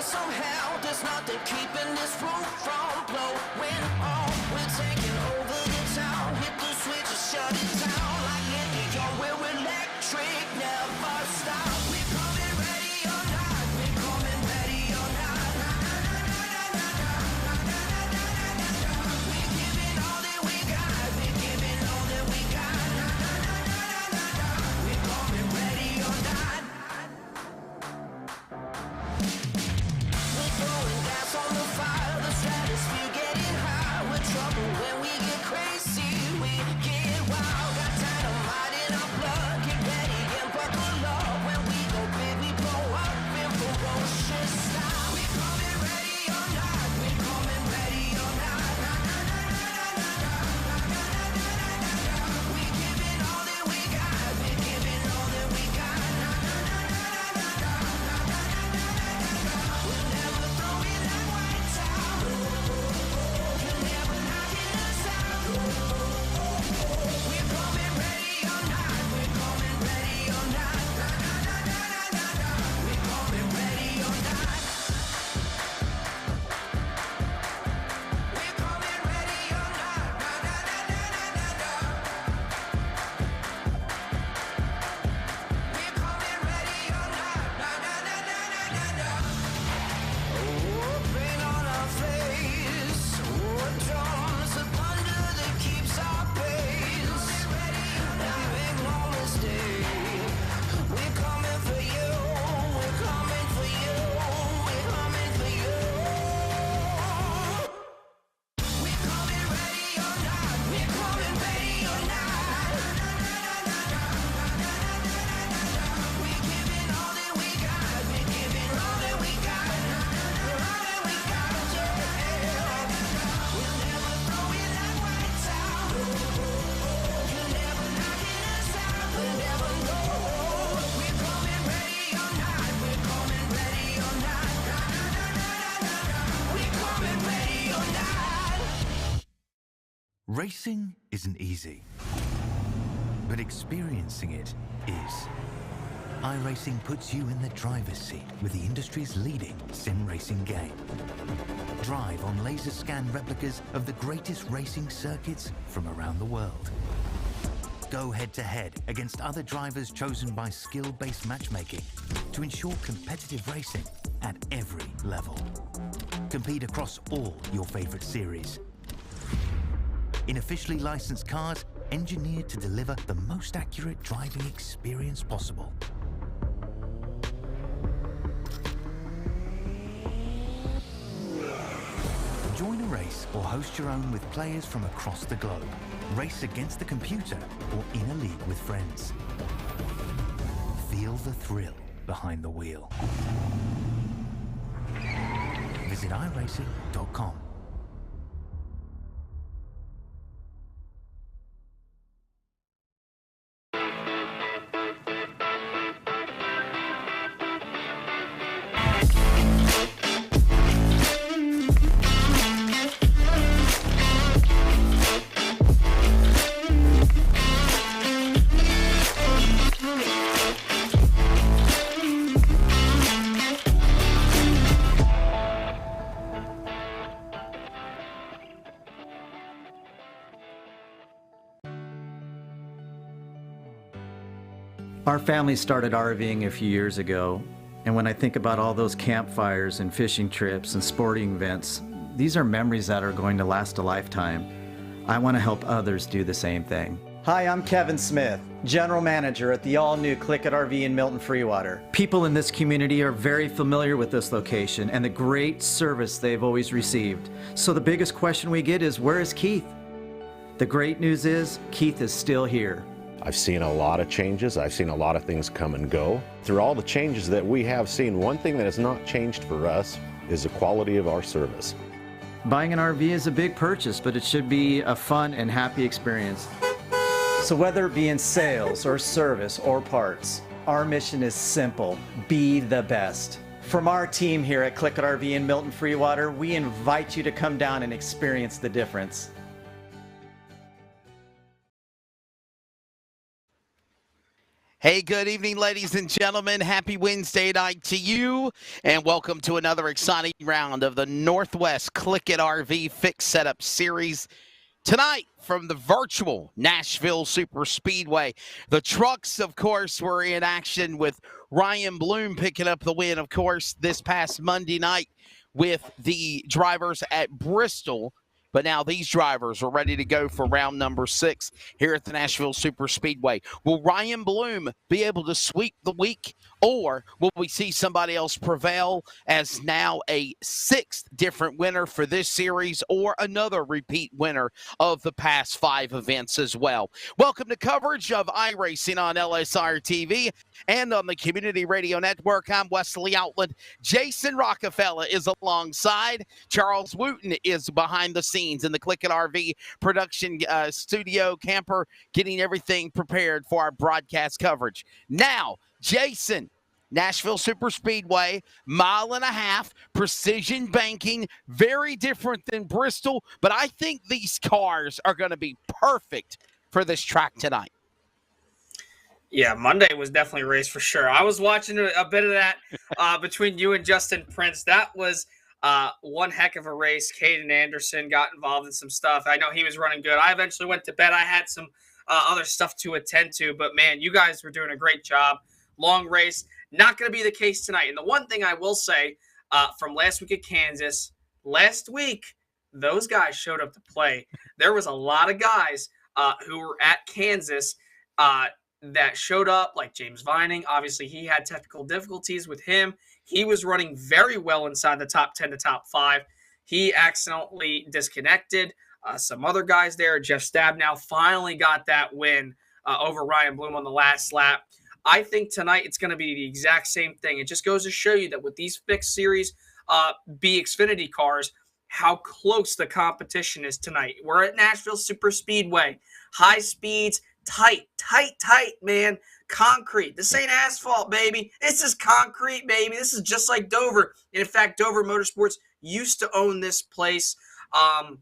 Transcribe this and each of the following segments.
somehow there's nothing keeping this roof from blowing on. We're taking over the town, hit the switch and shut it down. Like Indian, we're electric, never stop. We're coming ready or not, we're coming ready or not. We're giving all that we got, we're giving all that we got. We're coming ready or not. We're throwing gas on the fire, the stratosphere getting high. We're trouble when we get crazy, we get wild. Got dynamite in our blood, get ready and buckle up. When we go big, we blow up in ferocious style. We're coming ready or not, we're coming ready or not. We're giving all that we got, we're giving all that we got. We'll never throw in that white towel. You're never knocking us out. We're coming ready or not, we're coming ready or not. We're coming ready or not. We're coming ready or not. We're coming ready or not. Oh, pain on our face. Oh, drums of thunder that keeps our pace. And make no mistake, we're coming for you. We're coming for you. We're coming for you. We're coming ready or not. We're coming ready or not. We're giving all that we got. We're giving all that we got. All that we got, yeah. We'll never throw in that white towel. You're never knocking us out. We'll never know. We're coming ready or not. We're coming ready or not. We're coming ready or not. Racing isn't easy, but experiencing it is. iRacing puts you in the driver's seat with the industry's leading sim racing game. Drive on laser scan replicas of the greatest racing circuits from around the world. Go head-to-head against other drivers chosen by skill-based matchmaking to ensure competitive racing at every level. Compete across all your favorite series. In officially licensed cars, engineered to deliver the most accurate driving experience possible. Join a race or host your own with players from across the globe. Race against the computer or in a league with friends. Feel the thrill behind the wheel. Visit iRacing.com. Our family started RVing a few years ago, and when I think about all those campfires and fishing trips and sporting events, these are memories that are going to last a lifetime. I want to help others do the same thing. Hi, I'm Kevin Smith, General Manager at the all-new CLICKIT RV in Milton Freewater. People in this community are very familiar with this location and the great service they've always received. So the biggest question we get is, where is Keith? The great news is, Keith is still here. I've seen a lot of changes. I've seen a lot of things come and go. Through all the changes that we have seen, one thing that has not changed for us is the quality of our service. Buying an RV is a big purchase, but it should be a fun and happy experience. So whether it be in sales or service or parts, our mission is simple: be the best. From our team here at CLICKIT RV in Milton Freewater, we invite you to come down and experience the difference. Hey, good evening, ladies and gentlemen. Happy Wednesday night to you, and welcome to another exciting round of the Northwest CLICKIT RV Fix Setup Series. Tonight, from the virtual Nashville Super Speedway, the trucks, of course, were in action with Ryan Bloom picking up the win, of course, this past Monday night with the drivers at Bristol. But now these drivers are ready to go for round number 6 here at the Nashville Super Speedway. Will Ryan Bloom be able to sweep the week, or will we see somebody else prevail as now a 6th different winner for this series, or another repeat winner of the past 5 events as well? Welcome to coverage of iRacing on LSRTV and on the Community Radio Network. I'm Wesley Outland. Jason Rockefeller is alongside. Charles Wooten is behind the scenes in the CLICKIT RV production studio camper, getting everything prepared for our broadcast coverage. Now, Jason, Nashville Super Speedway, 1.5 miles, precision banking, very different than Bristol, but I think these cars are going to be perfect for this track tonight. Yeah, Monday was definitely a race for sure. I was watching a bit of that between you and Justin Prince. That was one heck of a race. Caden Anderson got involved in some stuff. I know he was running good. I eventually went to bed. I had some other stuff to attend to, but man, you guys were doing a great job. Long race. Not going to be the case tonight. And the one thing I will say from last week at Kansas, last week, those guys showed up to play. There was a lot of guys who were at Kansas that showed up, like James Vining. Obviously, he had technical difficulties with him. He was running very well inside the top 10 to top 5. He accidentally disconnected. Some other guys there, Jeff Stabnow, finally got that win over Ryan Bloom on the last lap. I think tonight it's going to be the exact same thing. It just goes to show you that with these fixed series B Xfinity cars, how close the competition is tonight. We're at Nashville Super Speedway. High speeds, tight, man. Concrete. This ain't asphalt, baby. This is concrete, baby. This is just like Dover. And in fact, Dover Motorsports used to own this place. And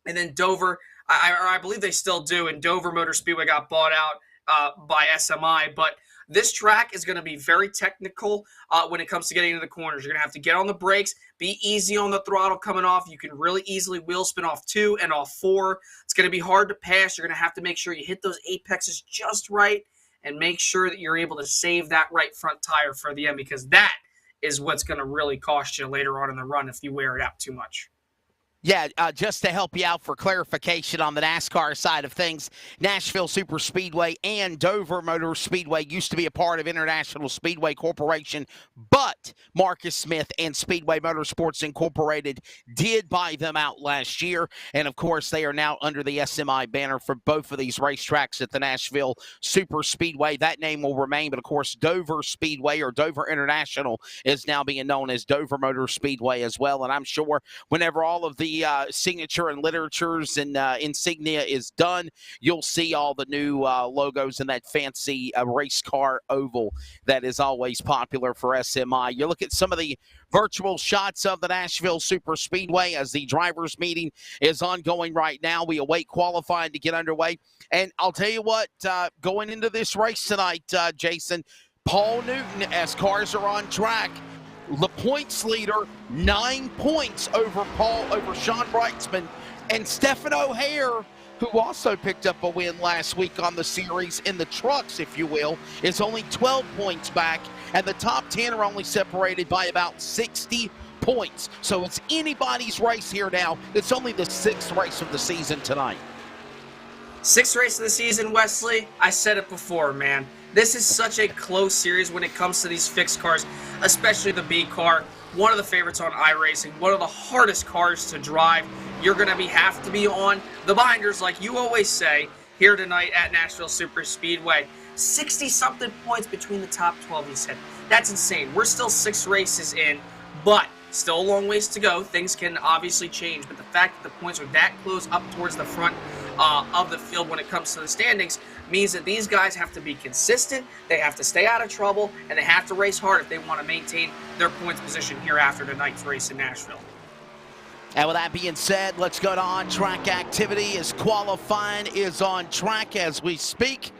then Dover, I believe they still do, and Dover Motor Speedway got bought out by SMI. But this track is going to be very technical when it comes to getting into the corners. You're going to have to get on the brakes, be easy on the throttle coming off. You can really easily wheel spin off 2 and off 4. It's going to be hard to pass. You're going to have to make sure you hit those apexes just right and make sure that you're able to save that right front tire for the end, because that is what's going to really cost you later on in the run if you wear it out too much. Yeah, just to help you out for clarification on the NASCAR side of things, Nashville Super Speedway and Dover Motor Speedway used to be a part of International Speedway Corporation, but Marcus Smith and Speedway Motorsports Incorporated did buy them out last year, and of course they are now under the SMI banner for both of these racetracks at the Nashville Super Speedway. That name will remain, but of course Dover Speedway or Dover International is now being known as Dover Motor Speedway as well, and I'm sure whenever all of the signature and literatures and insignia is done, you'll see all the new logos in that fancy race car oval that is always popular for SMI. You look at some of the virtual shots of the Nashville Super Speedway as the drivers meeting is ongoing right now. We await qualifying to get underway. And I'll tell you what, going into this race tonight, Jason, Paul Newton, as cars are on track, the points leader, 9 points over Sean Brightsman, and Stephen O'Hare, who also picked up a win last week on the series in the trucks, if you will, is only 12 points back, and the top 10 are only separated by about 60 points. So it's anybody's race here now. It's only the 6th race of the season tonight. 6th race of the season, Wesley. I said it before, man. This is such a close series when it comes to these fixed cars, especially the B car. One of the favorites on iRacing, one of the hardest cars to drive. You're going to have to be on the binders, like you always say, here tonight at Nashville Super Speedway. 60-something points between the top 12, he said. That's insane. We're still 6 races in, but still a long ways to go. Things can obviously change, but the fact that the points are that close up towards the front of the field when it comes to the standings means that these guys have to be consistent, they have to stay out of trouble, and they have to race hard if they want to maintain their points position here after tonight's race in Nashville. And with that being said, let's go to on-track activity as qualifying is on track as we speak.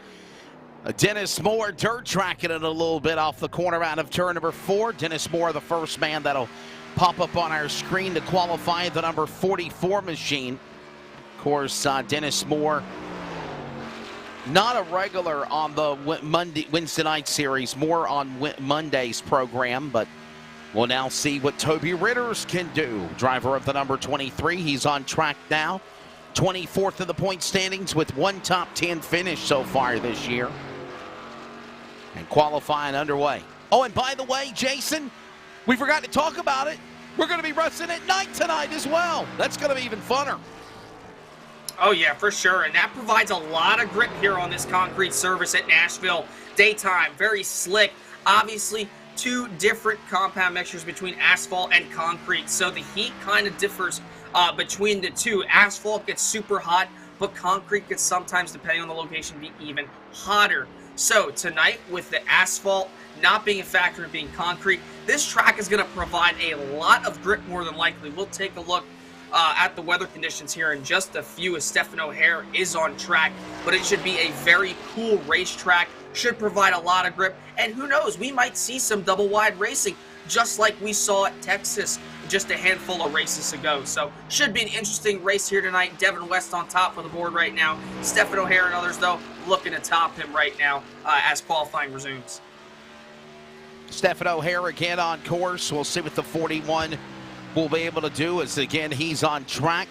Dennis Moore dirt tracking it a little bit off the corner out of turn number 4. Dennis Moore, the first man that'll pop up on our screen to qualify, the number 44 machine. Of course, Dennis Moore, not a regular on the Wednesday night series, more on Monday's program, but we'll now see what Toby Ritters can do. Driver of the number 23, he's on track now. 24th in the point standings with 1 top 10 finish so far this year. And qualifying underway. Oh, and by the way, Jason, we forgot to talk about it. We're going to be racing at night tonight as well. That's going to be even funner. Oh, yeah, for sure. And that provides a lot of grip here on this concrete surface at Nashville. Daytime, very slick. Obviously, 2 different compound mixtures between asphalt and concrete. So the heat kind of differs between the two. Asphalt gets super hot, but concrete gets sometimes, depending on the location, be even hotter. So tonight, with the asphalt not being a factor in being concrete, this track is going to provide a lot of grip more than likely. We'll take a look at the weather conditions here in just a few as Stephen O'Hare is on track, but it should be a very cool racetrack, should provide a lot of grip, and who knows, we might see some double wide racing just like we saw at Texas just a handful of races ago. So should be an interesting race here tonight. Devin West on top of the board right now. Stephen O'Hare and others, though, looking to top him right now as qualifying resumes. Stephen O'Hare again on course. We'll see what the 41 will be able to do as, again, he's on track.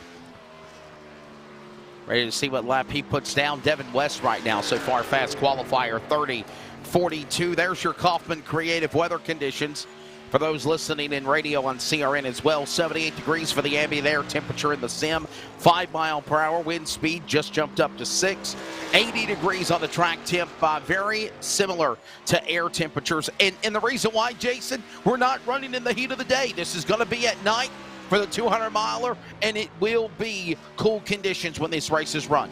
Ready to see what lap he puts down. Devin West right now, so far, fast qualifier, 30-42. There's your Kaufman Creative weather conditions. For those listening in radio on CRN as well, 78 degrees for the ambient air temperature in the sim, 5 mile per hour wind speed just jumped up to 6, 80 degrees on the track temp, very similar to air temperatures. And the reason why, Jason, we're not running in the heat of the day. This is going to be at night for the 200 miler, and it will be cool conditions when this race is run.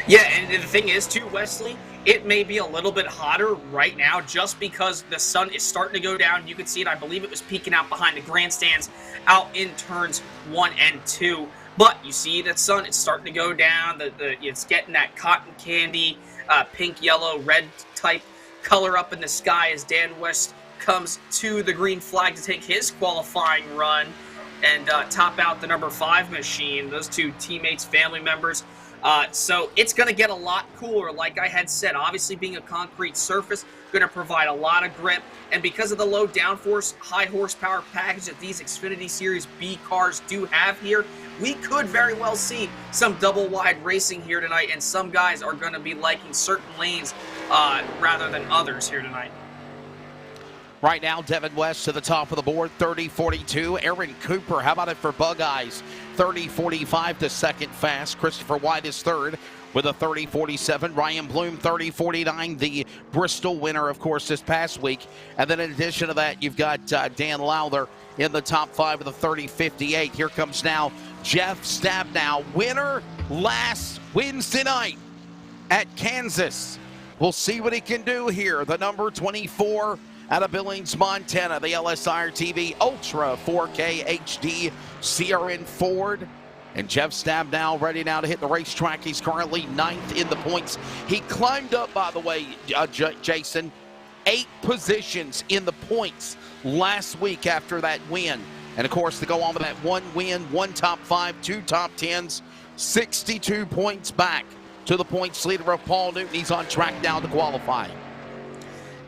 Yeah, and the thing is, too, Wesley, it may be a little bit hotter right now just because the sun is starting to go down. You can see it. I believe it was peeking out behind the grandstands out in turns 1 and 2. But you see that sun, it's starting to go down. It's getting that cotton candy, pink, yellow, red type color up in the sky as Dan West comes to the green flag to take his qualifying run and top out the number 5 machine. Those 2 teammates, family members. So it's going to get a lot cooler, like I had said. Obviously, being a concrete surface, going to provide a lot of grip. And because of the low downforce, high horsepower package that these Xfinity Series B cars do have here, we could very well see some double wide racing here tonight. And some guys are going to be liking certain lanes rather than others here tonight. Right now, Devin West to the top of the board, 30-42. Aaron Cooper, how about it for Bug Eyes? 30-45 to second fast. Christopher White is third with a 30-47. Ryan Bloom, 30-49, the Bristol winner, of course, this past week. And then in addition to that, you've got Dan Lowther in the top 5 with a 30-58. Here comes now Jeff Stabnow, winner last Wednesday night at Kansas. We'll see what he can do here. The number 24 out of Billings, Montana, the LSRTV Ultra 4K HD CRN Ford. And Jeff Stabnow ready now to hit the racetrack. He's currently 9th in the points. He climbed up, by the way, Jason, 8 positions in the points last week after that win. And, of course, to go on with that 1 win, 1 top 5, 2 top 10s, 62 points back to the points leader of Paul Newton. He's on track now to qualify.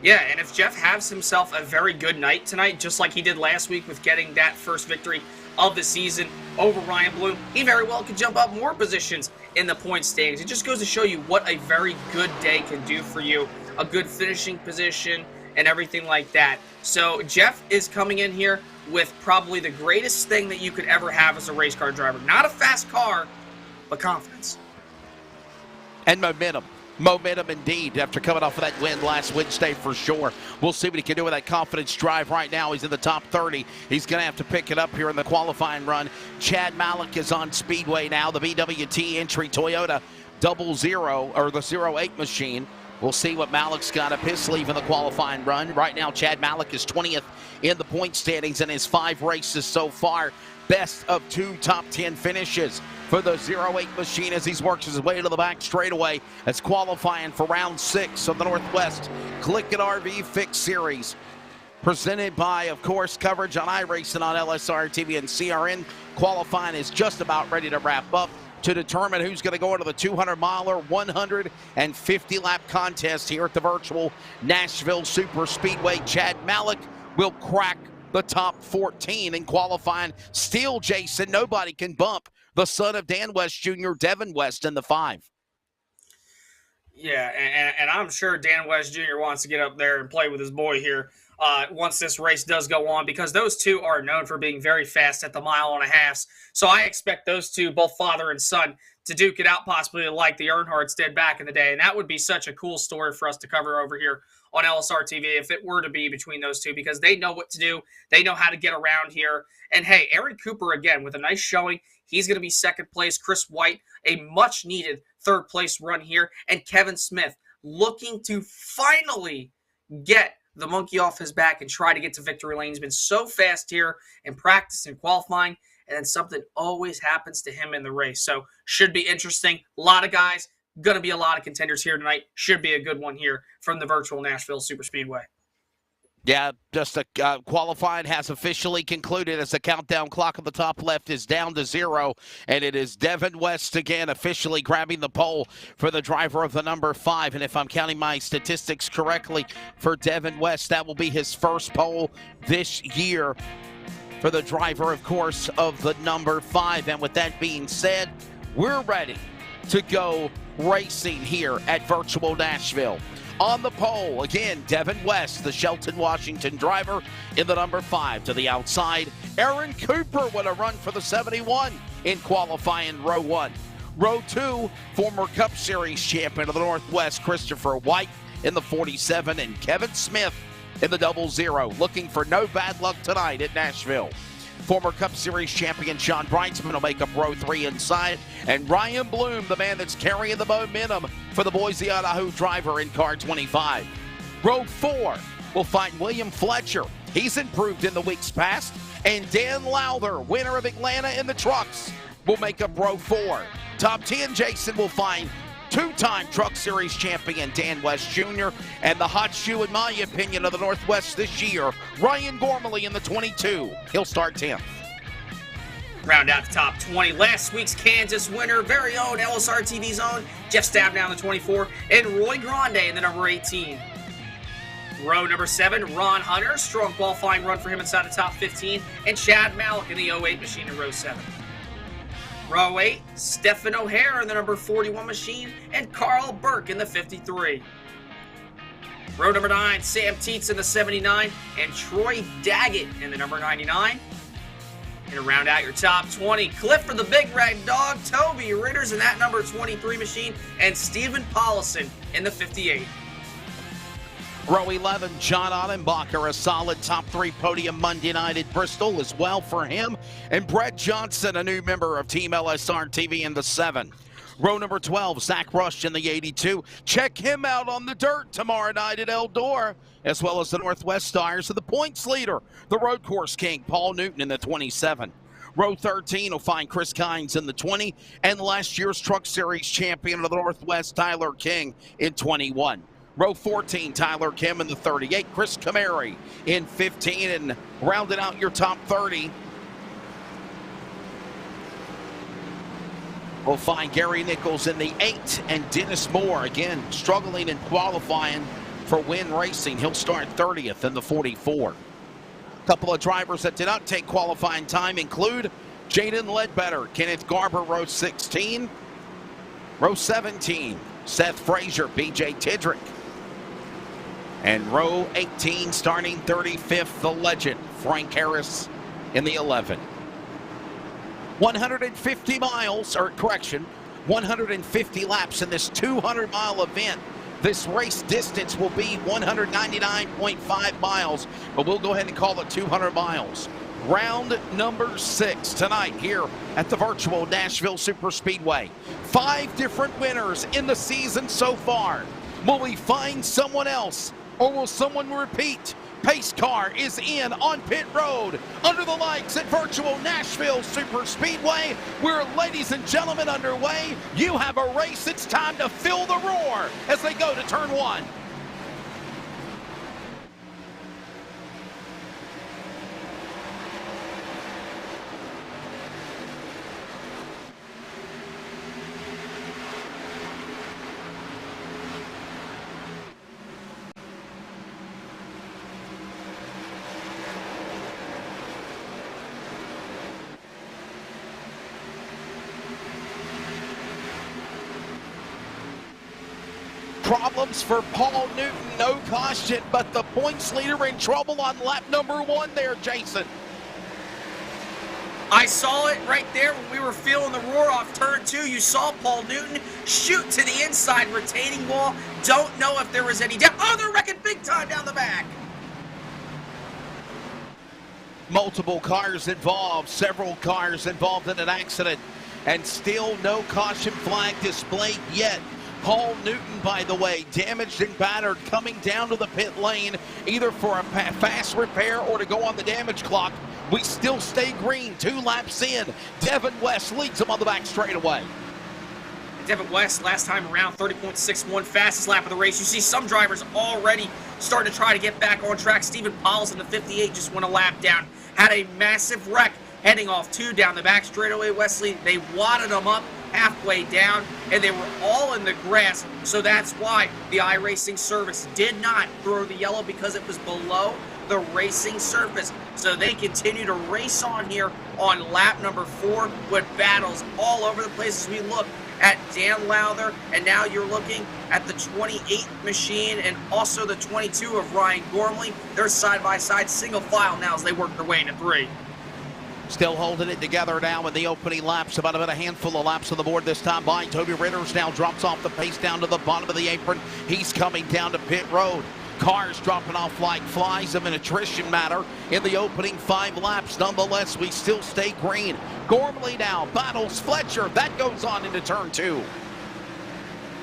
Yeah, and if Jeff has himself a very good night tonight, just like he did last week with getting that first victory of the season over Ryan Bloom, he very well could jump up more positions in the point standings. It just goes to show you what a very good day can do for you, a good finishing position and everything like that. So Jeff is coming in here with probably the greatest thing that you could ever have as a race car driver. Not a fast car, but confidence. And momentum. Momentum indeed after coming off of that win last Wednesday for sure. We'll see what he can do with that confidence drive right now. He's in the top 30. He's going to have to pick it up here in the qualifying run. Chad Malik is on speedway now. The BWT entry Toyota 00 or the 08 machine. We'll see what Malik's got up his sleeve in the qualifying run. Right now, Chad Malik is 20th in the point standings in his 5 races so far. Best of 2 top 10 finishes. for the 08 machine as he works his way to the back straightaway. That's qualifying for round 6 of the Northwest CLICKIT RV Fixed Series. Presented by, of course, coverage on iRacing on LSRTV and CRN. Qualifying is just about ready to wrap up to determine who's going to go into the 200-miler 150-lap contest here at the virtual Nashville Super Speedway. Chad Malik will crack the top 14 in qualifying. Still, Jason, nobody can bump the son of Dan West Jr., Devin West, in the 5. Yeah, and I'm sure Dan West Jr. wants to get up there and play with his boy here once this race does go on, because those two are known for being very fast at the mile and a half. So I expect those two, both father and son, to duke it out, possibly like the Earnhardts did back in the day. And that would be such a cool story for us to cover over here on LSRTV if it were to be between those two, because they know what to do. They know how to get around here. And hey, Aaron Cooper, again, with a nice showing. He's going to be second place. Chris White, a much-needed third place run here. And Kevin Smith looking to finally get the monkey off his back and try to get to victory lane. He's been so fast here in practice and qualifying, and then something always happens to him in the race. So should be interesting. A lot of guys, going to be a lot of contenders here tonight. Should be a good one here from the virtual Nashville Super Speedway. Yeah, just qualifying has officially concluded as the countdown clock on the top left is down to 0, and it is Devin West again officially grabbing the pole for the driver of the number 5. And if I'm counting my statistics correctly for Devin West, that will be his first pole this year for the driver, of course, of the number 5. And with that being said, we're ready to go racing here at Virtual Nashville. On the pole, again, Devin West, the Shelton, Washington driver, in the number 5. To the outside, Aaron Cooper with a run for the 71 in qualifying row 1. Row 2, former Cup Series champion of the Northwest, Christopher White, in the 47, and Kevin Smith in the 00. Looking for no bad luck tonight at Nashville. Former Cup Series champion Sean Brightsman will make up row 3 inside. And Ryan Bloom, the man that's carrying the momentum for the Boise, Idaho driver in car 25. Row 4 will find William Fletcher. He's improved in the weeks past. And Dan Lowther, winner of Atlanta in the trucks, will make up row 4. Top 10, Jason, will find two-time Truck Series champion Dan West Jr. and the hot shoe, in my opinion, of the Northwest this year, Ryan Gormley in the 22. He'll start 10th. Round out the top 20. Last week's Kansas winner, very own LSRTV's own Jeff Stabnow in the 24, and Roy Grande in the number 18. Row number 7, Ron Hunter, strong qualifying run for him inside the top 15, and Chad Malik in the 08 machine in row 7. Row 8, Stephen O'Hare in the number 41 machine, and Carl Burke in the 53. Row number 9, Sam Teets in the 79, and Troy Daggett in the number 99. And to round out your top 20, Clifford the Big Red Dog, Toby Ritters in that number 23 machine, and Stephen Paulison in the 58. Row 11, John Ottenbacher, a solid top 3 podium Monday night at Bristol as well for him. And Brett Johnson, a new member of Team LSRTV in the 7. Row number 12, Zach Rush in the 82. Check him out on the dirt tomorrow night at Eldora, as well as the Northwest Stars of the points leader, the road course king, Paul Newton in the 27. Row 13 will find Chris Kynes in the 20, and last year's Truck Series champion of the Northwest, Tyler King, in 21. Row 14, Tyler Kim in the 38, Chris Camary in 15, and rounding out your top 30, we'll find Gary Nichols in the 8, and Dennis Moore, again, struggling in qualifying for Win Racing. He'll start 30th in the 44. A couple of drivers that did not take qualifying time include Jaden Ledbetter, Kenneth Garber, row 16, row 17, Seth Frazier, BJ Tidrick, and row 18, starting 35th, the legend, Frank Harris in the 11. 150 miles, or correction, 150 laps in this 200-mile event. This race distance will be 199.5 miles, but we'll go ahead and call it 200 miles. Round number 6 tonight here at the virtual Nashville Super Speedway. 5 different winners in the season so far. Will we find someone else, or will someone repeat Pace car is in on pit road under the lights at virtual Nashville Super Speedway. We're, ladies and gentlemen, underway. You have a race. It's time to feel the roar as they go to turn 1. Problems for Paul Newton, no caution, but the points leader in trouble on lap number 1 there, Jason. I saw it right there when we were feeling the roar off turn 2. You saw Paul Newton shoot to the inside retaining wall. Don't know if there was any doubt. Oh, they're wrecking big time down the back. Multiple cars involved, several cars involved in an accident, and still no caution flag displayed yet. Paul Newton, by the way, damaged and battered, coming down to the pit lane, either for a fast repair or to go on the damage clock. We still stay green, 2 laps in. Devin West leads him on the back straightaway. Devin West, last time around, 30.61, fastest lap of the race. You see some drivers already starting to try to get back on track. Stephen Pauls in the 58 just went a lap down. Had a massive wreck heading off 2 down the back straightaway, Wesley. They wadded them up halfway down, and they were all in the grass, so that's why the iRacing service did not throw the yellow, because it was below the racing surface. So they continue to race on here on lap number 4 with battles all over the place as we look at Dan Lowther, and now you're looking at the 28 machine and also the 22 of Ryan Gormley. They're side-by-side, single file now as they work their way into 3. Still holding it together now in the opening laps. About a handful of laps on the board this time by Toby Ritters. Now drops off the pace down to the bottom of the apron. He's coming down to pit road. Cars dropping off like flies of an attrition matter in the opening 5 laps. Nonetheless, we still stay green. Gormley now battles Fletcher. That goes on into turn 2.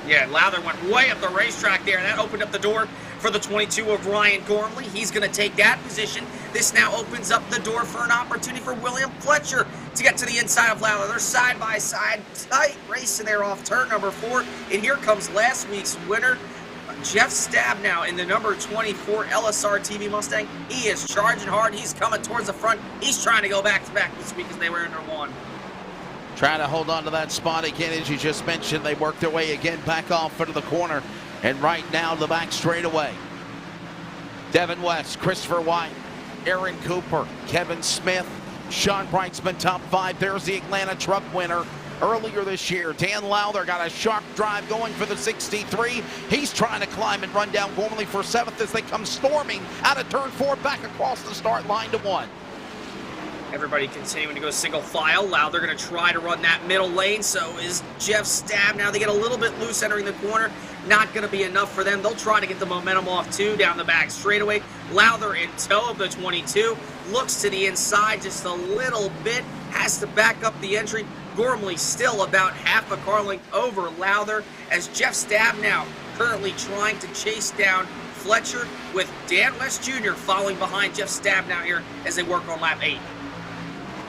Yeah, Lowther went way up the racetrack there. That opened up the door for the 22 of Ryan Gormley. He's going to take that position. This now opens up the door for an opportunity for William Fletcher to get to the inside of Lowther. They're side-by-side, tight racing there off turn number 4. And here comes last week's winner, Jeff Stabnow in the number 24 LSRTV Mustang. He is charging hard. He's coming towards the front. He's trying to go back-to-back this week as they were under 1. Trying to hold on to that spot again, as you just mentioned. They worked their way again back off into the corner. And right now, the back straightaway. Devin West, Christopher White, Aaron Cooper, Kevin Smith, Sean Brightsman, top 5. There's the Atlanta truck winner earlier this year. Dan Lowther got a sharp drive going for the 63. He's trying to climb and run down Gormley for 7th as they come storming out of turn 4 back across the start line to 1. Everybody continuing to go single file. Lowther going to try to run that middle lane. So is Jeff Stabnow. They get a little bit loose entering the corner. Not going to be enough for them. They'll try to get the momentum off 2 down the back straightaway. Lowther in tow of the 22. Looks to the inside just a little bit. Has to back up the entry. Gormley still about half a car length over Lowther as Jeff Stabnow currently trying to chase down Fletcher with Dan West Jr. following behind Jeff Stabnow here as they work on lap 8.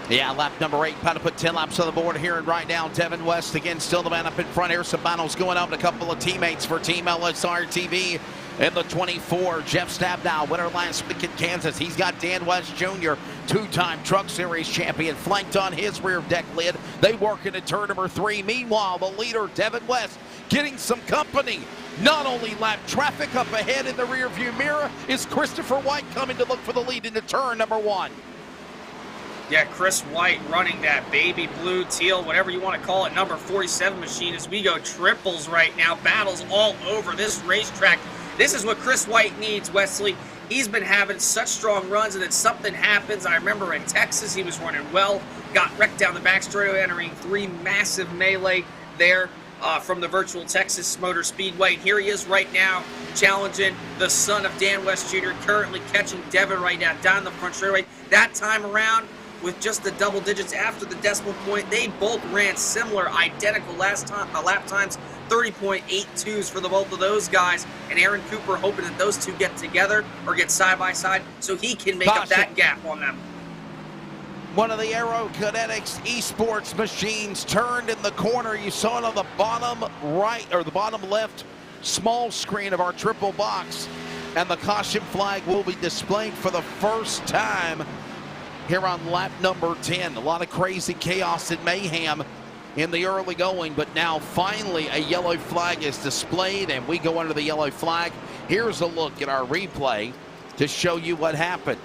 Yeah, lap number 8, about to put 10 laps on the board here, and right now, Devin West, again, still the man up in front here. Some battles going up, and a couple of teammates for Team LSRTV in the 24. Jeff Stabnow, winner last week in Kansas. He's got Dan West Jr., 2-time Truck Series champion, flanked on his rear deck lid. They work into turn number 3. Meanwhile, the leader, Devin West, getting some company. Not only lap traffic up ahead in the rearview mirror, is Christopher White coming to look for the lead into turn number 1. Yeah, Chris White running that baby blue, teal, whatever you want to call it, number 47 machine as we go triples right now. Battles all over this racetrack. This is what Chris White needs, Wesley. He's been having such strong runs, and then something happens. I remember in Texas, he was running well, got wrecked down the back straightaway, entering 3 massive melee there from the virtual Texas Motor Speedway. And here he is right now, challenging the son of Dan West Jr., currently catching Devin right now down the front straightaway. That time around, with just the double digits after the decimal point, they both ran similar, identical lap times, 30.82s for the both of those guys. And Aaron Cooper hoping that those two get together or get side by side so he can make up that gap on them. One of the Aerokinetics esports machines turned in the corner. You saw it on the bottom right or the bottom left small screen of our triple box. And the caution flag will be displayed for the first time here on lap number 10. A lot of crazy chaos and mayhem in the early going, but now finally a yellow flag is displayed and we go under the yellow flag. Here's a look at our replay to show you what happened.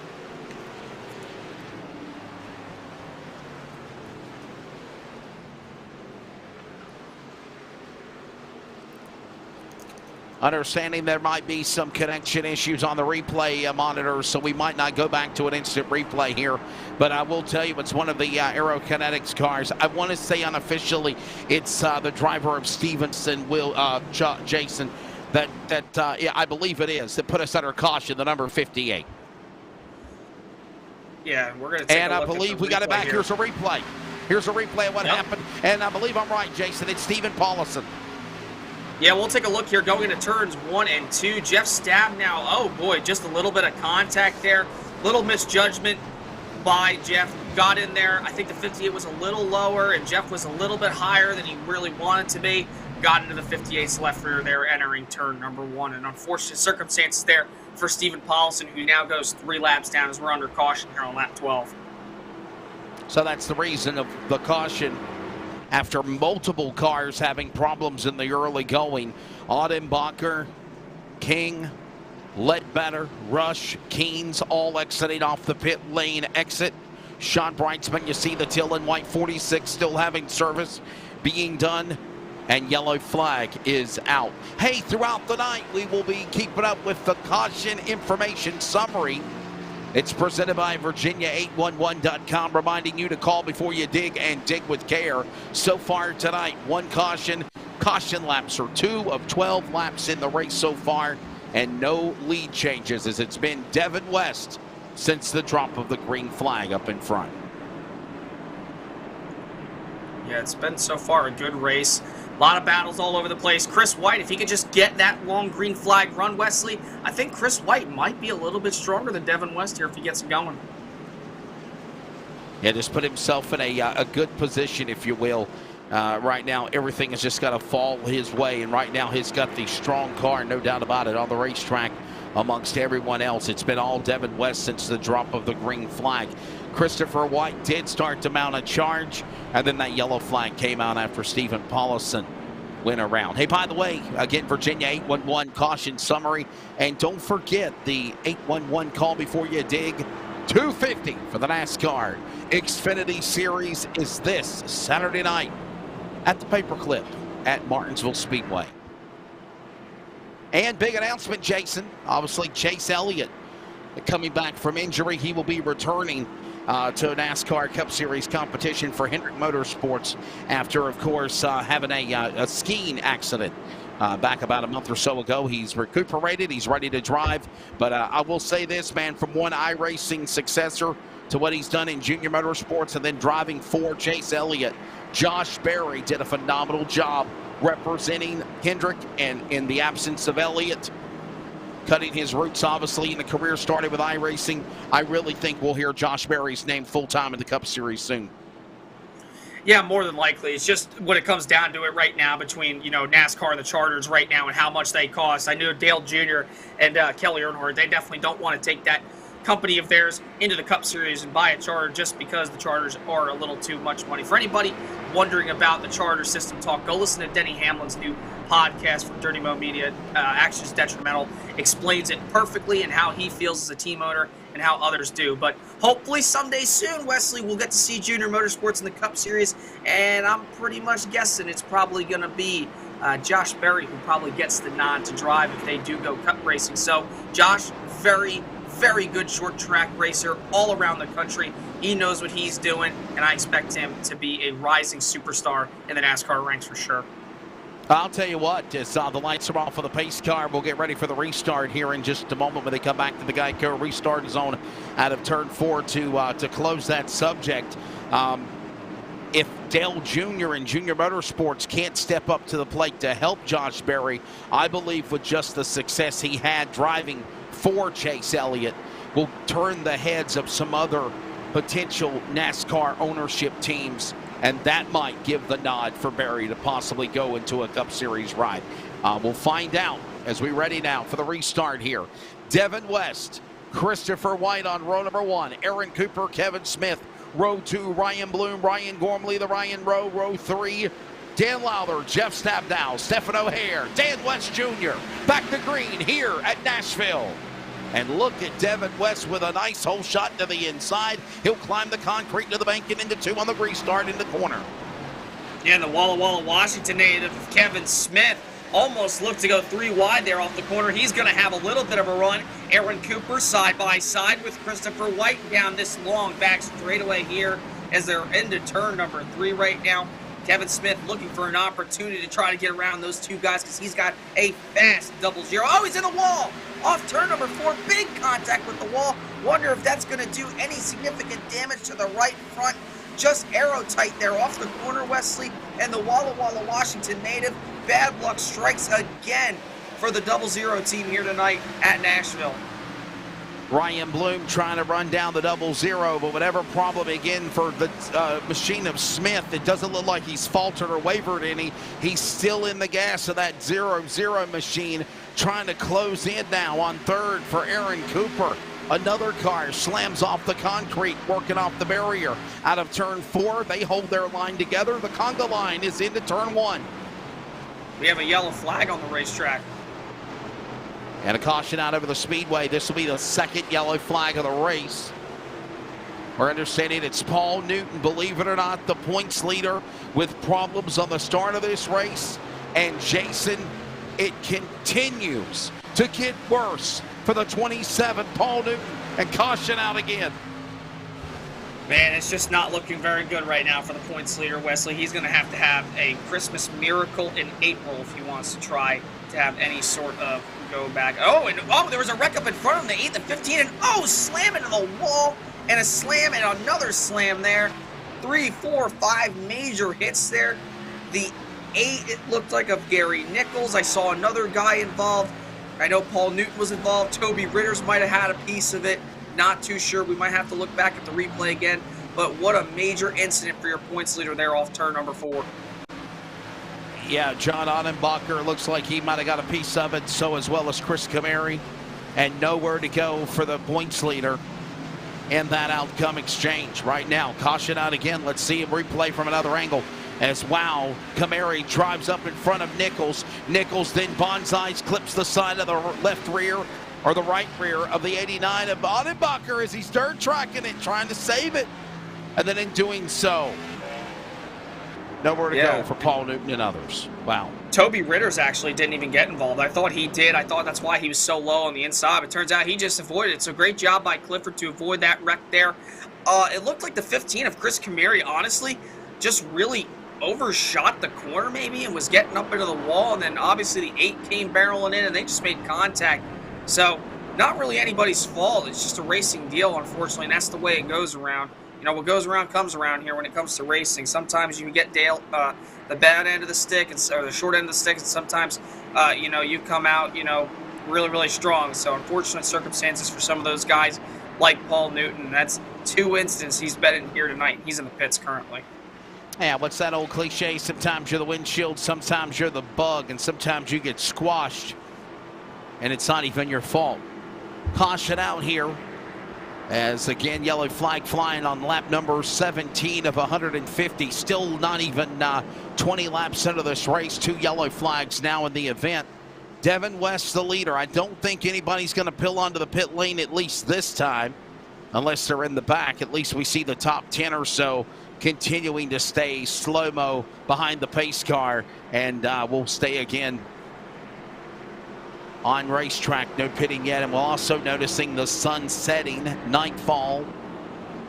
Understanding there might be some connection issues on the replay monitors, so we might not go back to an instant replay here. But I will tell you, it's one of the Aerokinetics cars. I want to say unofficially, it's the driver of Stevenson, Jason, yeah, I believe it is, that put us under caution, the number 58. Yeah, we're going to take a look. And I believe we got it back. Here. Here's a replay. Here's a replay of what happened. And I believe I'm right, Jason. It's Stephen Paulison. Yeah, we'll take a look here going into turns 1 and 2. Jeff Stab now, oh boy, just a little bit of contact there. Little misjudgment by Jeff. Got in there. I think the 58 was a little lower, and Jeff was a little bit higher than he really wanted to be. Got into the 58's left rear there, entering turn number 1. And unfortunate circumstances there for Stephen Paulson, who now goes 3 laps down as we're under caution here on lap 12. So that's the reason of the caution. After multiple cars having problems in the early going, Audenbacher, King, Ledbetter, Rush, Keynes all exiting off the pit lane exit. Sean Brightsman, you see the teal and white 46 still having service being done, and yellow flag is out. Hey, throughout the night, we will be keeping up with the caution information summary. It's presented by Virginia811.com, reminding you to call before you dig and dig with care. So far tonight, 1 caution. Caution laps are 2 of 12 laps in the race so far, and no lead changes as it's been Devin West since the drop of the green flag up in front. Yeah, it's been so far a good race. A lot of battles all over the place. Chris White, if he could just get that long green flag run, Wesley, I think Chris White might be a little bit stronger than Devin West here if he gets it going. Yeah, just put himself in a good position, if you will. Right now, everything has just got to fall his way, and right now he's got the strong car, no doubt about it, on the racetrack amongst everyone else. It's been all Devin West since the drop of the green flag. Christopher White did start to mount a charge, and then that yellow flag came out after Stephen Paulison went around. Hey, by the way, again, Virginia 811 caution summary, and don't forget the 811 call before you dig. 250 for the NASCAR Xfinity Series is this Saturday night at the Paperclip at Martinsville Speedway. And big announcement, Jason. Obviously, Chase Elliott coming back from injury. He will be returning to NASCAR Cup Series competition for Hendrick Motorsports after, of course, having a skiing accident back about a month or so ago. He's recuperated. He's ready to drive. But I will say this, man, from one iRacing successor to what he's done in junior motorsports and then driving for Chase Elliott, Josh Berry did a phenomenal job representing Hendrick, and in the absence of Elliott, cutting his roots, obviously, in the career started with iRacing. I really think we'll hear Josh Berry's name full-time in the Cup Series soon. Yeah, more than likely. It's just when it comes down to it right now between, NASCAR and the charters right now and how much they cost. I know Dale Jr. and Kelly Earnhardt, they definitely don't want to take that company of theirs into the Cup Series and buy a charter just because the charters are a little too much money. For anybody wondering about the charter system talk, go listen to Denny Hamlin's new podcast from Dirty Mo Media, Actions Detrimental, explains it perfectly and how he feels as a team owner and how others do. But hopefully someday soon, Wesley, we'll get to see Junior Motorsports in the Cup Series, and I'm pretty much guessing it's probably going to be Josh Berry who probably gets the nod to drive if they do go Cup racing. So Josh, very good short track racer all around the country. He knows what he's doing, and I expect him to be a rising superstar in the NASCAR ranks for sure. I'll tell you what, as the lights are off for the pace car, we'll get ready for the restart here in just a moment when they come back to the Geico restart zone out of turn 4 to close that subject. if Dale Jr. and Junior Motorsports can't step up to the plate to help Josh Berry, I believe with just the success he had driving for Chase Elliott, will turn the heads of some other potential NASCAR ownership teams, and that might give the nod for Berry to possibly go into a Cup Series ride. We'll find out as we ready now for the restart here. Devin West, Christopher White on row number 1, Aaron Cooper, Kevin Smith, row 2, Ryan Bloom, Ryan Gormley, the Ryan row 3, Dan Lowther, Jeff Stabdow, Stephen O'Hare, Dan West Jr. back to green here at Nashville. And look at Devin West with a nice hole shot to the inside. He'll climb the concrete to the bank and into 2 on the restart in the corner. Yeah, and the Walla Walla, Washington native Kevin Smith almost looked to go 3 wide there off the corner. He's going to have a little bit of a run. Aaron Cooper side by side with Christopher White down this long back straightaway here as they're into turn number 3 right now. Kevin Smith looking for an opportunity to try to get around those 2 guys because he's got a fast 00. Oh, he's in the wall! Off turn number 4, big contact with the wall. Wonder if that's going to do any significant damage to the right front. Just arrow tight there off the corner, Wesley, and the Walla Walla, Washington native. Bad luck strikes again for the 00 team here tonight at Nashville. Ryan Bloom trying to run down the 00, but whatever problem again for the machine of Smith, it doesn't look like he's faltered or wavered any. He's still in the gas of that 00 machine, trying to close in now on third for Aaron Cooper. Another car slams off the concrete, working off the barrier. Out of turn 4, they hold their line together. The conga line is into turn 1. We have a yellow flag on the racetrack. And a caution out over the speedway. This will be the 2nd yellow flag of the race. We're understanding it's Paul Newton, believe it or not, the points leader with problems on the start of this race. And Jason, it continues to get worse for the 27, Paul Newton, and caution out again. Man, it's just not looking very good right now for the points leader, Wesley. He's going to have a Christmas miracle in April if he wants to try to have any sort of go back. There was a wreck up in front of him, the 8th and 15, and slam into the wall, and a slam and another slam there. 3, 4, 5 major hits there. The 8, it looked like of Gary Nichols. I saw another guy involved. I know Paul Newton was involved. Toby Ritters might have had a piece of it. Not too sure. We might have to look back at the replay again. But what a major incident for your points leader there off turn number 4. Yeah, John Ottenbacher looks like he might have got a piece of it, so as well as Chris Camary. And nowhere to go for the points leader in that outcome exchange right now. Caution out again. Let's see him replay from another angle. As Camary drives up in front of Nichols. Nichols then bonsais, clips the side of the left rear or the right rear of the 89 of Ottenbacher as he's dirt tracking it, trying to save it. And then in doing so, nowhere to go for Paul Newton and others. Wow. Toby Ritters actually didn't even get involved. I thought he did. I thought that's why he was so low on the inside. It turns out he just avoided it. So great job by Clifford to avoid that wreck there. It looked like the 15 of Chris Camary, honestly, just really overshot the corner maybe and was getting up into the wall. And then obviously the 8 came barreling in and they just made contact. So not really anybody's fault. It's just a racing deal, unfortunately, and that's the way it goes around. You know, what goes around comes around here when it comes to racing. Sometimes you get the bad end of the stick or the short end of the stick, and sometimes, you come out, really, really strong. So unfortunate circumstances for some of those guys like Paul Newton. That's 2 instances he's been in here tonight. He's in the pits currently. Yeah, what's that old cliche? Sometimes you're the windshield, sometimes you're the bug, and sometimes you get squashed, and it's not even your fault. Caution out here. As again, yellow flag flying on lap number 17 of 150. Still not even 20 laps into this race. 2 yellow flags now in the event. Devin West, the leader. I don't think anybody's going to pill onto the pit lane, at least this time, unless they're in the back. At least we see the top 10 or so continuing to stay slow-mo behind the pace car. And we'll stay again on racetrack, no pitting yet, and we're also noticing the sun setting, nightfall,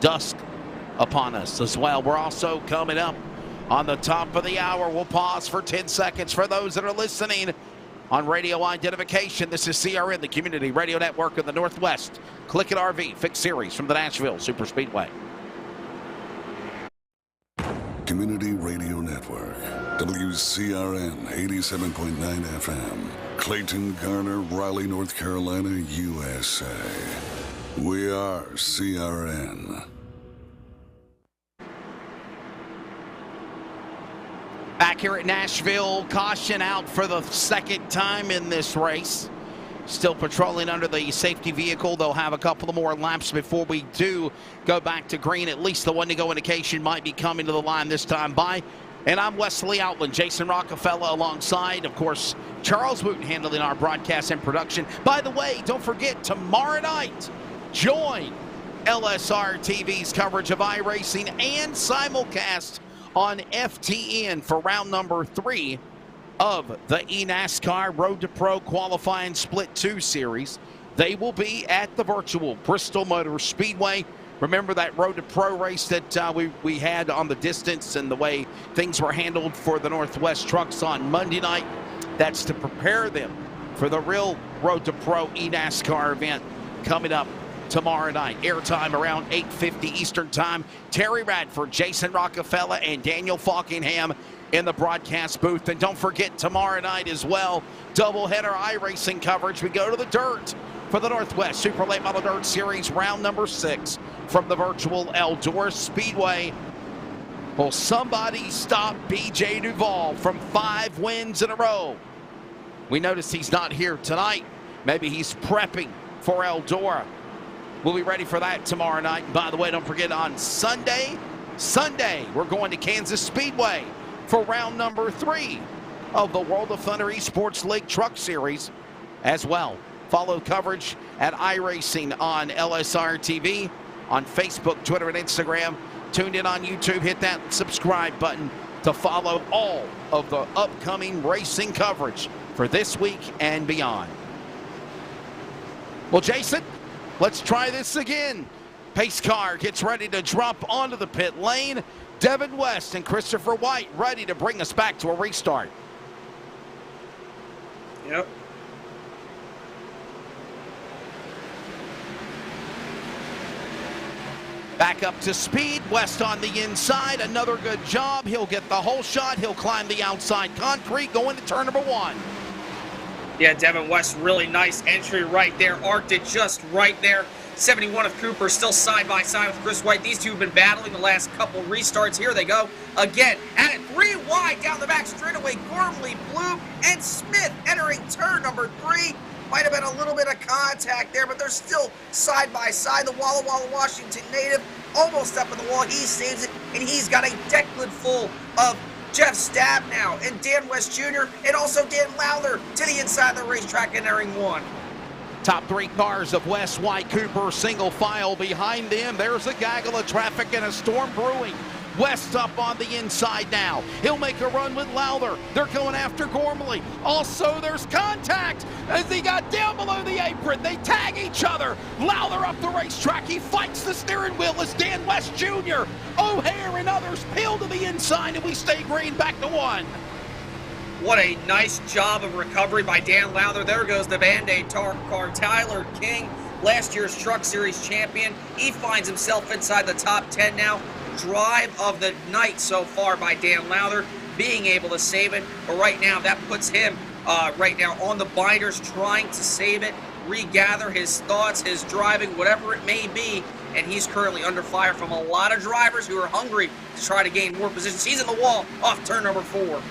dusk upon us as well. We're also coming up on the top of the hour. We'll pause for 10 seconds for those that are listening on radio identification. This is CRN, the Community Radio Network of the Northwest. CLICKIT RV, fixed series from the Nashville Superspeedway. Community Radio Network. WCRN 87.9 FM. Clayton, Garner, Raleigh, North Carolina, USA. We are CRN. Back here at Nashville, caution out for the second time in this race. Still patrolling under the safety vehicle. They'll have a couple of more laps before we do go back to green. At least the one-to-go indication might be coming to the line this time by. And I'm Wesley Outland, Jason Rockefeller alongside, of course, Charles Wooten handling our broadcast and production. By the way, don't forget, tomorrow night, join LSRTV's coverage of iRacing and simulcast on FTN for round number 3 of the eNASCAR Road to Pro Qualifying Split 2 Series. They will be at the virtual Bristol Motor Speedway. Remember that Road to Pro race that we had on the distance and the way things were handled for the Northwest trucks on Monday night? That's to prepare them for the real Road to Pro eNASCAR event coming up tomorrow night. Airtime around 8:50 Eastern Time. Terry Radford, Jason Rockefeller, and Daniel Falkingham in the broadcast booth. And don't forget, tomorrow night as well, doubleheader iRacing coverage. We go to the dirt for the Northwest Super Late Model Dirt Series, round number 6 from the virtual Eldora Speedway. Will somebody stop BJ Duval from 5 wins in a row? We notice he's not here tonight. Maybe he's prepping for Eldora. We'll be ready for that tomorrow night. And by the way, don't forget, on Sunday, we're going to Kansas Speedway for round number 3 of the World of Thunder Esports League Truck Series as well. Follow coverage at iRacing on LSRTV, on Facebook, Twitter, and Instagram. Tuned in on YouTube. Hit that subscribe button to follow all of the upcoming racing coverage for this week and beyond. Well, Jason, let's try this again. Pace car gets ready to drop onto the pit lane. Devin West and Christopher White ready to bring us back to a restart. Yep. Back up to speed. West on the inside. Another good job. He'll get the whole shot. He'll climb the outside concrete going to turn number 1. Yeah, Devin West, really nice entry right there. Arced it just right there. 71 of Cooper still side by side with Chris White. These two have been battling the last couple restarts. Here they go again. At it 3 wide down the back straightaway. Gormley, Bloom, and Smith entering turn number 3. Might have been a little bit of contact there, but they're still side by side. The Walla Walla, Washington native almost up on the wall. He saves it, and he's got a deck lid full of Jeff Stabnow and Dan West Jr. and also Dan Lowther to the inside of the racetrack entering 1. Top 3 cars of West, White, Cooper, single file behind them. There's a gaggle of traffic and a storm brewing. West up on the inside now. He'll make a run with Lowther. They're going after Gormley. Also, there's contact as he got down below the apron. They tag each other. Lowther up the racetrack. He fights the steering wheel as Dan West Jr., O'Hare, and others peel to the inside, and we stay green back to 1. What a nice job of recovery by Dan Lowther. There goes the Band-Aid car. Tyler King, last year's Truck Series champion. He finds himself inside the top 10 now. Drive of the night so far by Dan Lowther, being able to save it. But right now, that puts him right now on the binders, trying to save it, regather his thoughts, his driving, whatever it may be. And he's currently under fire from a lot of drivers who are hungry to try to gain more positions. He's in the wall off turn number 4.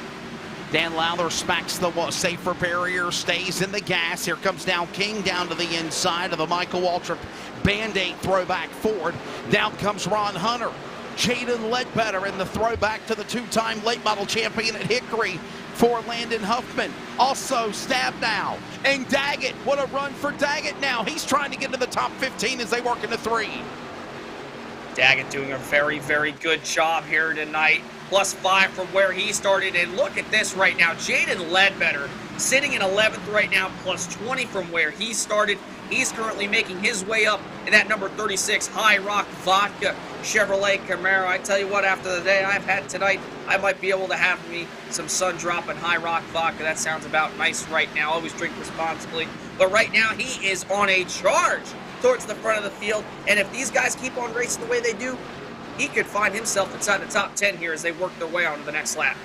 Dan Lowther smacks the safer barrier, stays in the gas. Here comes now King down to the inside of the Michael Waltrip Band-Aid throwback Ford. Down comes Ron Hunter. Jaden Ledbetter in the throwback to the 2-time late model champion at Hickory for Landon Huffman. Also Stabnow and Daggett. What a run for Daggett now. He's trying to get into the top 15 as they work into 3. Daggett doing a very, very good job here tonight. +5 from where he started. And look at this right now. Jaden Ledbetter sitting in 11th right now, +20 from where he started. He's currently making his way up in that number 36 High Rock Vodka Chevrolet Camaro. I tell you what, after the day I've had tonight, I might be able to have me some sun dropping High Rock Vodka. That sounds about nice right now. Always drink responsibly. But right now he is on a charge towards the front of the field. And if these guys keep on racing the way they do, he could find himself inside the top 10 here as they work their way on to the next lap.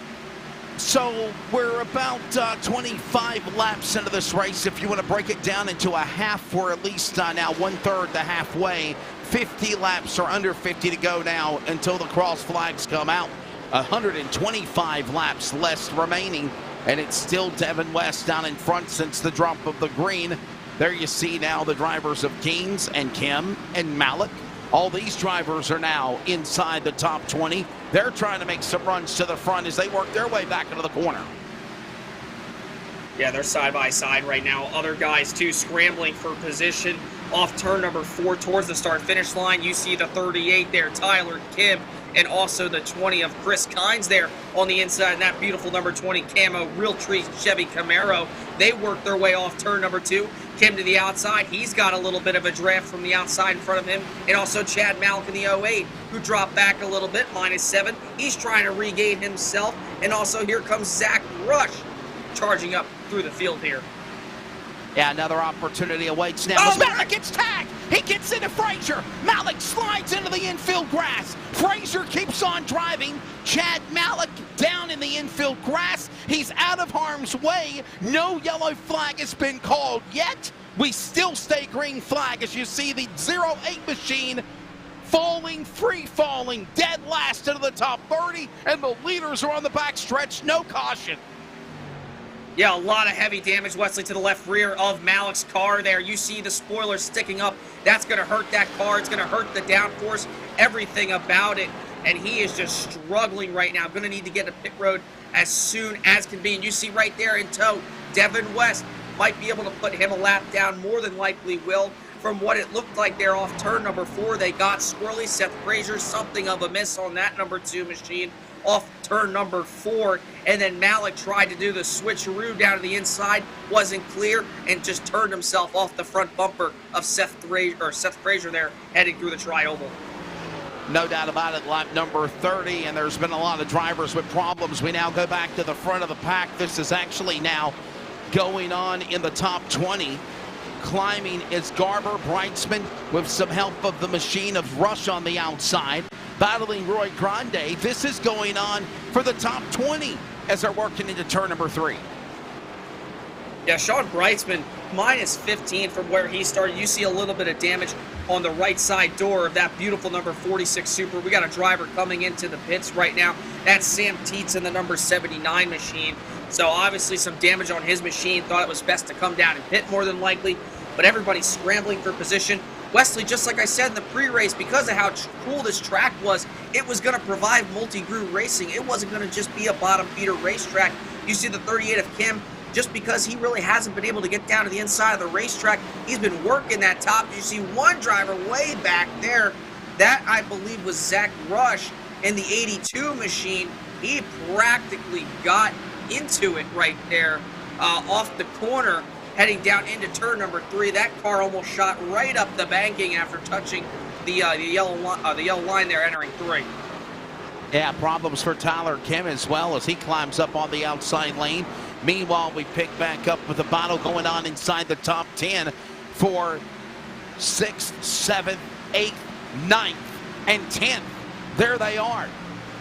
So we're about 25 laps into this race. If you want to break it down into a half, we're at least now 1/3 the halfway. 50 laps or under 50 to go now until the cross flags come out. 125 laps less remaining, and it's still Devin West down in front since the drop of the green. There you see now the drivers of Keynes and Kim and Malik. All these drivers are now inside the top 20. They're trying to make some runs to the front as they work their way back into the corner. Yeah, they're side by side right now. Other guys, too, scrambling for position off turn number 4 towards the start-finish line. You see the 38 there, Tyler Kim, and also the 20 of Chris Kynes there on the inside. And that beautiful number 20 camo Realtree Chevy Camaro. They work their way off turn number 2. Kim to the outside. He's got a little bit of a draft from the outside in front of him. And also Chad Malik in the 08, who dropped back a little bit, -7. He's trying to regain himself. And also here comes Zach Rush charging up through the field here. Yeah, another opportunity awaits now. As Malik gets tagged. He gets into Frazier. Malik slides into the infield grass. Frazier keeps on driving. Chad Malik down in the infield grass. He's out of harm's way. No yellow flag has been called yet. We still stay green flag as you see the 08 machine falling, free falling, dead last into the top 30, and the leaders are on the back stretch. No caution. Yeah, a lot of heavy damage, Wesley, to the left rear of Malik's car there. You see the spoiler sticking up. That's going to hurt that car. It's going to hurt the downforce, everything about it. And he is just struggling right now. Going to need to get to pit road as soon as can be. And you see right there in tow, Devin West might be able to put him a lap down, more than likely will. From what it looked like there off turn number 4, they got squirrely. Seth Frazier, something of a miss on that number 2 machine off turn number 4, and then Malik tried to do the switcheroo down to the inside, wasn't clear, and just turned himself off the front bumper of Seth Frazier there, heading through the tri-oval. No doubt about it, lap number 30, and there's been a lot of drivers with problems. We now go back to the front of the pack. This is actually now going on in the top 20. Climbing is Garber, Breitzman, with some help of the machine of Rush on the outside. Battling Roy Grande. This is going on for the top 20 as they're working into turn number 3. Yeah, Sean Breitzman, -15 from where he started. You see a little bit of damage on the right side door of that beautiful number 46 Super. We got a driver coming into the pits right now. That's Sam Teets in the number 79 machine. So obviously some damage on his machine. Thought it was best to come down and pit more than likely. But everybody's scrambling for position. Wesley, just like I said in the pre-race, because of how cool this track was, it was going to provide multi-groove racing. It wasn't going to just be a bottom feeder racetrack. You see the 38 of Kim, just because he really hasn't been able to get down to the inside of the racetrack, he's been working that top. You see one driver way back there. That, I believe, was Zach Rush in the 82 machine. He practically got into it right there off the corner, heading down into turn number 3. That car almost shot right up the banking after touching the yellow line there entering 3. Yeah, problems for Tyler Kim as well as he climbs up on the outside lane. Meanwhile, we pick back up with a battle going on inside the top 10 for 6th, 7th, 8th, 9th, and 10th. There they are,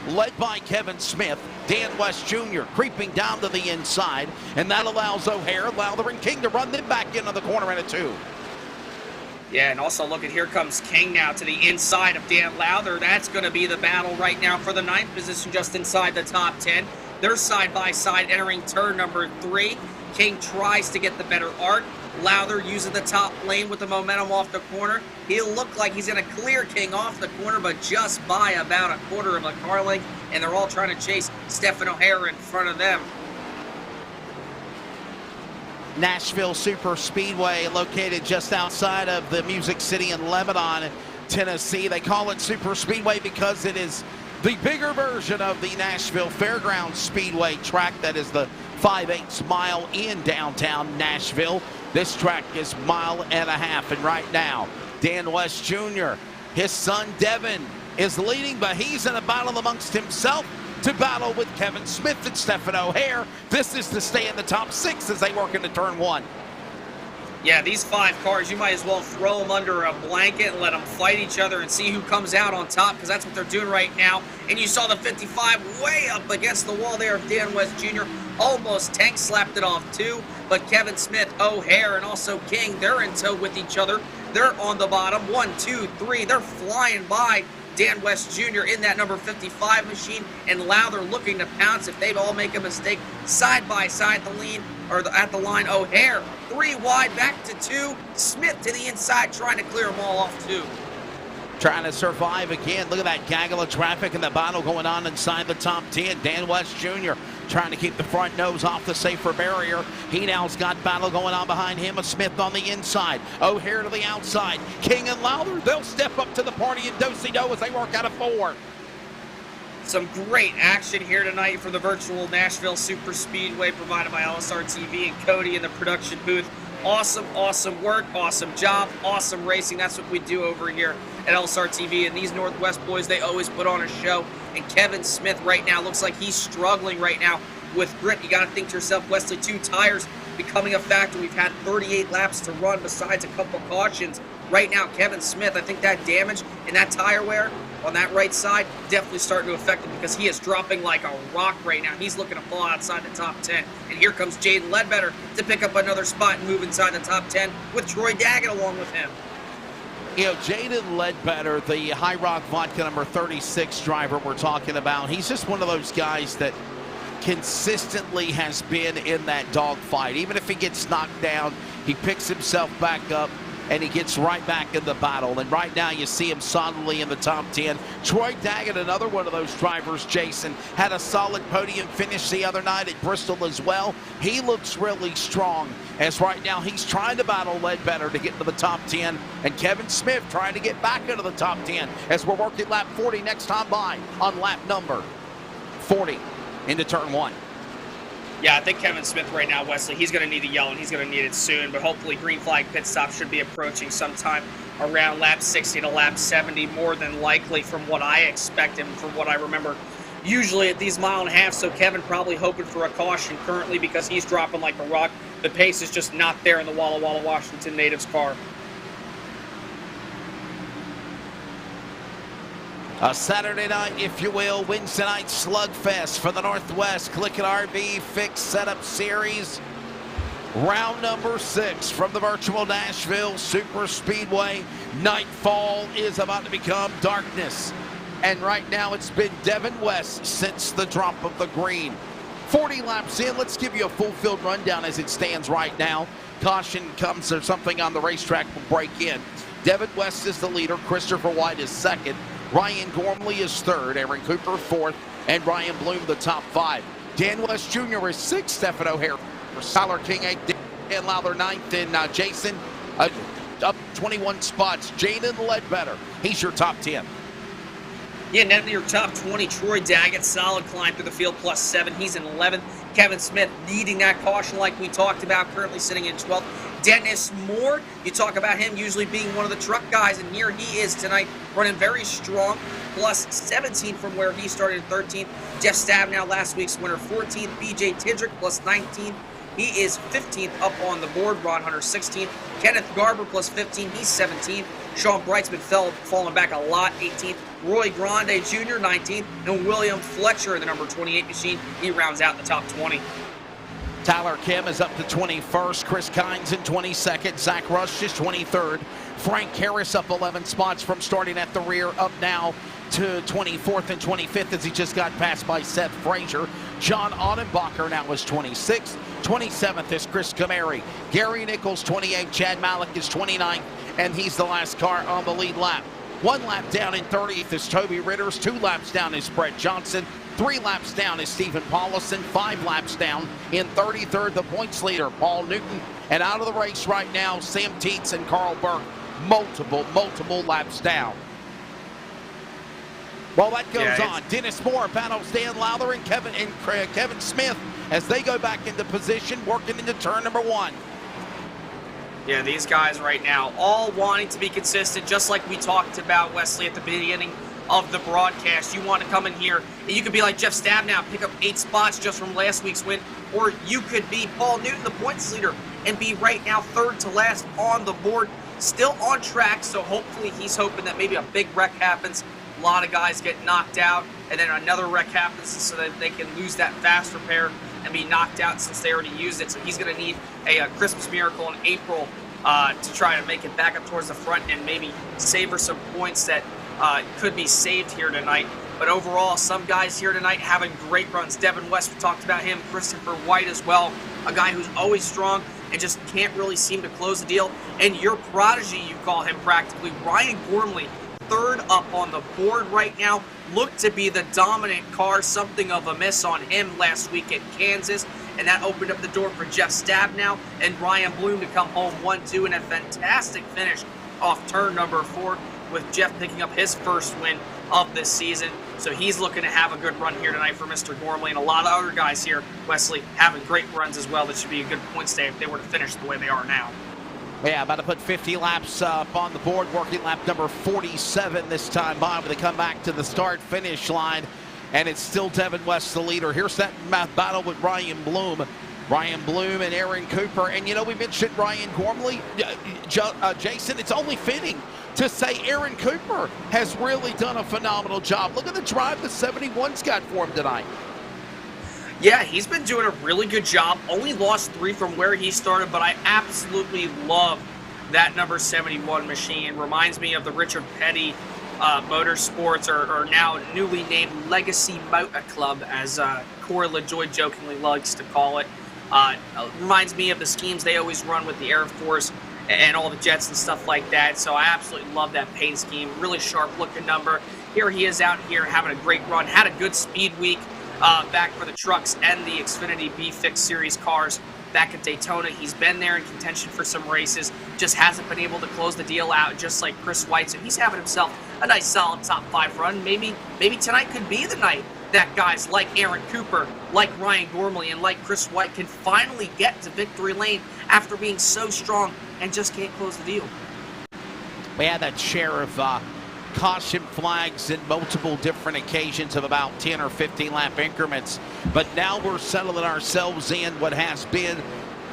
led by Kevin Smith. Dan West Jr. creeping down to the inside, and that allows O'Hare, Lowther, and King to run them back into the corner in a 2. Yeah, and also look at, here comes King now to the inside of Dan Lowther. That's going to be the battle right now for the 9th position just inside the top 10. They're side by side entering turn number 3. King tries to get the better arc. Lowther using the top lane with the momentum off the corner. He'll look like he's going to clear King off the corner, but just by about a quarter of a car length, and they're all trying to chase Stephen O'Hare in front of them. Nashville Super Speedway, located just outside of the Music City in Lebanon, Tennessee. They call it Super Speedway because it is the bigger version of the Nashville Fairgrounds Speedway track that is the 5/8 mile in downtown Nashville. This track is 1.5 miles, and right now, Dan West Jr., his son Devin, is leading, but he's in a battle amongst himself to battle with Kevin Smith and Stephen O'Hare. This is to stay in the top 6 as they work into turn 1. Yeah, these 5 cars, you might as well throw them under a blanket and let them fight each other and see who comes out on top, because that's what they're doing right now. And you saw the 55 way up against the wall there of Dan West Jr. Almost tank slapped it off too, but Kevin Smith, O'Hare, and also King, they're in tow with each other. They're on the bottom. 1, 2, 3. They're flying by Dan West Jr. in that number 55 machine, and Lowther looking to pounce if they all make a mistake. Side by side at the line. O'Hare 3 wide, back to 2. Smith to the inside, trying to clear them all off too. Trying to survive again. Look at that gaggle of traffic and the battle going on inside the top 10. Dan West Jr. trying to keep the front nose off the safer barrier. He now's got battle going on behind him. Smith on the inside. O'Hare to the outside. King and Lowther, they'll step up to the party in do-si-do as they work out of 4. Some great action here tonight from the virtual Nashville Super Speedway provided by LSRTV and Cody in the production booth. Awesome, awesome work, awesome job, awesome racing. That's what we do over here at LSRTV. And these Northwest boys, they always put on a show. And Kevin Smith right now looks like he's struggling right now with grip. You got to think to yourself, Wesley, 2 tires becoming a factor. We've had 38 laps to run besides a couple cautions. Right now, Kevin Smith, I think that damage and that tire wear on that right side definitely starting to affect him, because he is dropping like a rock right now. He's looking to fall outside the top 10. And here comes Jaden Ledbetter to pick up another spot and move inside the top 10 with Troy Daggett along with him. You know, Jaden Ledbetter, the High Rock Vodka number 36 driver we're talking about, he's just one of those guys that consistently has been in that dogfight. Even if he gets knocked down, he picks himself back up and he gets right back in the battle. And right now you see him solidly in the top 10. Troy Daggett, another one of those drivers, Jason, had a solid podium finish the other night at Bristol as well. He looks really strong, as right now he's trying to battle Ledbetter to get into the top 10, and Kevin Smith trying to get back into the top 10 as we're working lap 40 next time by on lap number 40 into turn 1. Yeah, I think Kevin Smith right now, Wesley, he's going to need a yellow, and he's going to need it soon. But hopefully green flag pit stop should be approaching sometime around lap 60 to lap 70, more than likely from what I expect and from what I remember. Usually at these 1.5 miles, so Kevin probably hoping for a caution currently because he's dropping like a rock. The pace is just not there in the Walla Walla, Washington natives car. A Saturday night, if you will, Wednesday night slugfest for the Northwest CLICKIT RV Fixed Setup Series. Round number 6 from the virtual Nashville Super Speedway. Nightfall is about to become darkness. And right now it's been Devin West since the drop of the green. 40 laps in, let's give you a full field rundown as it stands right now. Caution comes or something on the racetrack will break in. Devin West is the leader, Christopher White is second. Ryan Gormley is third, Aaron Cooper fourth, and Ryan Bloom the top 5. Dan West Jr. is 6th, Stephen O'Hare, Tyler King 8th, Dan Lowther 9th, and Jason up 21 spots. Jaden Ledbetter, he's your top 10. Yeah, net your top 20, Troy Daggett, solid climb through the field, +7. He's in 11th. Kevin Smith needing that caution like we talked about, currently sitting in 12th. Dennis Moore, you talk about him usually being one of the truck guys, and here he is tonight, running very strong, +17 from where he started 13th. Jeff Stabnow, last week's winner, 14th. BJ Tidrick, +19. He is 15th up on the board. Ron Hunter, 16th. Kenneth Garber, +15. He's 17th. Sean Brightsman falling back a lot, 18th. Roy Grande Jr., 19th. And William Fletcher, the number 28 machine, he rounds out the top 20. Tyler Kim is up to 21st. Chris Kynes in 22nd. Zach Rush is 23rd. Frank Harris up 11 spots from starting at the rear, up now to 24th and 25th as he just got passed by Seth Frazier. John Audenbacher now is 26th. 27th is Chris Camary. Gary Nichols, 28th. Chad Malik is 29th, and he's the last car on the lead lap. 1 lap down in 30th is Toby Ritters. 2 laps down is Brett Johnson. 3 laps down is Stephen Paulison. 5 laps down in 33rd, the points leader, Paul Newton. And out of the race right now, Sam Teets and Carl Burke. Multiple laps down. While that goes on, Dennis Moore battles Dan Lowther and Kevin Smith as they go back into position, working into turn number 1. Yeah, these guys right now all wanting to be consistent, just like we talked about, Wesley, at the beginning of the broadcast. You want to come in here and you could be like Jeff Stabnow, pick up 8 spots just from last week's win, or you could be Paul Newton, the points leader, and be right now third to last on the board. Still on track, so hopefully he's hoping that maybe a big wreck happens. A lot of guys get knocked out, and then another wreck happens so that they can lose that fast repair and be knocked out since they already used it. So he's going to need a Christmas miracle in April to try to make it back up towards the front and maybe savor some points that could be saved here tonight. But overall, some guys here tonight having great runs. Devin West, we talked about him. Christopher White as well, a guy who's always strong and just can't really seem to close the deal. And your prodigy, you call him practically, Ryan Gormley, third up on the board right now. Looked to be the dominant car. Something of a miss on him last week at Kansas, and that opened up the door for Jeff Stabnow and Ryan Bloom to come home 1-2 in a fantastic finish off turn number 4, with Jeff picking up his first win of this season. So he's looking to have a good run here tonight for Mr. Gormley, and a lot of other guys here, Wesley, having great runs as well. That should be a good point stay if they were to finish the way they are now. Yeah, about to put 50 laps up on the board, working lap number 47 this time by when they come back to the start-finish line, and it's still Devin West the leader. Here's that battle with Ryan Bloom. Ryan Bloom and Aaron Cooper, and you know, we mentioned Ryan Gormley. Jason, it's only fitting to say Aaron Cooper has really done a phenomenal job. Look at the drive the 71's got for him tonight. Yeah, he's been doing a really good job. Only lost 3 from where he started, but I absolutely love that number 71 machine. Reminds me of the Richard Petty Motorsports, or now newly named Legacy Motor Club, as Corey LaJoy jokingly likes to call it. Reminds me of the schemes they always run with the Air Force and all the jets and stuff like that. So I absolutely love that paint scheme. Really sharp looking number. Here he is out here having a great run. Had a good speed week back for the trucks and the Xfinity B-Fix Series cars back at Daytona. He's been there in contention for some races. Just hasn't been able to close the deal out, just like Chris White. So he's having himself a nice solid top 5 run. Maybe tonight could be the night that guys like Aaron Cooper, like Ryan Gormley, and like Chris White can finally get to victory lane after being so strong and just can't close the deal. We had that share of caution flags in multiple different occasions of about 10 or 15 lap increments, but now we're settling ourselves in what has been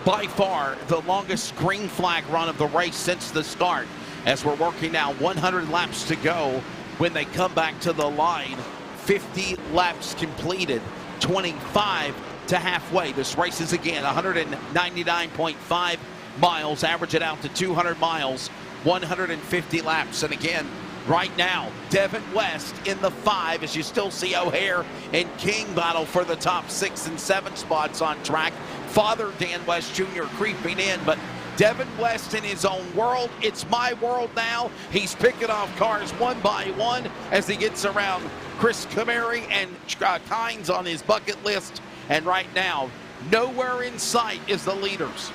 by far the longest green flag run of the race since the start, as we're working now 100 laps to go when they come back to the line. 50 laps completed, 25 to halfway. This race is again 199.5 miles, average it out to 200 miles, 150 laps. And again, right now, Devin West in the 5, as you still see O'Hare and King battle for the top 6 and 7 spots on track. Father Dan West Jr. creeping in, but Devin West in his own world. It's my world now. He's picking off cars one by one as he gets around Chris Kamari and Kynes on his bucket list. And right now, nowhere in sight is the leaders.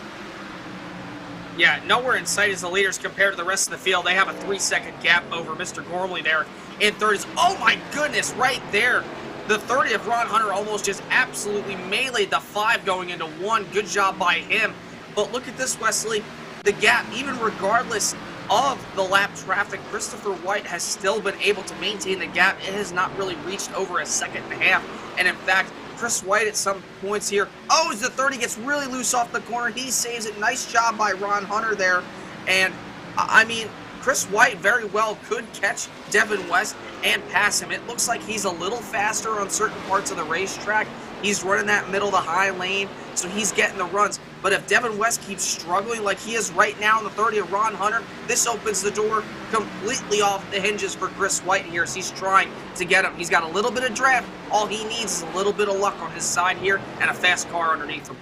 Yeah, nowhere in sight is the leaders compared to the rest of the field. They have a 3-second gap over Mr. Gormley there in third. Oh my goodness, right there. The 30 of Ron Hunter almost just absolutely meleeed the 5 going into 1. Good job by him. But look at this, Wesley. The gap, even regardless of the lap traffic, Christopher White has still been able to maintain the gap. It has not really reached over a 1.5 seconds. And in fact, Chris White at some points here, as the 30 gets really loose off the corner, he saves it. Nice job by Ron Hunter there. And I mean, Chris White very well could catch Devin West and pass him. It looks like he's a little faster on certain parts of the racetrack. He's running that middle to high lane, so he's getting the runs. But if Devin West keeps struggling like he is right now in the 30 of Ron Hunter, this opens the door completely off the hinges for Chris White here as he's trying to get him. He's got a little bit of draft. All he needs is a little bit of luck on his side here and a fast car underneath him.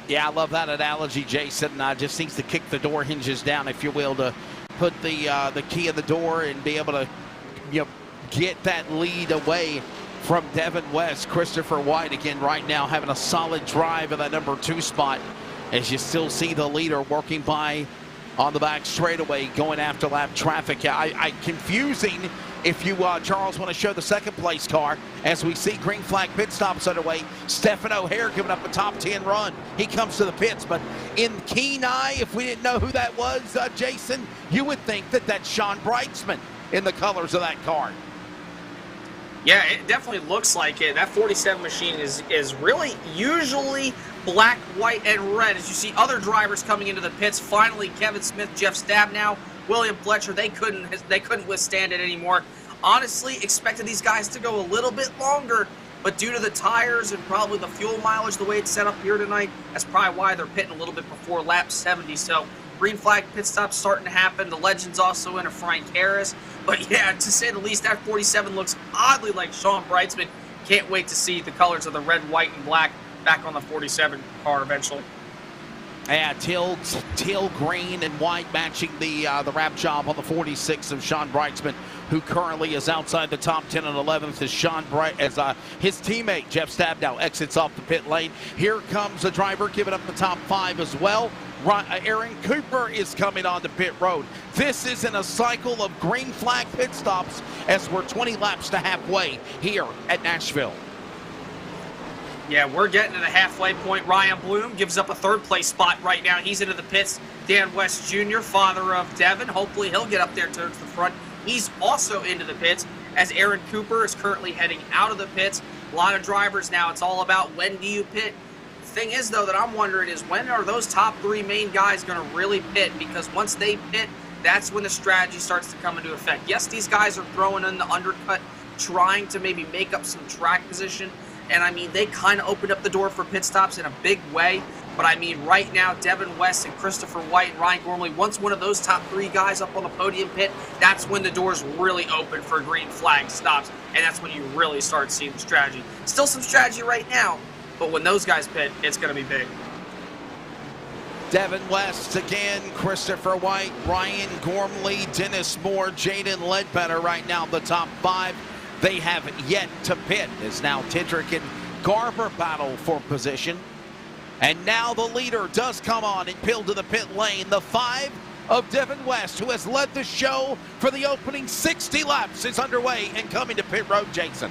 Yeah, I love that analogy, Jason. Just needs to kick the door hinges down, if you will, to put the key in the door and be able to, get that lead away from Devin West. Christopher White again right now having a solid drive in that number 2 spot, as you still see the leader working by on the back straightaway going after lap traffic. Confusing if you, Charles, want to show the second place car as we see green flag pit stops underway. Stephen O'Hare giving up a top 10 run. He comes to the pits, but in keen eye, if we didn't know who that was, Jason, you would think that that's Sean Brightsman in the colors of that car. Yeah, it definitely looks like it. That 47 machine is really usually black, white, and red. As you see other drivers coming into the pits, finally Kevin Smith, Jeff Stabnow, William Fletcher, they couldn't withstand it anymore. Honestly, expected these guys to go a little bit longer, but due to the tires and probably the fuel mileage, the way it's set up here tonight, that's probably why they're pitting a little bit before lap 70. So green flag pit stops starting to happen. The legend's also in, a Frank Harris. But yeah, to say the least, that 47 looks oddly like Sean Brightsman. Can't wait to see the colors of the red, white, and black back on the 47 car eventually. Yeah, teal green and white matching the wrap job on the 46 of Sean Brightsman, who currently is outside the top 10 and 11th as his teammate Jeff Stabnow exits off the pit lane. Here comes a driver giving up the top 5 as well. Aaron Cooper is coming on to pit road. This is in a cycle of green flag pit stops as we're 20 laps to halfway here at Nashville. Yeah, we're getting to the halfway point. Ryan Bloom gives up a third-place spot right now. He's into the pits. Dan West Jr., father of Devin. Hopefully he'll get up there towards the front. He's also into the pits, as Aaron Cooper is currently heading out of the pits. A lot of drivers now, it's all about when do you pit. The thing is, though, that I'm wondering is when are those top 3 main guys going to really pit? Because once they pit, that's when the strategy starts to come into effect. Yes, these guys are throwing in the undercut, trying to maybe make up some track position. And, I mean, they kind of opened up the door for pit stops in a big way. But, I mean, right now, Devin West and Christopher White and Ryan Gormley, once one of those top 3 guys up on the podium pit, that's when the doors really open for green flag stops. And that's when you really start seeing the strategy. Still some strategy right now, but when those guys pit, it's going to be big. Devin West again, Christopher White, Ryan Gormley, Dennis Moore, Jaden Ledbetter right now the top 5. They have yet to pit. It's now Tidrick and Garber battle for position. And now the leader does come on and peel to the pit lane. The 5 of Devin West, who has led the show for the opening 60 laps, is underway and coming to pit road, Jason.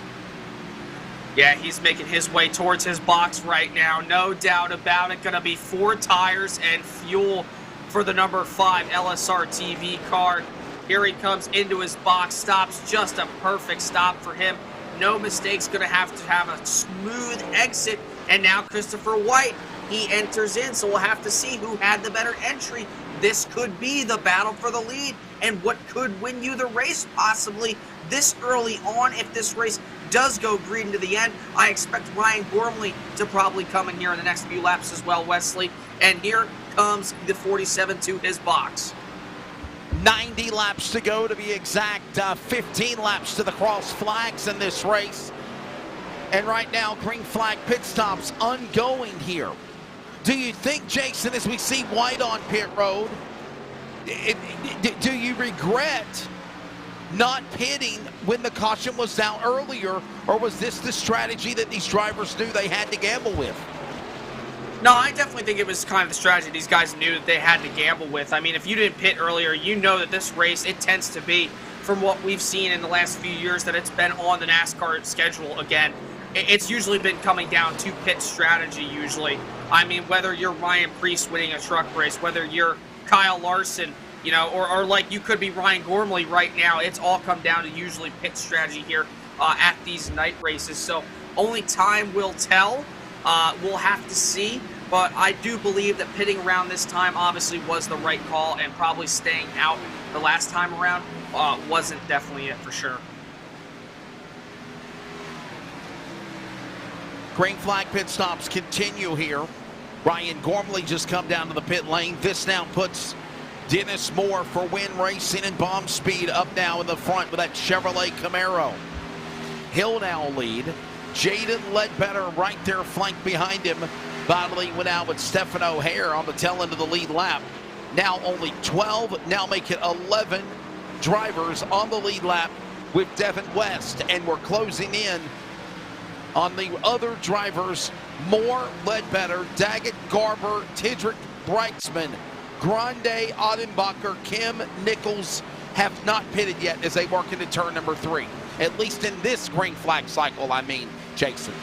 Yeah, he's making his way towards his box right now. No doubt about it. Going to be 4 tires and fuel for the number 5 LSRTV car. Here he comes into his box, stops, just a perfect stop for him. No mistakes, going to have a smooth exit. And now Christopher White, he enters in, so we'll have to see who had the better entry. This could be the battle for the lead, and what could win you the race possibly this early on. If this race does go green to the end, I expect Ryan Gormley to probably come in here in the next few laps as well, Wesley. And here comes the 47 to his box. 90 laps to go to be exact, 15 laps to the cross flags in this race. And right now, green flag pit stops ongoing here. Do you think, Jason, as we see White on pit road, do you regret not pitting when the caution was down earlier, or was this the strategy that these drivers knew they had to gamble with? No, I definitely think it was kind of the strategy these guys knew that they had to gamble with. I mean, if you didn't pit earlier, you know that this race, it tends to be, from what we've seen in the last few years, that it's been on the NASCAR schedule again. It's usually been coming down to pit strategy usually. I mean, whether you're Ryan Preece winning a truck race, whether you're Kyle Larson, you know, or like you could be Ryan Gormley right now, it's all come down to usually pit strategy here at these night races. So only time will tell. We'll have to see. But I do believe that pitting around this time obviously was the right call, and probably staying out the last time around wasn't definitely it for sure. Green flag pit stops continue here. Ryan Gormley just come down to the pit lane. This now puts Dennis Moore for Win Racing and Bomb Speed up now in the front with that Chevrolet Camaro. He'll now lead. Jaden Ledbetter right there flanked behind him. Battling went out with Stephen O'Hare on the tail end of the lead lap. Now only 12, now make it 11 drivers on the lead lap with Devin West. And we're closing in on the other drivers. Moore, Ledbetter, Daggett, Garber, Tidrick, Brightsman, Grande, Odenbacher, Kim, Nichols have not pitted yet as they work into turn number 3. At least in this green flag cycle, I mean, Jason.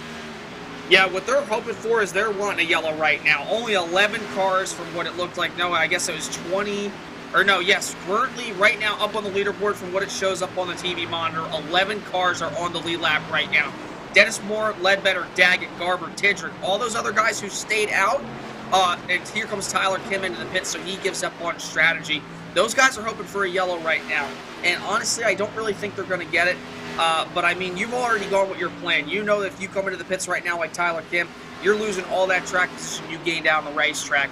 Yeah, what they're hoping for is they're wanting a yellow right now. Only 11 cars from what it looked like. No, I guess it was 20. Or no, yes, currently right now up on the leaderboard from what it shows up on the TV monitor, 11 cars are on the lead lap right now. Dennis Moore, Ledbetter, Daggett, Garber, Tidrick, all those other guys who stayed out. And here comes Tyler Kim into the pit, so he gives up on strategy. Those guys are hoping for a yellow right now. And honestly, I don't really think they're going to get it. But I mean, you've already gone with your plan. You know that if you come into the pits right now like Tyler Kim, you're losing all that track position you gained down the racetrack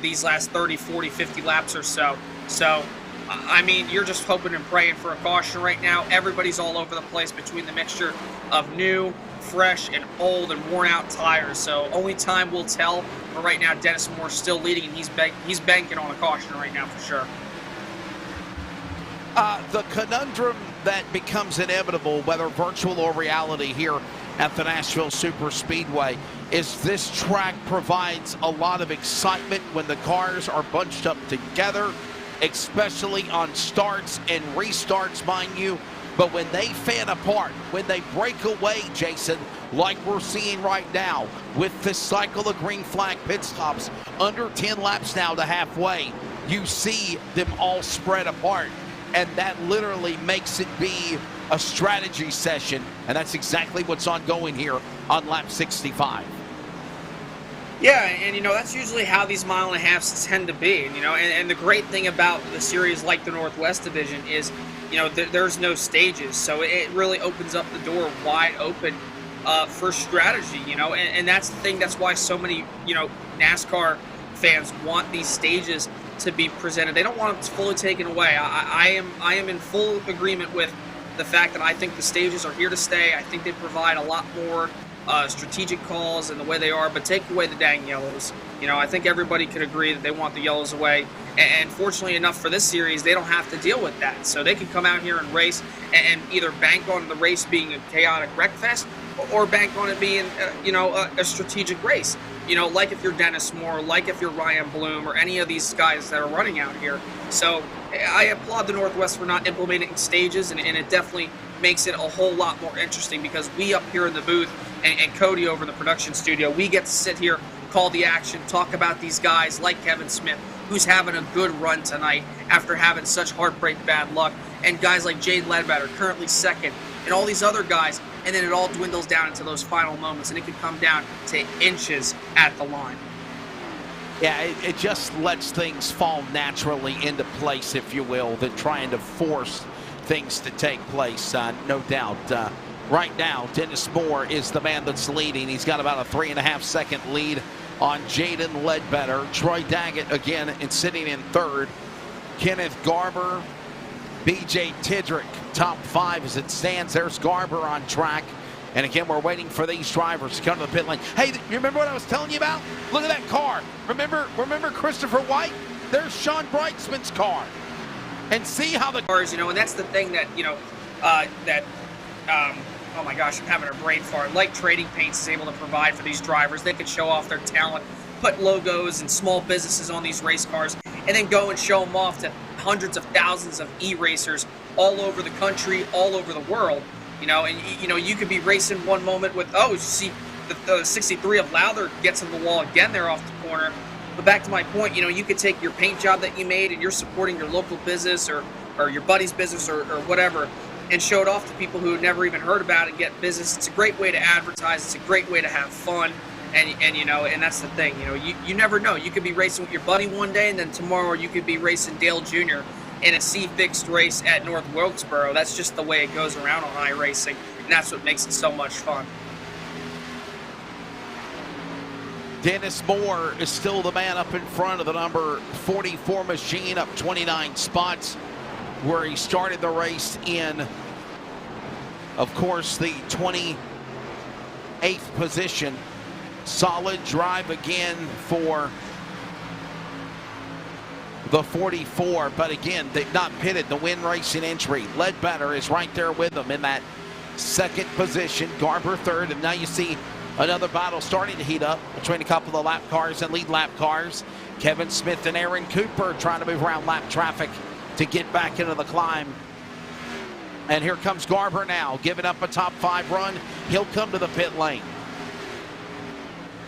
these last 30, 40, 50 laps or so. So, I mean, you're just hoping and praying for a caution right now. Everybody's all over the place between the mixture of new, fresh, and old and worn-out tires. So only time will tell. But right now, Dennis Moore's still leading, and he's banking on a caution right now for sure. The conundrum that becomes inevitable, whether virtual or reality here at the Nashville Superspeedway, is this track provides a lot of excitement when the cars are bunched up together, especially on starts and restarts, mind you. But when they fan apart, when they break away, Jason, like we're seeing right now with this cycle of green flag pit stops, under 10 laps now to halfway, you see them all spread apart. And that literally makes it be a strategy session. And that's exactly what's ongoing here on lap 65. Yeah, and you know, that's usually how these mile-and-a-halves tend to be. And, you know, and the great thing about the series like the Northwest Division is, you know, there's no stages. So it really opens up the door wide open for strategy, you know. And that's the thing. That's why so many, you know, NASCAR fans want these stages to be presented. They don't want them fully taken away. I am in full agreement with the fact that I think the stages are here to stay. I think they provide a lot more strategic calls and the way they are, but take away the dang yellows. You know, I think everybody could agree that they want the yellows away. And fortunately enough for this series, they don't have to deal with that. So they can come out here and race and either bank on the race being a chaotic wreck fest or bank on it being, you know, a strategic race. You know, like if you're Dennis Moore, like if you're Ryan Bloom, or any of these guys that are running out here. So I applaud the Northwest for not implementing stages, and it definitely makes it a whole lot more interesting because we up here in the booth and Cody over in the production studio, we get to sit here, call the action, talk about these guys like Kevin Smith, who's having a good run tonight after having such heartbreak bad luck, and guys like Jade Ledbetter, currently second, and all these other guys. And then it all dwindles down into those final moments, and it can come down to inches at the line. Yeah, it just lets things fall naturally into place, if you will, than trying to force things to take place, no doubt. Right now, Dennis Moore is the man that's leading. He's got about a 3.5-second lead on Jaden Ledbetter. Troy Daggett again and sitting in third. Kenneth Garber, BJ Tidrick, top 5 as it stands. There's Garber on track. And again, we're waiting for these drivers to come to the pit lane. Hey, you remember what I was telling you about? Look at that car. Remember Christopher White? There's Sean Brightsman's car. And see how the cars, you know, and that's the thing that, you know, oh my gosh, I'm having a brain fart. Like Trading Paints is able to provide for these drivers. They can show off their talent, put logos and small businesses on these race cars, and then go and show them off to hundreds of thousands of e-racers all over the country, all over the world. You know, and you know, you could be racing one moment with, oh, you see the 63 of Lowther gets in the wall again there off the corner. But back to my point, you know, you could take your paint job that you made and you're supporting your local business or your buddy's business or whatever, and show it off to people who never even heard about it and get business. It's a great way to advertise. It's a great way to have fun. And you know, and that's the thing, you know, you never know. You could be racing with your buddy one day, and then tomorrow you could be racing Dale Jr. in a C-fixed race at North Wilkesboro. That's just the way it goes around on iRacing, and that's what makes it so much fun. Dennis Moore is still the man up in front of the number 44 machine, up 29 spots, where he started the race in, of course, the 28th position. Solid drive again for the 44, but again, they've not pitted the win racing entry. Ledbetter is right there with them in that second position. Garber third, and now you see another battle starting to heat up between a couple of lap cars and lead lap cars. Kevin Smith and Aaron Cooper trying to move around lap traffic to get back into the climb. And here comes Garber now, giving up a top 5 run. He'll come to the pit lane.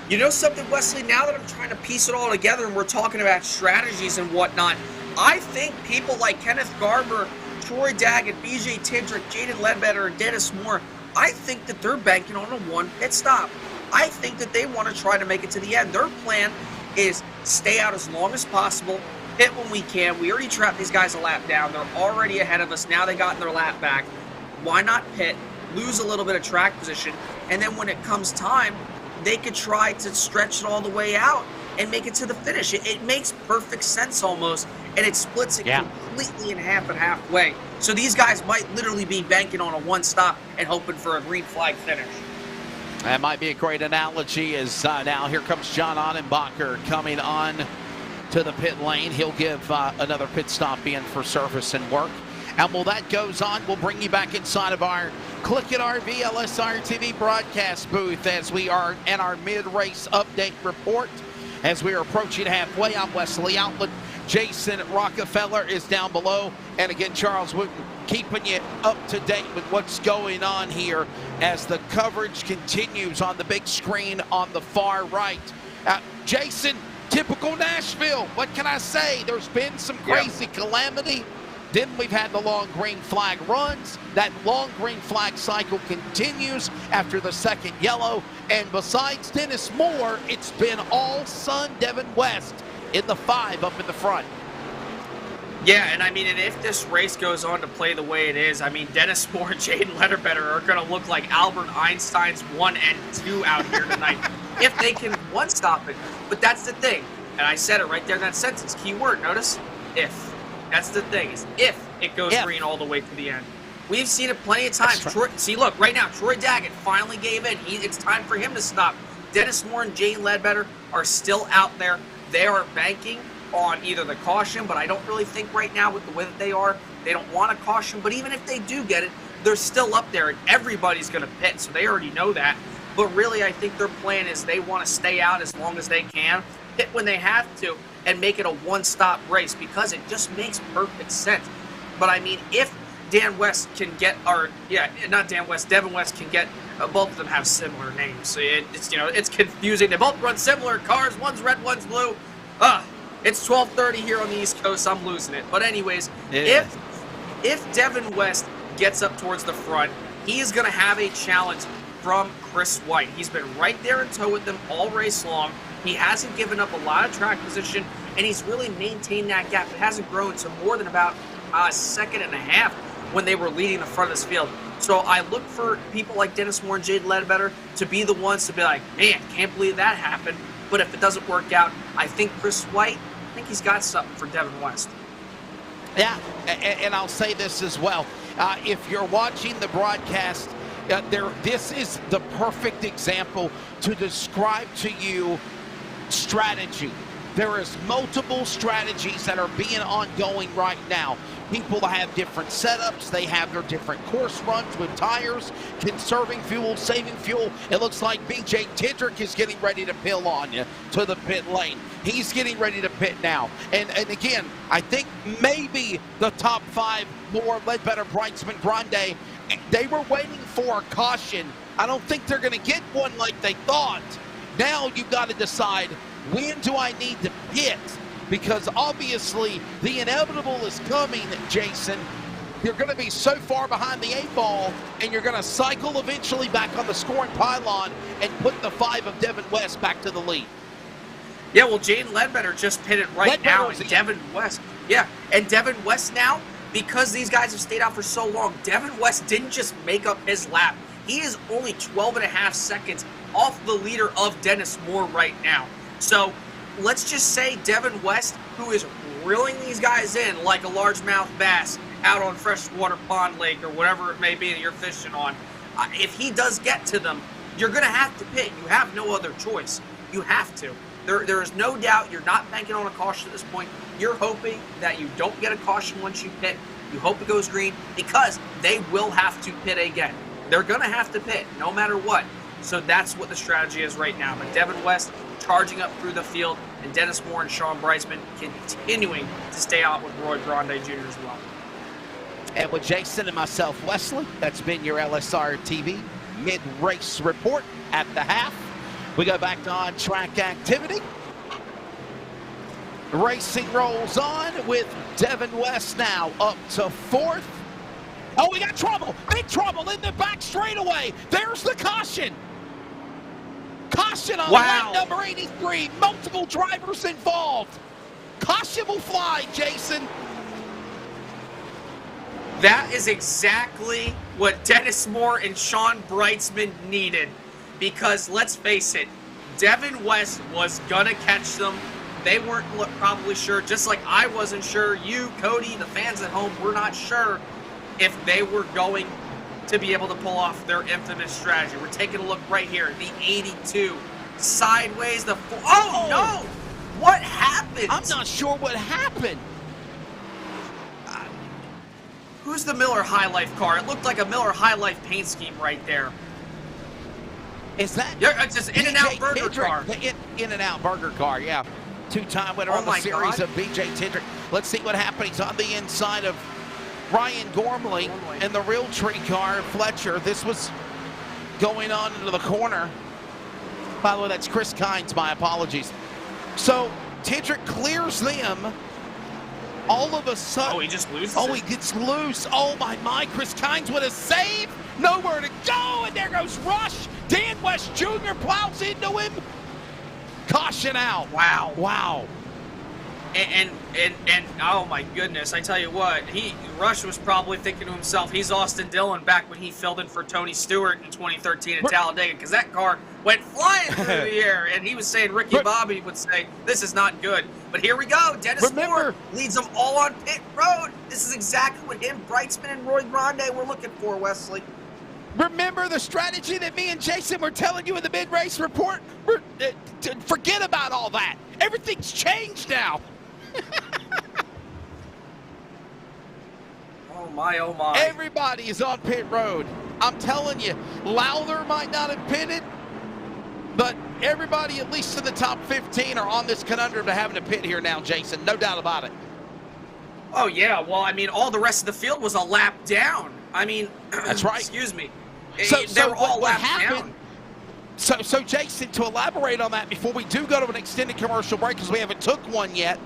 You know something, Wesley, now that I'm trying to piece it all together and we're talking about strategies and whatnot, I think people like Kenneth Garber, Troy Daggett, BJ Tidrick, Jaden Ledbetter, and Dennis Moore I think that they're banking on a one pit stop. I think that they want to try to make it to the end. Their plan is stay out as long as possible, pit when we can. We already trapped these guys a lap down. They're already ahead of us. Now they got their lap back. Why not pit, lose a little bit of track position, and then when it comes time, they could try to stretch it all the way out and make it to the finish. It makes perfect sense almost, and it splits it completely in half and halfway. So these guys might literally be banking on a one stop and hoping for a green flag finish. That might be a great analogy as now here comes John Annenbacher coming on to the pit lane. He'll give another pit stop in for service and work. And while that goes on, we'll bring you back inside of our CLICKIT RV LSRTV broadcast booth as we are in our mid-race update report. As we are approaching halfway, I'm Wesley Outlet. Jason Rockefeller is down below. And again, Charles Wooten keeping you up to date with what's going on here as the coverage continues on the big screen on the far right. Jason, typical Nashville. What can I say? There's been some crazy calamity. Then we've had the long green flag runs. That long green flag cycle continues after the second yellow. And besides Dennis Moore, it's been all Sun Devin West in the 5 up in the front. Yeah, and I mean, and if this race goes on to play the way it is, I mean, Dennis Moore and Jaden Lederbetter are going to look like Albert Einstein's 1 and 2 out here tonight if they can one stop it. But that's the thing, and I said it right there in that sentence, key word, notice, if. That's the thing, is if it goes green all the way to the end. We've seen it plenty of times. Troy, see, look, right now, Troy Daggett finally gave in. It's time for him to stop. Dennis Moore and Jaden Ledbetter are still out there. They are banking on either the caution, but I don't really think right now with the way that they are, they don't want a caution. But even if they do get it, they're still up there, and everybody's going to pit, so they already know that. But really, I think their plan is they want to stay out as long as they can, pit when they have to, and make it a one-stop race because it just makes perfect sense. But I mean, if Dan West can get, or yeah, not Dan West, Devin West can get, both of them have similar names, so it's it's confusing. They both run similar cars. One's red, one's blue. It's 12:30 here on the East Coast. I'm losing it. But anyways, if Devin West gets up towards the front, he is going to have a challenge from Chris White. He's been right there in tow with them all race long. He hasn't given up a lot of track position, and he's really maintained that gap. It hasn't grown to more than about a second and a half when they were leading the front of this field. So I look for people like Dennis Moore and Jaden Ledbetter to be the ones to be like, man, can't believe that happened. But if it doesn't work out, I think Chris White, I think he's got something for Devin West. Yeah, and I'll say this as well. If you're watching the broadcast, this is the perfect example to describe to you strategy. There is multiple strategies that are being ongoing right now. People have different setups. They have their different course runs with tires, conserving fuel, saving fuel. It looks like BJ Tendrick is getting ready to peel on you to the pit lane. He's getting ready to pit now. And again, I think maybe the top 5, Moore, Ledbetter, Brightsman, Grande, they were waiting for a caution. I don't think they're going to get one like they thought. Now you've got to decide, when do I need to pit? Because obviously the inevitable is coming, Jason. You're going to be so far behind the 8 ball, and you're going to cycle eventually back on the scoring pylon and put the 5 of Devin West back to the lead. Yeah, well, Jaden Ledbetter just pitted now, and Devin West. Yeah, and Devin West now, because these guys have stayed out for so long, Devin West didn't just make up his lap. He is only 12.5 seconds off the leader of Dennis Moore right now. So let's just say Devin West, who is reeling these guys in like a largemouth bass out on freshwater pond lake or whatever it may be that you're fishing on, if he does get to them, you're going to have to pit. You have no other choice. You have to. There is no doubt you're not banking on a caution at this point. You're hoping that you don't get a caution once you pit. You hope it goes green because they will have to pit again. They're going to have to pit no matter what. So that's what the strategy is right now. But Devin West charging up through the field, and Dennis Moore and Sean Brightsman continuing to stay out with Roy Grande Jr. as well. And with Jason and myself, Wesley, that's been your LSRTV mid-race report at the half. We go back to on-track activity. Racing rolls on with Devin West now up to 4th. Oh, we got trouble. Big trouble in the back straightaway. There's the caution. Caution on lap number 83. Multiple drivers involved. Caution will fly, Jason. That is exactly what Dennis Moore and Sean Brightsman needed. Because let's face it, Devin West was going to catch them. They weren't probably sure, just like I wasn't sure. You, Cody, the fans at home were not sure if they were going to be able to pull off their infamous strategy. We're taking a look right here. The 82 sideways. Oh, no! What happened? I'm not sure what happened. Who's the Miller High Life car? It looked like a Miller High Life paint scheme right there. Is that? It's just In-N-Out Burger car. The In-N-Out Burger car, yeah. Two-time winner on the series of BJ Tendrick. Let's see what happens. He's on the inside of Ryan Gormley and the Realtree car, Fletcher. This was going on into the corner. By the way, that's Chris Kynes. My apologies. So Tendrick clears them. All of a sudden. Oh, he just loses. Oh, he gets loose. Oh, my. Chris Kynes with a save. Nowhere to go. And there goes Rush. Dan West Jr. plows into him. Caution out. Wow. And oh my goodness, I tell you what, Rush was probably thinking to himself, he's Austin Dillon back when he filled in for Tony Stewart in 2013 in Talladega, because that car went flying through the air, and he was saying, Ricky Bobby would say, this is not good. But here we go, Dennis Moore leads them all on pit road. This is exactly what him, Brightsman, and Roy Grande were looking for, Wesley. Remember the strategy that me and Jason were telling you in the mid-race report? Forget about all that. Everything's changed now. Oh my. Everybody is on pit road. I'm telling you, Lowther might not have pitted, but everybody at least in the top 15 are on this conundrum to having to pit here now, Jason. No doubt about it. Oh yeah, well, I mean, all the rest of the field was a lap down. I mean, that's right. Excuse me. They were all laps down. So Jason, to elaborate on that before we do go to an extended commercial break, because we haven't took one yet,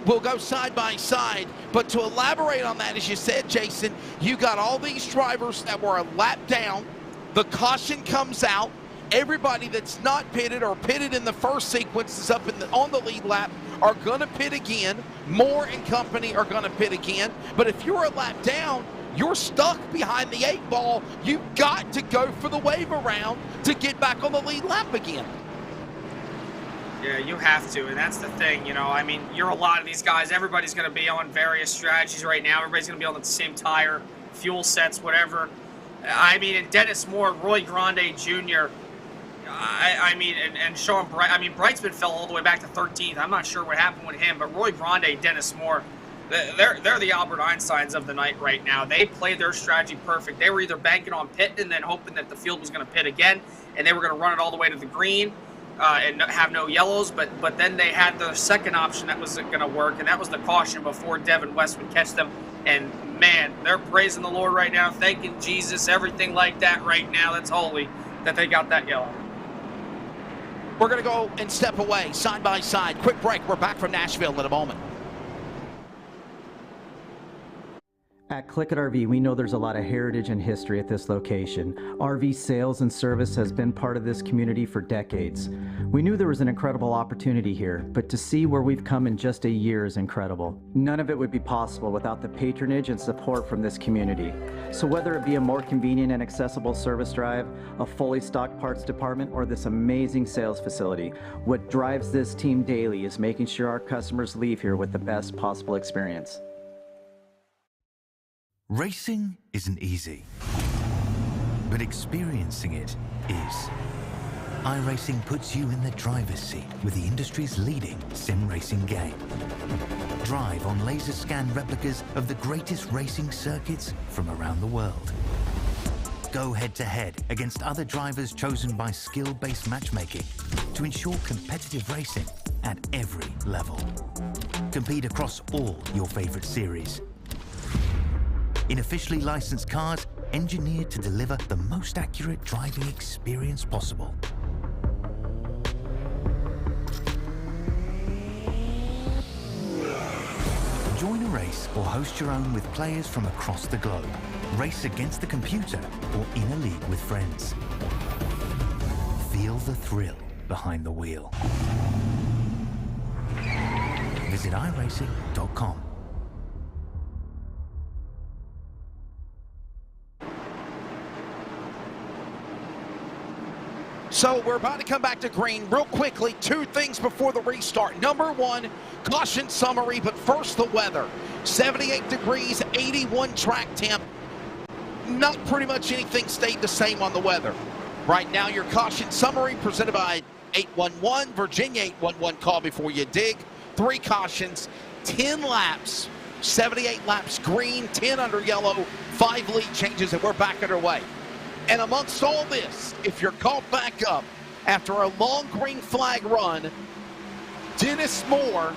we'll go side by side. But to elaborate on that, as you said, Jason, you got all these drivers that were a lap down. The caution comes out. Everybody that's not pitted or pitted in the first sequence is up on the lead lap are going to pit again. Moore and company are going to pit again. But if you're a lap down, you're stuck behind the 8 ball. You've got to go for the wave around to get back on the lead lap again. Yeah, you have to, and that's the thing, you know. I mean, you're a lot of these guys. Everybody's going to be on various strategies right now. Everybody's going to be on the same tire, fuel sets, whatever. I mean, and Dennis Moore, Roy Grande Jr., I mean, and Sean Brightsman fell all the way back to 13th. I'm not sure what happened with him, but Roy Grande, Dennis Moore, they're the Albert Einsteins of the night right now. They played their strategy perfect. They were either banking on pit and then hoping that the field was going to pit again, and they were going to run it all the way to the green and have no yellows. But then they had the second option that was going to work, and that was the caution before Devin West would catch them. And man, they're praising the Lord right now, thanking Jesus, everything like that right now. That's holy that they got that yellow. We're going to go and step away side by side. Quick break. We're back from Nashville in a moment. At CLICKIT RV, we know there's a lot of heritage and history at this location. RV sales and service has been part of this community for decades. We knew there was an incredible opportunity here, but to see where we've come in just a year is incredible. None of it would be possible without the patronage and support from this community. So whether it be a more convenient and accessible service drive, a fully stocked parts department, or this amazing sales facility, what drives this team daily is making sure our customers leave here with the best possible experience. Racing isn't easy, but experiencing it is. iRacing puts you in the driver's seat with the industry's leading sim racing game. Drive on laser scan replicas of the greatest racing circuits from around the world. Go head-to-head against other drivers chosen by skill-based matchmaking to ensure competitive racing at every level. Compete across all your favorite series. In officially licensed cars, engineered to deliver the most accurate driving experience possible. Join a race race or host your own with players from across the globe. Race against the computer or in a league with friends. Feel the thrill behind the wheel. Visit iRacing.com. So we're about to come back to green real quickly. Two things before the restart. Number one, caution summary, but first the weather. 78 degrees, 81 track temp. Not pretty much anything stayed the same on the weather. Right now, your caution summary presented by 811, Virginia 811, call before you dig. 3 cautions, 10 laps, 78 laps green, 10 under yellow, 5 lead changes, and we're back underway. And amongst all this, if you're caught back up after a long green flag run, Dennis Moore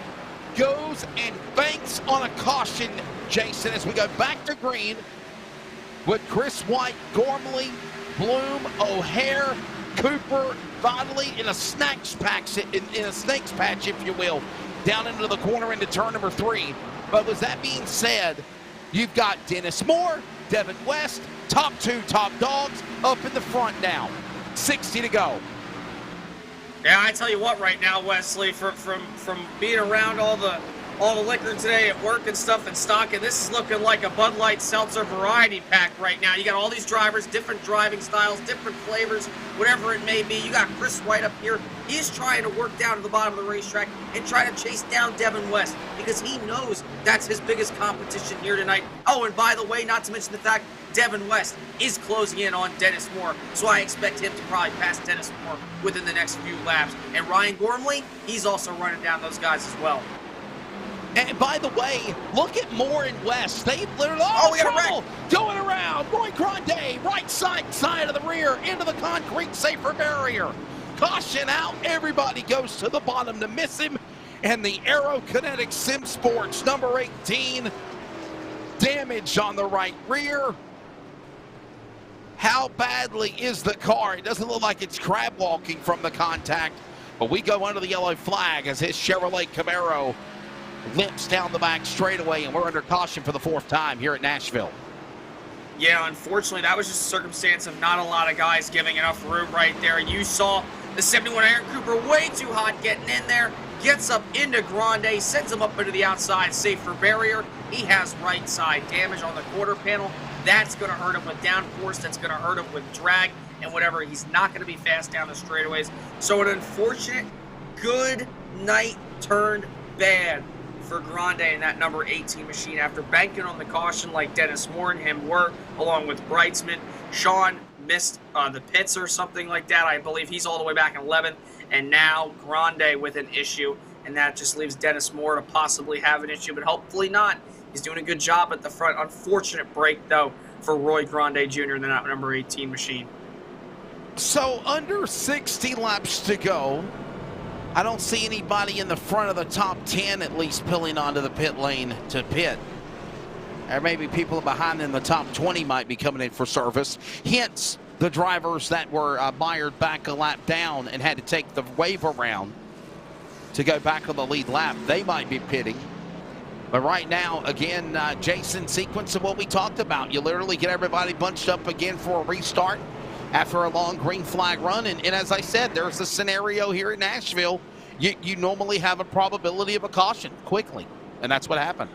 goes and banks on a caution, Jason, as we go back to green with Chris White, Gormley, Bloom, O'Hare, Cooper, Bodley in a snake's patch, if you will, down into the corner into turn number 3. But with that being said, you've got Dennis Moore, Devin West, top 2 top dogs up in the front now. 60 to go. Yeah, I tell you what, right now, Wesley, from being around all the liquor today at work and stuff and stock, and this is looking like a Bud Light Seltzer variety pack right now. You got all these drivers, different driving styles, different flavors, whatever it may be. You got Chris White up here. He's trying to work down to the bottom of the racetrack and try to chase down Devin West because he knows that's his biggest competition here tonight. Oh, and by the way, not to mention the fact Devin West is closing in on Dennis Moore, so I expect him to probably pass Dennis Moore within the next few laps. And Ryan Gormley, he's also running down those guys as well. And by the way, look at Moore and West. They literally, trouble going around. Roy Grande, right side of the rear, into the concrete safer barrier. Caution out. Everybody goes to the bottom to miss him. And the Aero Kinetic Sim Sports, number 18, damage on the right rear. How badly is the car? It doesn't look like it's crab walking from the contact, but we go under the yellow flag as his Chevrolet Camaro limps down the back straightaway, and we're under caution for the 4th time here at Nashville. Yeah, unfortunately, that was just a circumstance of not a lot of guys giving enough room right there. You saw the 71 Aaron Cooper way too hot getting in there, gets up into Grande, sends him up into the outside safer barrier. He has right side damage on the quarter panel. That's going to hurt him with downforce. That's going to hurt him with drag and whatever. He's not going to be fast down the straightaways. So an unfortunate good night turned bad for Grande in that number 18 machine after banking on the caution like Dennis Moore and him were, along with Breitzman. Sean missed the pits or something like that. I believe he's all the way back in 11th. And now Grande with an issue, and that just leaves Dennis Moore to possibly have an issue, but hopefully not. He's doing a good job at the front. Unfortunate break, though, for Roy Grande Jr. in that number 18 machine. So under 60 laps to go. I don't see anybody in the front of the top 10 at least pulling onto the pit lane to pit. Or maybe people behind in the top 20 might be coming in for service. Hence, the drivers that were mired back a lap down and had to take the wave around to go back on the lead lap, they might be pitting. But right now, again, Jason, sequence of what we talked about. You literally get everybody bunched up again for a restart after a long green flag run. And as I said, there's a scenario here in Nashville. You normally have a probability of a caution quickly, and that's what happened.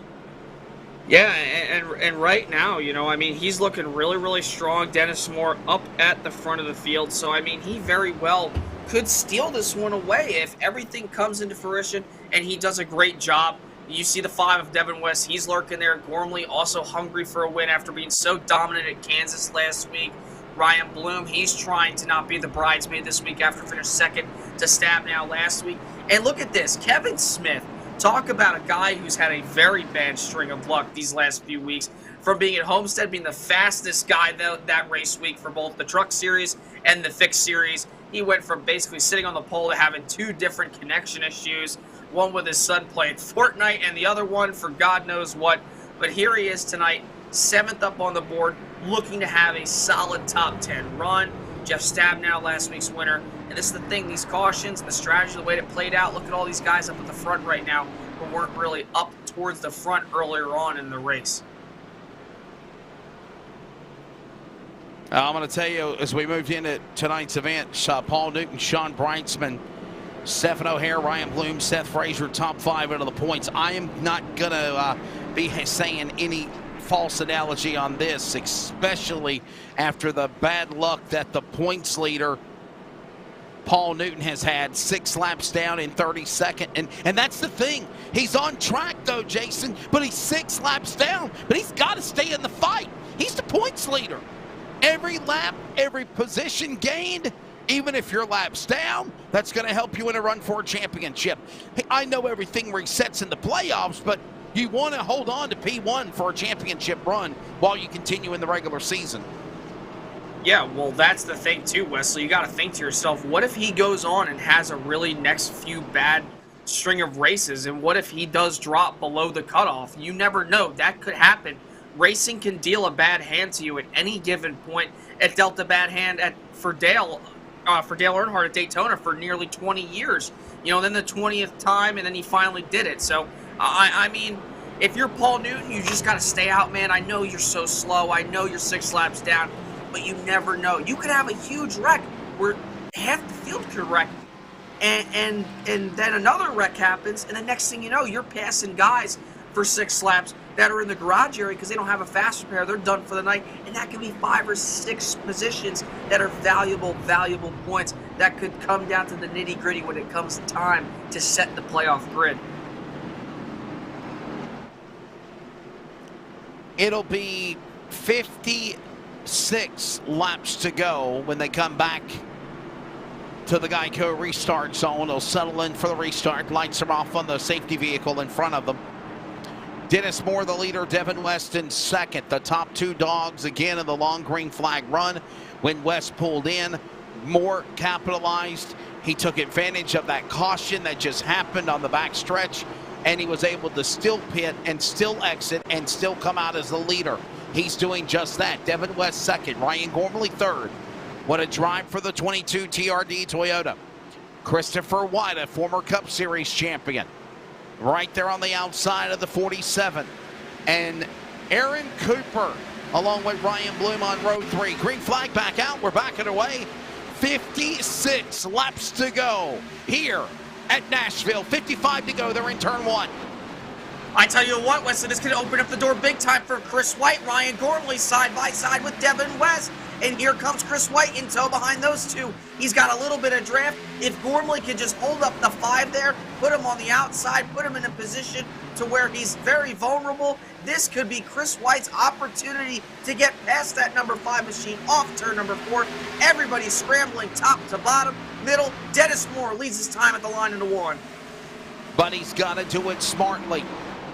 Yeah, and right now, you know, I mean, he's looking really, really strong. Dennis Moore up at the front of the field. So, I mean, he very well could steal this one away if everything comes into fruition and he does a great job. You see the 5 of Devin West. He's lurking there. Gormley also hungry for a win after being so dominant at Kansas last week. Ryan Bloom, he's trying to not be the bridesmaid this week after finishing second to Stabnow last week. And look at this. Kevin Smith, talk about a guy who's had a very bad string of luck these last few weeks. From being at Homestead, being the fastest guy that race week for both the Truck Series and the Fixed Series. He went from basically sitting on the pole to having 2 different connection issues. One with his son playing Fortnite and the other one for God knows what. But here he is tonight, 7th up on the board, looking to have a solid top 10 run. Jeff Stabnow, last week's winner. And this is the thing, these cautions and the strategy, the way it played out, look at all these guys up at the front right now who weren't really up towards the front earlier on in the race. I'm going to tell you, as we moved into tonight's event, Paul Newton, Sean Brightsman, Stephen O'Hare, Ryan Bloom, Seth Frazier, top 5 into the points. I am not going to be saying any false analogy on this, especially after the bad luck that the points leader, Paul Newton, has had 6 laps down in 32nd. And that's the thing. He's on track, though, Jason, but he's 6 laps down. But he's got to stay in the fight. He's the points leader. Every lap, every position gained, even if your lap's down, that's going to help you in a run for a championship. Hey, I know everything resets in the playoffs, but you want to hold on to P1 for a championship run while you continue in the regular season. Yeah, well, that's the thing too, Wesley. You got to think to yourself, what if he goes on and has a really next few bad string of races, and what if he does drop below the cutoff? You never know. That could happen. Racing can deal a bad hand to you at any given point. It dealt a bad hand for Dale Earnhardt at Daytona for nearly 20 years. You know, then the 20th time, and then he finally did it. So, I mean, if you're Paul Newton, you just got to stay out, man. I know you're so slow. I know you're 6 laps down, but you never know. You could have a huge wreck where half the field could wreck, and then another wreck happens, and the next thing you know, you're passing guys for 6 laps that are in the garage area because they don't have a fast repair. They're done for the night, and that could be 5 or 6 positions that are valuable points that could come down to the nitty-gritty when it comes time to set the playoff grid. It'll be 56 laps to go when they come back to the Geico restart zone. They'll settle in for the restart. Lights are off on the safety vehicle in front of them. Dennis Moore, the leader, Devin West in second. The top 2 dogs again in the long green flag run. When West pulled in, Moore capitalized. He took advantage of that caution that just happened on the back stretch, and he was able to still pit and still exit and still come out as the leader. He's doing just that. Devin West second, Ryan Gormley third. What a drive for the 22 TRD Toyota. Christopher White, a former Cup Series champion, right there on the outside of the 47. And Aaron Cooper, along with Ryan Bloom on row 3. Green flag back out. We're backing away. 56 laps to go here at Nashville. 55 to go. They're in turn 1. I tell you what, Wesley, this could open up the door big time for Chris White. Ryan Gormley side by side with Devin West. And here comes Chris White in tow behind those 2. He's got a little bit of draft. If Gormley could just hold up the 5 there, put him on the outside, put him in a position to where he's very vulnerable, this could be Chris White's opportunity to get past that number 5 machine off turn number 4. Everybody's scrambling top to bottom, middle. Dennis Moore leads his time at the line into 1. But he's got to do it smartly,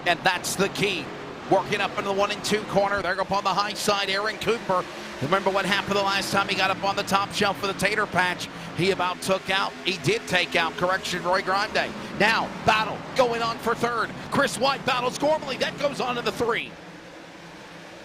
and that's the key. Working up into the 1 and 2 corner. There up on the high side, Aaron Cooper. Remember what happened the last time he got up on the top shelf for the tater patch? He about took out, he did take out, correction, Roy Grande. Now, battle going on for third. Chris White battles Gormley. That goes on to the 3.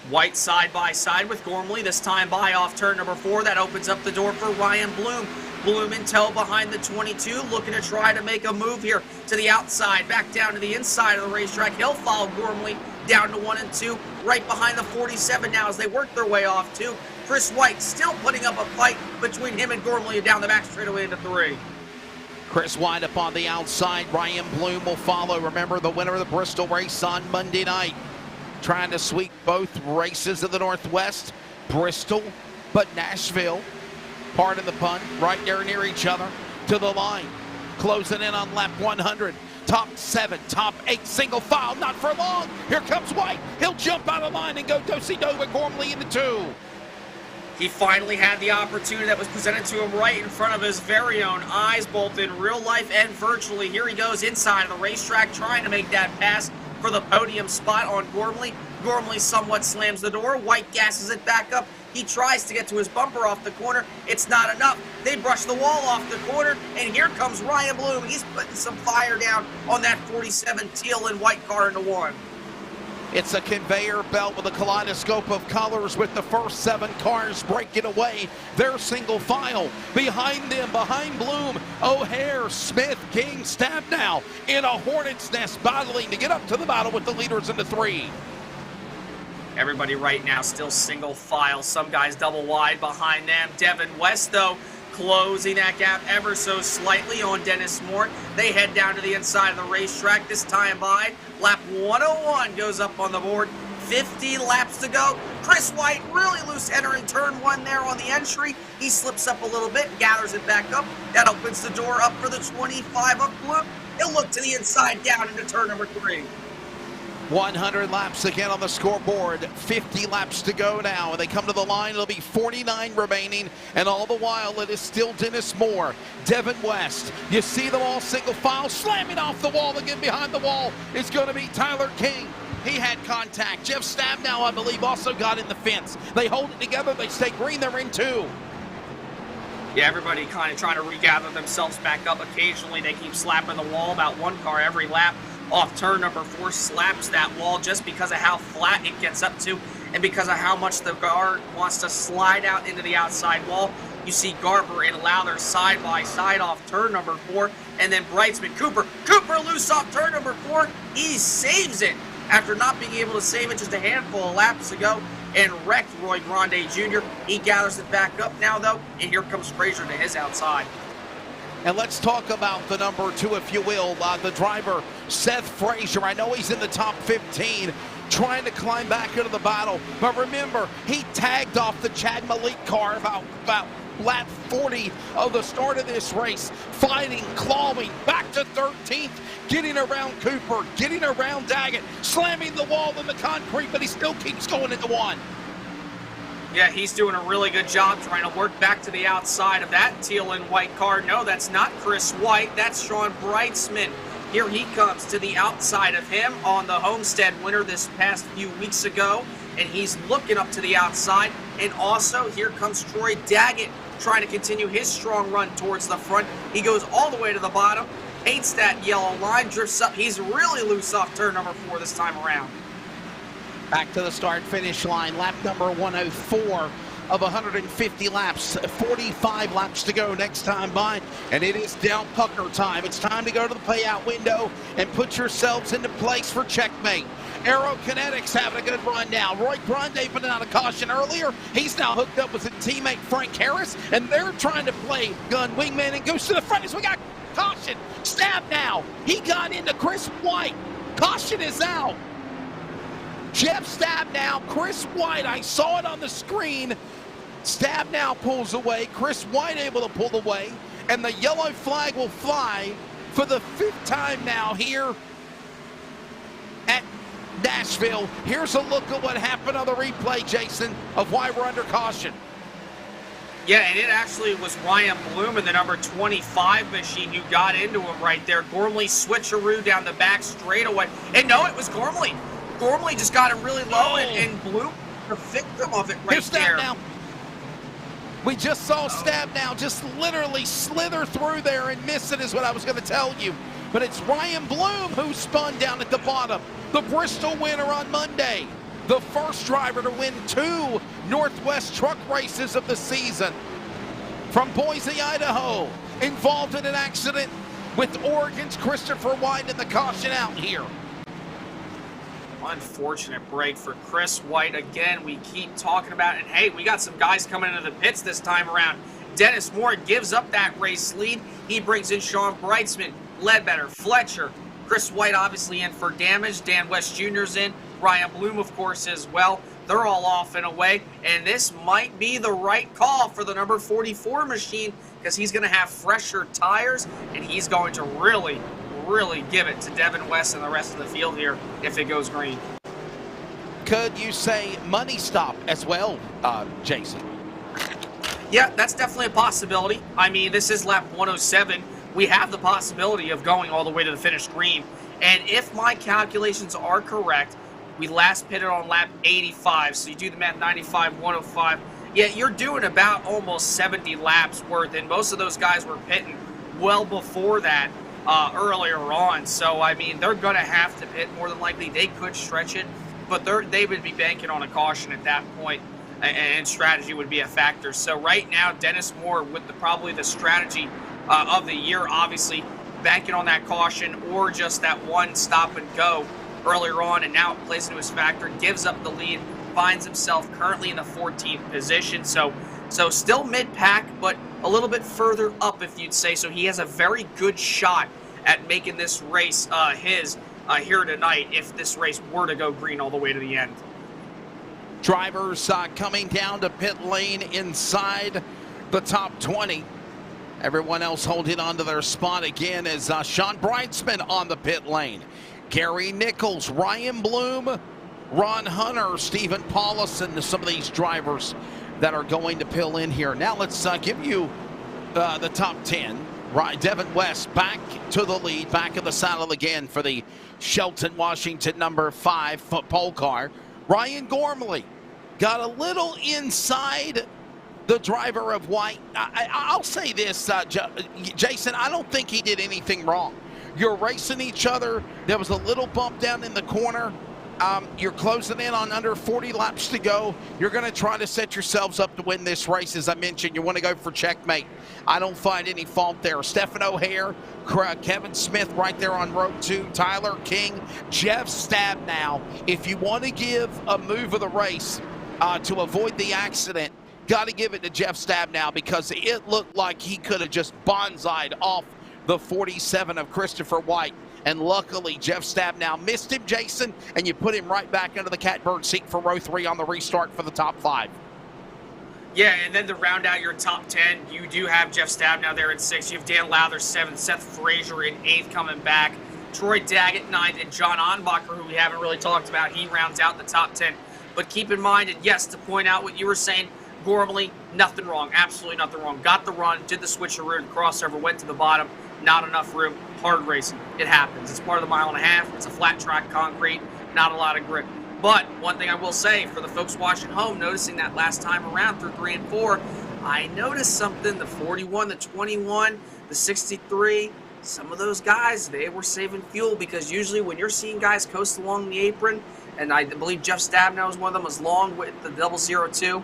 White side by side with Gormley, this time by off turn number 4. That opens up the door for Ryan Bloom. Bloom in tow behind the 22, looking to try to make a move here to the outside, back down to the inside of the racetrack. He'll follow Gormley down to 1 and 2, right behind the 47 now as they work their way off 2. Chris White still putting up a fight between him and Gormley down the back straightaway into 3. Chris White up on the outside. Ryan Bloom will follow. Remember, the winner of the Bristol race on Monday night, trying to sweep both races of the Northwest. Bristol, but Nashville, pardon the pun, right there near each other to the line. Closing in on lap 100. Top 7, top 8, single file, not for long. Here comes White. He'll jump out of line and go do-si-do with Gormley in the 2. He finally had the opportunity that was presented to him right in front of his very own eyes, both in real life and virtually. Here he goes inside of the racetrack, trying to make that pass for the podium spot on Gormley. Gormley somewhat slams the door. White gasses it back up. He tries to get to his bumper off the corner. It's not enough. They brush the wall off the corner, and here comes Ryan Bloom. He's putting some fire down on that 47 teal and white car into 1. It's a conveyor belt with a kaleidoscope of colors with the first 7 cars breaking away. They're single file. Behind them, behind Bloom, O'Hare, Smith, King, Stabnow in a hornet's nest battling to get up to the battle with the leaders in the 3. Everybody right now still single file. Some guys double wide behind them. Devin West, though, closing that gap ever so slightly on Dennis Moore. They head down to the inside of the racetrack. This time by lap 101 goes up on the board. 50 laps to go. Chris White really loose entering turn 1 there on the entry. He slips up a little bit, gathers it back up. That opens the door up for the 25 of Bloom. He'll look to the inside down into turn number 3. 100 laps again on the scoreboard. 50 laps to go now. And they come to the line. It'll be 49 remaining. And all the while, it is still Dennis Moore, Devin West. You see them all single file slamming off the wall again. Behind the wall is going to be Tyler King. He had contact. Jeff Stabnow, I believe, also got in the fence. They hold it together. They stay green. They're in 2. Yeah, everybody kind of trying to regather themselves back up. Occasionally, they keep slapping the wall. About 1 car every lap off turn number 4 slaps that wall just because of how flat it gets up to and because of how much the car wants to slide out into the outside wall. You see Garber and Lowther side by side off turn number 4, and then Brightsman, Cooper loose off turn number 4. He saves it after not being able to save it just a handful of laps ago and wrecked Roy Grande Jr. He gathers it back up now, though, and here comes Frazier to his outside. And let's talk about the number 2, if you will, the driver, Seth Frazier. I know he's in the top 15, trying to climb back into the battle. But remember, he tagged off the Chad Malik car about lap 40 of the start of this race, fighting, clawing, back to 13th, getting around Cooper, getting around Daggett, slamming the wall in the concrete, but he still keeps going into 1. Yeah, he's doing a really good job trying to work back to the outside of that teal and white car. No, that's not Chris White. That's Sean Brightsman. Here he comes to the outside of him on the Homestead winner this past few weeks ago, and he's looking up to the outside. And also, here comes Troy Daggett trying to continue his strong run towards the front. He goes all the way to the bottom, paints that yellow line, drifts up. He's really loose off turn number 4 this time around. Back to the start-finish line, lap number 104 of 150 laps. 45 laps to go next time by, and it is Dale Pucker time. It's time to go to the payout window and put yourselves into place for checkmate. Aerokinetics having a good run now. Roy Grande putting out a caution earlier. He's now hooked up with his teammate Frank Harris, and they're trying to play gun wingman and goes to the front as we got caution. Stabnow. He got into Chris White. Caution is out. Jeff Stabnow, Chris White, I saw it on the screen. Stabnow pulls away, Chris White able to pull away, and the yellow flag will fly for the 5th time now here at Nashville. Here's a look at what happened on the replay, Jason, of why we're under caution. Yeah, and it actually was Ryan Bloom in the number 25 machine who got into him right there. Gormley switcheroo down the back straightaway. And no, it was Gormley. Gormley just got him really low, and Bloom, the victim of it right there. Now. We just saw Stabnow just literally slither through there and miss it is what I was going to tell you. But it's Ryan Bloom who spun down at the bottom. The Bristol winner on Monday. The first driver to win 2 Northwest truck races of the season. From Boise, Idaho. Involved in an accident with Oregon's Christopher White in the caution out here. Unfortunate break for Chris White. Again, we keep talking about it. And hey, we got some guys coming into the pits this time around. Dennis Moore gives up that race lead. He brings in Sean Brightsman, Ledbetter, Fletcher. Chris White obviously in for damage. Dan West Jr.'s in. Ryan Bloom, of course, as well. They're all off and away. And this might be the right call for the number 44 machine because he's going to have fresher tires and he's going to really give it to Devin West and the rest of the field here if it goes green. Could you say money stop as well, Jason? Yeah, that's definitely a possibility. I mean, this is lap 107. We have the possibility of going all the way to the finish green. And if my calculations are correct, we last pitted on lap 85. So you do the math, 95, 105. Yeah, you're doing about almost 70 laps worth. And most of those guys were pitting well before that. Earlier on. So, I mean, they're going to have to pit more than likely. They could stretch it but they would be banking on a caution at that point, and strategy would be a factor. So right now, Dennis Moore with probably the strategy of the year, obviously banking on that caution or just that one stop and go earlier on, and now it plays into his factor, gives up the lead, finds himself currently in the 14th position. So still mid-pack, but a little bit further up, if you'd say. So he has a very good shot at making this race his here tonight if this race were to go green all the way to the end. Drivers coming down to pit lane inside the top 20. Everyone else holding on to their spot again as Sean Breitzman on the pit lane. Gary Nichols, Ryan Bloom, Ron Hunter, Stephen Paulison, some of these drivers that are going to pill in here. Now let's give you the top 10. Right, Devin West back to the lead, back in the saddle again for the Shelton Washington number 5 pole car. Ryan Gormley got a little inside the driver of white. I'll say this, Jason, I don't think he did anything wrong. You're racing each other. There was a little bump down in the corner. You're closing in on under 40 laps to go. You're going to try to set yourselves up to win this race. As I mentioned, you want to go for checkmate. I don't find any fault there. Stephen O'Hare, Kevin Smith right there on row 2, Tyler King, Jeff Stabnow. If you want to give a move of the race to avoid the accident, got to give it to Jeff Stabnow, because it looked like he could have just bonsai'd off the 47 of Christopher White. And luckily, Jeff Stabnow missed him, Jason, and you put him right back into the catbird seat for row 3 on the restart for the top 5. Yeah, and then to round out your top 10, you do have Jeff Stabnow there at 6. You have Dan Lowther 7th, Seth Frazier in 8th coming back, Troy Daggett 9th, and John Onbacher, who we haven't really talked about, he rounds out the top 10. But keep in mind, and yes, to point out what you were saying, Gormley, nothing wrong, absolutely nothing wrong. Got the run, did the switcheroo and crossover, went to the bottom, not enough room, hard racing. It happens. It's part of the 1.5 miles. It's a flat track concrete, not a lot of grip. But one thing I will say for the folks watching home, noticing that last time around through 3 and 4, I noticed something, the 41, the 21, the 63, some of those guys, they were saving fuel, because usually when you're seeing guys coast along the apron, and I believe Jeff Stabnow was one of them, was long with the 002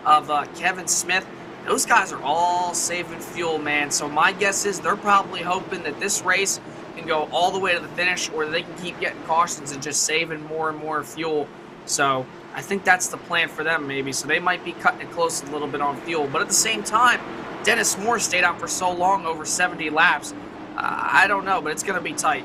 of Kevin Smith. Those guys are all saving fuel, man. So my guess is they're probably hoping that this race can go all the way to the finish, or they can keep getting cautions and just saving more and more fuel. So I think that's the plan for them, maybe. So they might be cutting it close a little bit on fuel. But at the same time, Dennis Moore stayed out for so long, over 70 laps. I don't know, but it's going to be tight.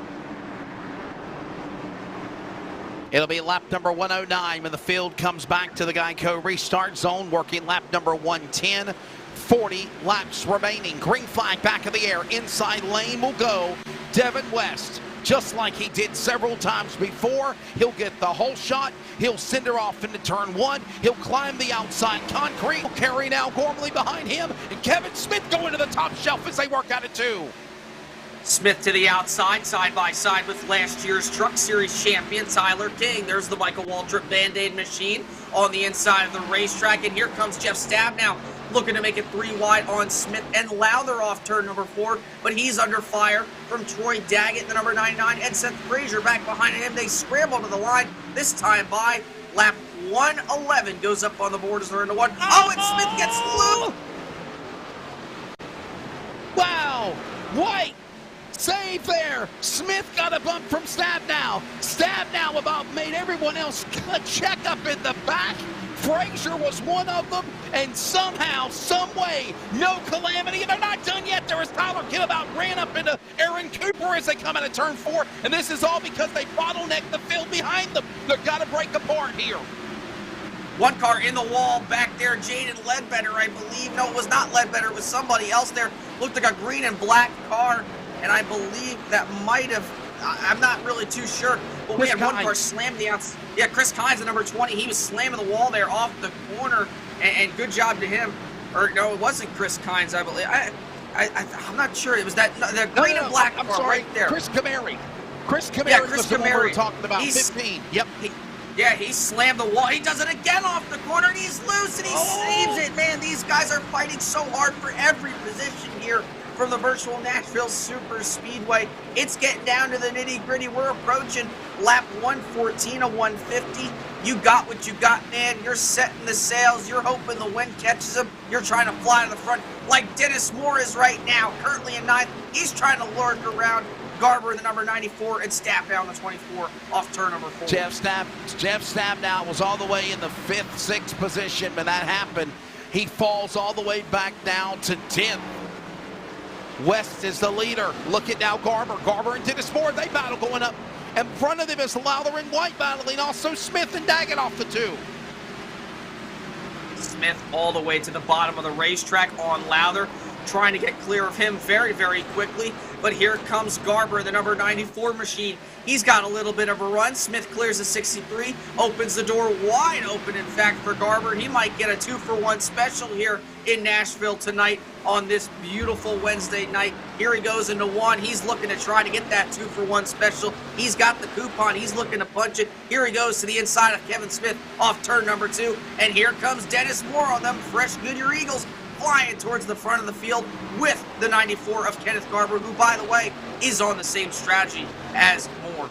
It'll be lap number 109 when the field comes back to the Geico restart zone, working lap number 110. 40 laps remaining. Green flag back in the air. Inside lane will go Devin West. Just like he did several times before, he'll get the whole shot. He'll send her off into turn 1. He'll climb the outside concrete. He'll carry now Gormley behind him. And Kevin Smith going to the top shelf as they work out of 2. Smith to the outside, side by side with last year's Truck Series champion, Tyler King. There's the Michael Waltrip Band-Aid machine on the inside of the racetrack. And here comes Jeff Stabnow, looking to make it 3 wide on Smith and Lowther off turn number 4. But he's under fire from Troy Daggett, the number 99, and Seth Frazier back behind him. They scramble to the line, this time by lap 111. Goes up on the board as they're into 1. Oh, and Smith gets loose. Wow! White! Save there. Smith got a bump from Stabnow. Stabnow about made everyone else check up in the back. Frazier was one of them, and somehow, some way, no calamity. They're not done yet. There is Tyler Kidd about ran up into Aaron Cooper as they come out of turn 4, and this is all because they bottlenecked the field behind them. They've got to break apart here. One car in the wall back there, Jaden Ledbetter, I believe. No, it was not Ledbetter. It was somebody else there. Looked like a green and black car. And I believe that might have, I'm not really too sure, but we had one car slam the outside. Yeah, Chris Kynes, the number 20, he was slamming the wall there off the corner, and good job to him. Or no, it wasn't Chris Kynes, I believe. I'm not sure. It was that the green and black car right there. Chris Camary. Chris Camary, yeah, Chris was the one we were talking about. He's, 15. Yep. Yeah, he slammed the wall. He does it again off the corner, and he's loose, and he saves it. Man, these guys are fighting so hard for every position here from the virtual Nashville Super Speedway. It's getting down to the nitty-gritty. We're approaching lap 114 of 150. You got what you got, man. You're setting the sails. You're hoping the wind catches him. You're trying to fly to the front like Dennis Moore is right now, currently in 9th. He's trying to lurk around Garber, the number 94, and Stapp down the 24 off turn number 4. Jeff Stapp now was all the way in the 5th, 6th position. When that happened, he falls all the way back down to 10th. West is the leader. Look at now Garber. Garber and Dennis Moore, they battle going up. In front of them is Lowther and White battling. Also Smith and Daggett off the 2. Smith all the way to the bottom of the racetrack on Lowther, trying to get clear of him very, very quickly. But here comes Garber, the number 94 machine. He's got a little bit of a run. Smith clears the 63, opens the door wide open, in fact, for Garber. He might get a 2-for-1 special here in Nashville tonight on this beautiful Wednesday night. Here he goes into 1. He's looking to try to get that 2-for-1 special. He's got the coupon. He's looking to punch it. Here he goes to the inside of Kevin Smith off turn number 2. And here comes Dennis Moore on them fresh Goodyear Eagles, flying towards the front of the field with the 94 of Kenneth Garber, who, by the way, is on the same strategy as Moore.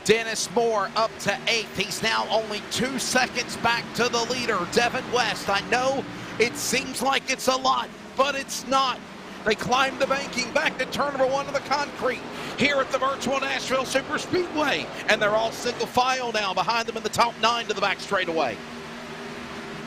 Dennis Moore up to 8th. He's now only 2 seconds back to the leader, Devin West. I know it seems like it's a lot, but it's not. They climb the banking back to turn number 1 of the concrete here at the virtual Nashville Super Speedway. And they're all single file now behind them in the top 9 to the back straightaway.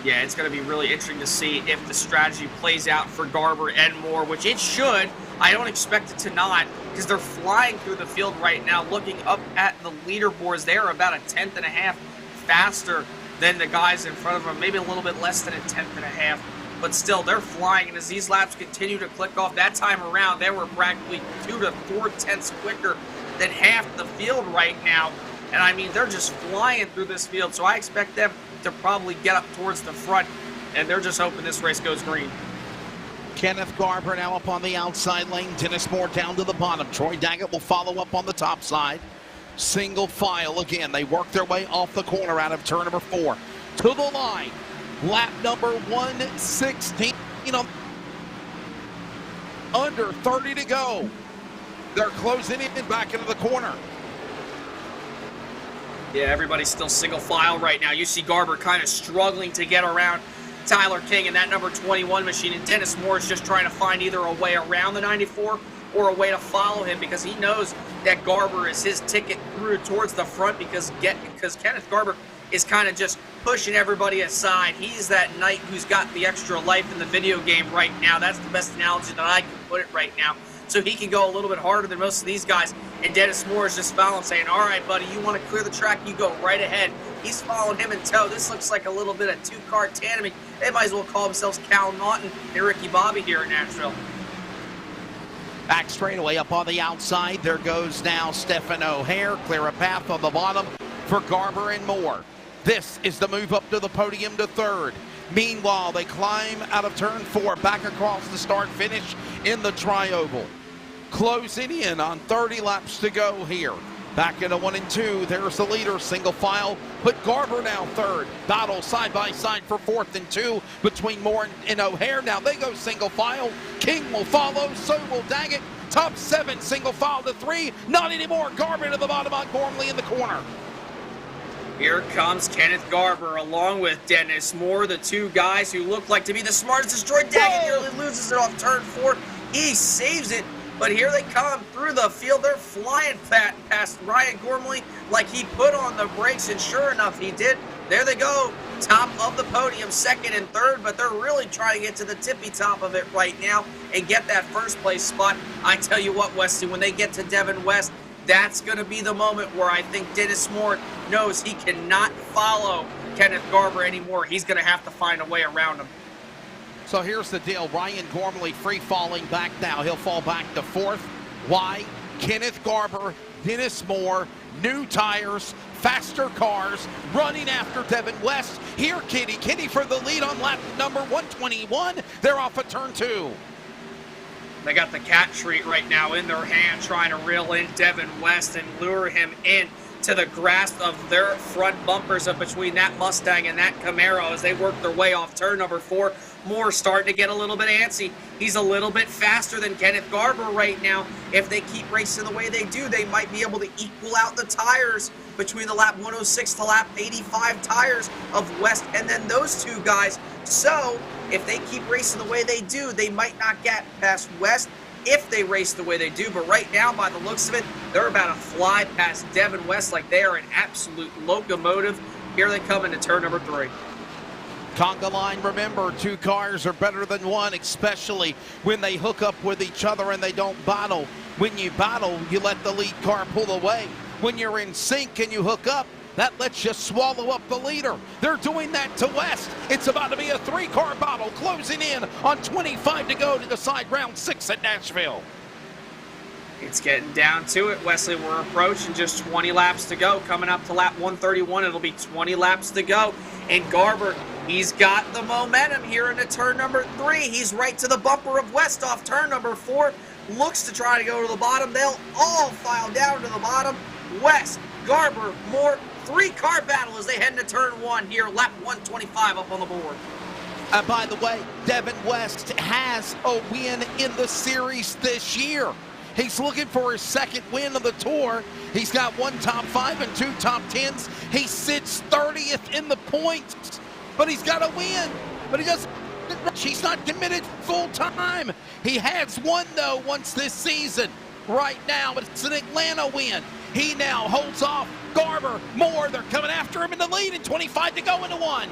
Yeah, it's going to be really interesting to see if the strategy plays out for Garber and Moore, which it should. I don't expect it to not, because they're flying through the field right now. Looking up at the leaderboards, they are about a 1/10.5 faster than the guys in front of them, maybe a little bit less than a 1/10.5, but still, they're flying. And as these laps continue to click off, that time around, they were practically 2 to 4 tenths quicker than half the field right now. And I mean, they're just flying through this field, so I expect them to probably get up towards the front, and they're just hoping this race goes green. Kenneth Garber now up on the outside lane. Dennis Moore down to the bottom. Troy Daggett will follow up on the top side. Single file again. They work their way off the corner out of turn number 4 to the line. Lap number 116. Under 30 to go. They're closing in back into the corner. Yeah, everybody's still single file right now. You see Garber kind of struggling to get around Tyler King and that number 21 machine, and Dennis Moore is just trying to find either a way around the 94 or a way to follow him, because he knows that Garber is his ticket through towards the front, because Kenneth Garber is kind of just pushing everybody aside. He's that knight who's got the extra life in the video game right now. That's the best analogy that I can put it right now. So he can go a little bit harder than most of these guys. And Dennis Moore is just following, saying, all right, buddy, you want to clear the track, you go right ahead. He's following him in tow. This looks like a little bit of two-car tandeming. They might as well call themselves Cal Naughton and Ricky Bobby here in Nashville. Back straightaway up on the outside. There goes now Stephen O'Hare. Clear a path on the bottom for Garber and Moore. This is the move up to the podium to third. Meanwhile, they climb out of turn 4, back across the start-finish in the tri-oval. Closing in on 30 laps to go here. Back into 1 and 2. There's the leader, single file. But Garber now third. Battle side by side for 4th and 2 between Moore and O'Hare. Now they go single file. King will follow. So will Daggett. Top 7, single file to 3. Not anymore. Garber to the bottom on Gormley in the corner. Here comes Kenneth Garber along with Dennis Moore, the two guys who look like to be the smartest. Destroyed Daggett nearly loses it off turn 4. He saves it. But here they come through the field. They're flying past Ryan Gormley like he put on the brakes, and sure enough, he did. There they go, top of the podium, 2nd and 3rd, but they're really trying to get to the tippy top of it right now and get that first place spot. I tell you what, Westy, when they get to Devin West, that's going to be the moment where I think Dennis Moore knows he cannot follow Kenneth Garber anymore. He's going to have to find a way around him. So here's the deal. Ryan Gormley free falling back now. He'll fall back to 4th. Why? Kenneth Garber, Dennis Moore, new tires, faster cars, running after Devin West. Here, Kitty for the lead on lap number 121. They're off at turn 2. They got the cat treat right now in their hand, trying to reel in Devin West and lure him in to the grasp of their front bumpers up between that Mustang and that Camaro as they work their way off turn number 4. Moore starting to get a little bit antsy. He's a little bit faster than Kenneth Garber right now. If they keep racing the way they do, they might be able to equal out the tires between the lap 106 to lap 85 tires of West and then those two guys. So if they keep racing the way they do, they might not get past West if they race the way they do. But right now, by the looks of it, they're about to fly past Devin West like they are an absolute locomotive. Here they come into turn number 3. Conga line, remember, 2 cars are better than 1, especially when they hook up with each other and they don't battle. When you battle, you let the lead car pull away. When you're in sync and you hook up, that lets you swallow up the leader. They're doing that to West. It's about to be a 3-car battle closing in on 25 to go to decide round 6 at Nashville. It's getting down to it, Wesley. We're approaching just 20 laps to go. Coming up to lap 131, it'll be 20 laps to go. And Garber, he's got the momentum here into turn number 3. He's right to the bumper of West off turn number 4. Looks to try to go to the bottom. They'll all file down to the bottom. West, Garber, Moore, 3-car battle as they head into turn 1 here, lap 125 up on the board. By the way, Devin West has a win in the series this year. He's looking for his 2nd win of the tour. He's got 1 top 5 and 2 top 10s. He sits 30th in the points, but he's got a win. But he doesn't. He's not committed full time. He has won though once this season. Right now, it's an Atlanta win. He now holds off Garber, Moore. They're coming after him in the lead, and 25 to go into 1.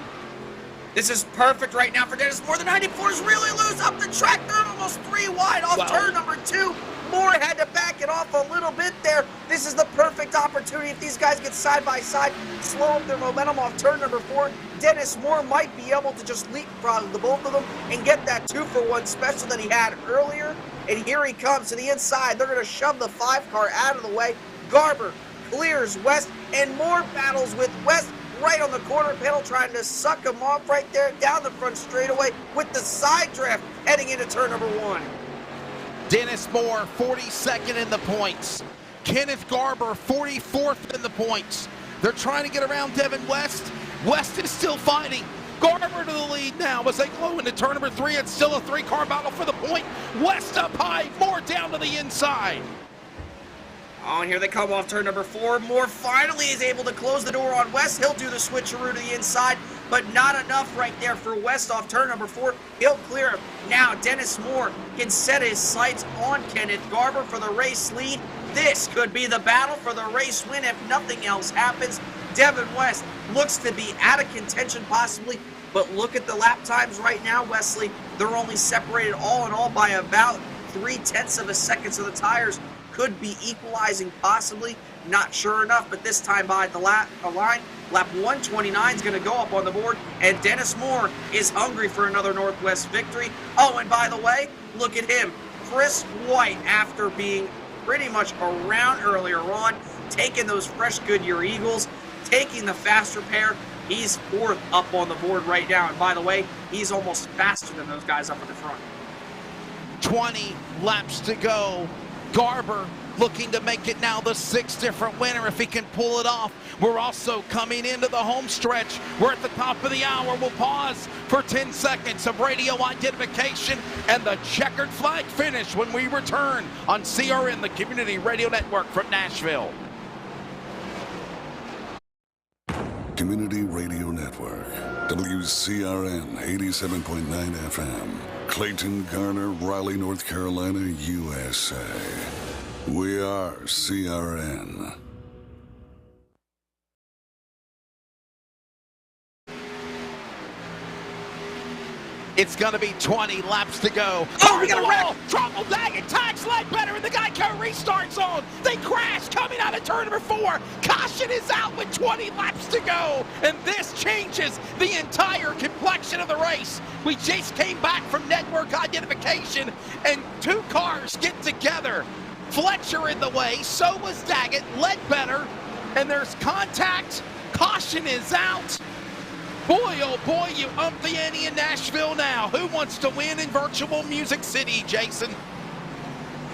This is perfect right now for Dennis Moore. The 94s really loose up the track. They're almost 3 wide off turn number 2. Moore had to back it off a little bit there. This is the perfect opportunity. If these guys get side by side, slow up their momentum off turn number 4, Dennis Moore might be able to just leapfrog the both of them and get that 2-for-1 special that he had earlier. And here he comes to the inside. They're going to shove the 5-car out of the way. Garber clears West, and Moore battles with West right on the corner panel, trying to suck him off right there down the front straightaway with the side draft heading into turn number 1. Dennis Moore, 42nd in the points. Kenneth Garber, 44th in the points. They're trying to get around Devin West. West is still fighting. Garber to the lead now as they glow into turn number 3. It's still a 3-car battle for the point. West up high, Moore down to the inside. Oh, and here they come off turn number 4. Moore finally is able to close the door on West. He'll do the switcheroo to the inside, but not enough right there for West off turn number 4. He'll clear him. Now Dennis Moore can set his sights on Kenneth Garber for the race lead. This could be the battle for the race win if nothing else happens. Devin West looks to be out of contention possibly, but look at the lap times right now, Wesley. They're only separated all in all by about 0.3 of a second, so the tires could be equalizing possibly. Not sure enough, but this time by the line, lap 129 is going to go up on the board, and Dennis Moore is hungry for another Northwest victory. Oh, and by the way, look at him. Chris White, after being pretty much around earlier on, taking those fresh Goodyear Eagles, taking the faster pair, he's 4th up on the board right now. And by the way, he's almost faster than those guys up at the front. 20 laps to go. Garber looking to make it now the 6th different winner if he can pull it off. We're also coming into the home stretch. We're at the top of the hour. We'll pause for 10 seconds of radio identification and the checkered flag finish when we return on CRN, the Community Radio Network from Nashville. Community Radio Network, WCRN 87.9 FM, Clayton, Garner, Raleigh, North Carolina, USA. We are CRN. It's going to be 20 laps to go. Oh, we got a wreck! Trouble Daggett tags Ledbetter in the Geico restart zone. They crash coming out of turn number 4. Caution is out with 20 laps to go. And this changes the entire complexion of the race. We just came back from network identification, and 2 cars get together. Fletcher in the way, so was Daggett, Ledbetter, and there's contact. Caution is out. Boy, oh boy, you up the ante in Nashville now. Who wants to win in Virtual Music City, Jason?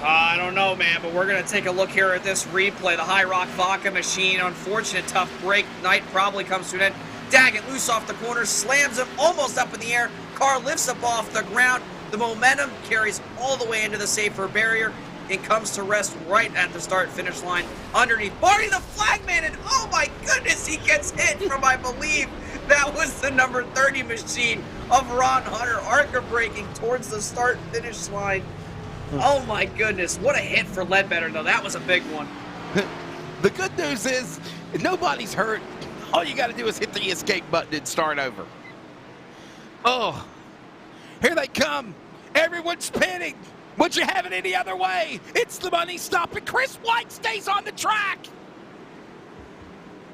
I don't know, man, but we're going to take a look here at this replay. The High Rock Vodka machine, unfortunate tough break. Knight probably comes to an end. Daggett loose off the corner, slams him almost up in the air. Car lifts up off the ground. The momentum carries all the way into the safer barrier and comes to rest right at the start-finish line underneath Barney the Flagman, and oh my goodness, he gets hit from, I believe, that was the number 30 machine of Ron Hunter, ARCA braking towards the start-finish line. Oh my goodness, what a hit for Ledbetter, though. That was a big one. The good news is nobody's hurt. All you got to do is hit the escape button and start over. Oh, here they come. Everyone's pinning. Would you have it any other way? It's the money stop, and Chris White stays on the track.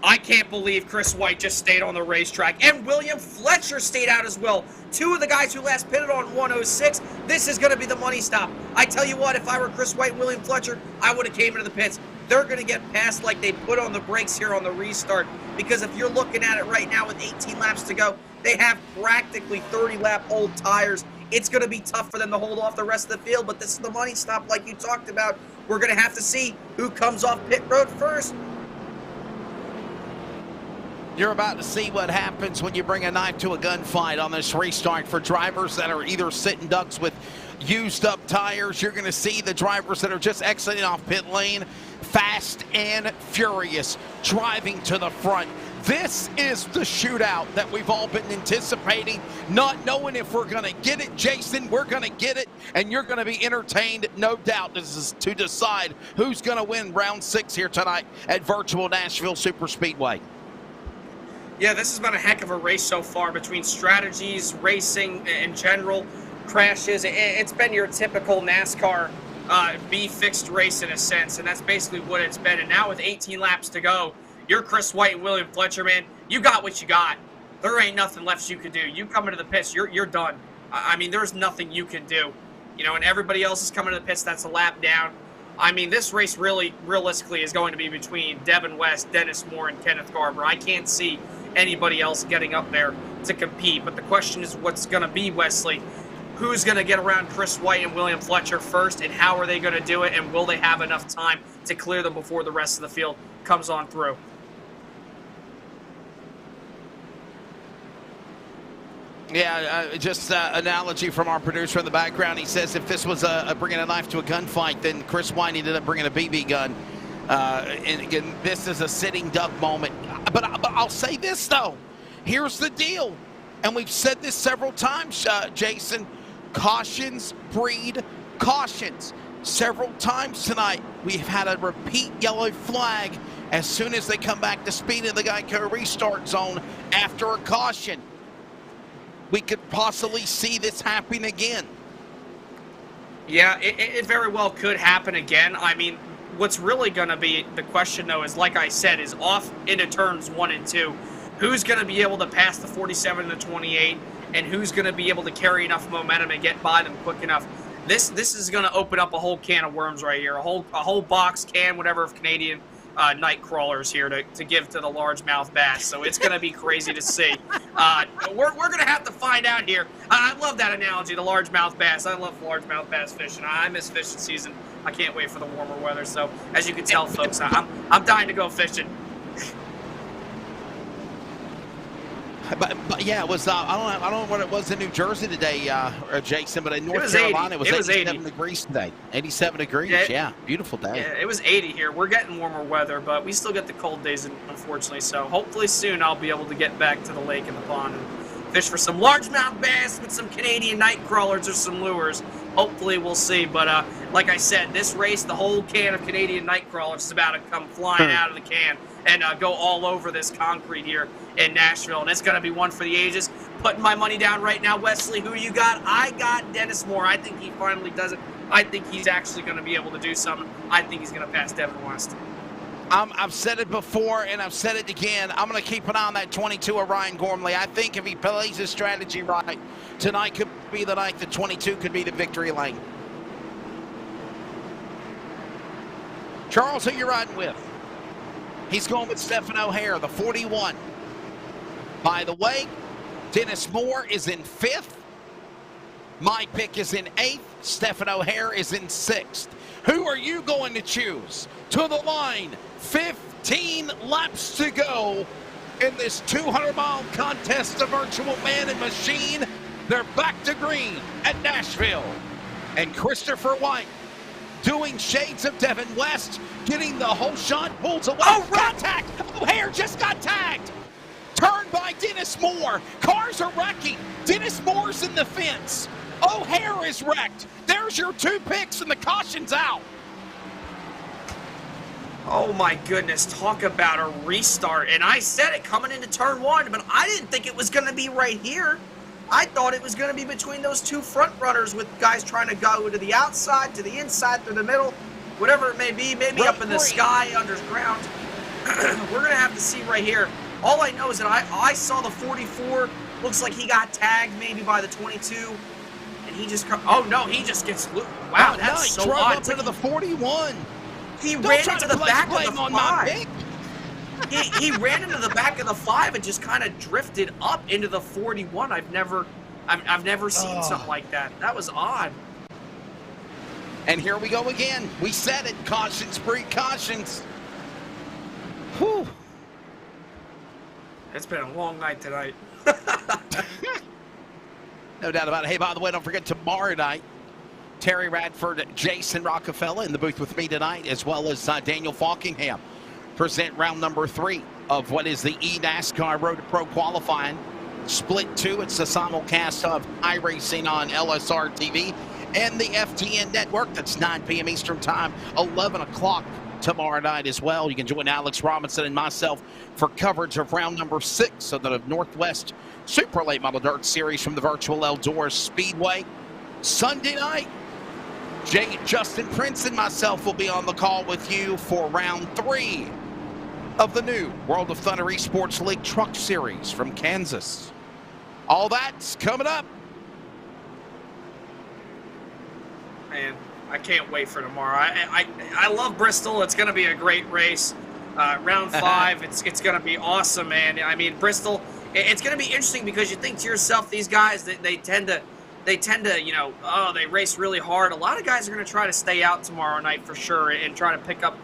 I can't believe Chris White just stayed on the racetrack, and William Fletcher stayed out as well. Two of the guys who last pitted on 106. This is going to be the money stop. I tell you what, if I were Chris White and William Fletcher, I would have came into the pits. They're going to get past like they put on the brakes here on the restart, because if you're looking at it right now with 18 laps to go, they have practically 30-lap old tires. It's going to be tough for them to hold off the rest of the field, but this is the money stop like you talked about. We're going to have to see who comes off pit road first. You're about to see what happens when you bring a knife to a gunfight on this restart for drivers that are either sitting ducks with used up tires. You're going to see the drivers that are just exiting off pit lane, fast and furious, driving to the front. This is the shootout that we've all been anticipating, not knowing if we're going to get it. Jason, we're going to get it, and you're going to be entertained, no doubt. This is to decide who's going to win round 6 here tonight at Virtual Nashville Superspeedway. Yeah, this has been a heck of a race so far between strategies, racing in general, crashes. It's been your typical NASCAR be-fixed race in a sense, and that's basically what it's been. And now with 18 laps to go, you're Chris White and William Fletcher, man. You got what you got. There ain't nothing left you can do. You come into the pits, you're done. I mean, there's nothing you can do. You know, and everybody else is coming to the pits, that's a lap down. I mean, this race really, realistically, is going to be between Devin West, Dennis Moore, and Kenneth Garber. I can't see anybody else getting up there to compete. But the question is what's going to be, Wesley? Who's going to get around Chris White and William Fletcher first, and how are they going to do it, and will they have enough time to clear them before the rest of the field comes on through? Yeah, just analogy from our producer in the background. He says if this was bringing a knife to a gunfight, then Chris White ended up bringing a BB gun. And again, this is a sitting duck moment. But I'll say this, though. Here's the deal. And we've said this several times, Jason. Cautions breed cautions. Several times tonight, we've had a repeat yellow flag as soon as they come back to speed in the Geico restart zone after a caution. We could possibly see this happen again. Yeah, it very well could happen again. I mean, what's really going to be the question, though, is, like I said, is off into turns 1 and 2. Who's going to be able to pass the 47 and the 28, and who's going to be able to carry enough momentum and get by them quick enough? This is going to open up a whole can of worms right here, a whole box, can, whatever, of Canadian night crawlers here to give to the largemouth bass. So it's going to be crazy to see. We're going to have to find out here. I love that analogy, the largemouth bass. I love largemouth bass fishing. I miss fishing season. I can't wait for the warmer weather. So as you can tell, folks, I'm dying to go fishing. But yeah, it was. I don't know what it was in New Jersey today, Jason, but in North Carolina it was 87 degrees today. 87 degrees, yeah, beautiful day. Yeah, it was 80 here. We're getting warmer weather, but we still get the cold days, unfortunately. So hopefully soon I'll be able to get back to the lake and the pond and fish for some largemouth bass with some Canadian night crawlers or some lures. Hopefully we'll see. But like I said, this race, the whole can of Canadian night crawlers is about to come flying out of the can and go all over this concrete here in Nashville. And it's going to be one for the ages. Putting my money down right now, Wesley. Who you got? I got Dennis Moore. I think he finally does it. I think he's actually going to be able to do something. I think he's going to pass Devin West. I've said it before, and I've said it again. I'm going to keep an eye on that 22 of Ryan Gormley. I think if he plays his strategy right, tonight could be the night. The 22 could be the victory lane. Charles, who you riding with? He's going with Stephen O'Hare, the 41. By the way, Dennis Moore is in 5th. My pick is in 8th. Stephen O'Hare is in 6th. Who are you going to choose? To the line, 15 laps to go in this 200-mile contest of virtual man and machine. They're back to green at Nashville. And Christopher White doing shades of Devin West, getting the whole shot, pulls away. Oh, contact! O'Hare just got tagged. Turned by Dennis Moore. Cars are wrecking. Dennis Moore's in the fence. O'Hare is wrecked. There's your 2 picks and the caution's out. Oh my goodness, talk about a restart. And I said it coming into turn 1, but I didn't think it was going to be right here. I thought it was going to be between those 2 front runners with guys trying to go to the outside, to the inside, through the middle, whatever it may be, maybe up in the sky, underground. We're going to have to see right here. All I know is that I saw the 44. Looks like he got tagged maybe by the 22. And he just oh no, he just gets loose. Wow, that's so drove odd. Up into the 41. He ran into the back of the 5. He ran into the back of the 5 and just kind of drifted up into the 41. I've never seen something like that. That was odd. And here we go again. We said it. Cautions, precautions. Whew. It's been a long night tonight. No doubt about it. Hey, by the way, don't forget tomorrow night, Terry Radford, Jason Rockefeller in the booth with me tonight, as well as Daniel Falkingham, present round number 3 of what is the eNASCAR Road to Pro qualifying. Split 2, it's the simulcast of iRacing on LSRTV and the FTN network. That's 9 p.m. Eastern Time, 11 o'clock tomorrow night as well. You can join Alex Robinson and myself for coverage of round number 6 of the Northwest Super Late Model Dirt Series from the virtual Eldora Speedway. Sunday night, Justin Prince and myself will be on the call with you for round 3 of the new World of Thunder Esports League Truck Series from Kansas. All that's coming up. Man, I can't wait for tomorrow. I love Bristol. It's going to be a great race. Round 5, it's going to be awesome, man. I mean, Bristol, it's going to be interesting because you think to yourself, these guys, they tend to, you know, they race really hard. A lot of guys are going to try to stay out tomorrow night for sure and try to pick up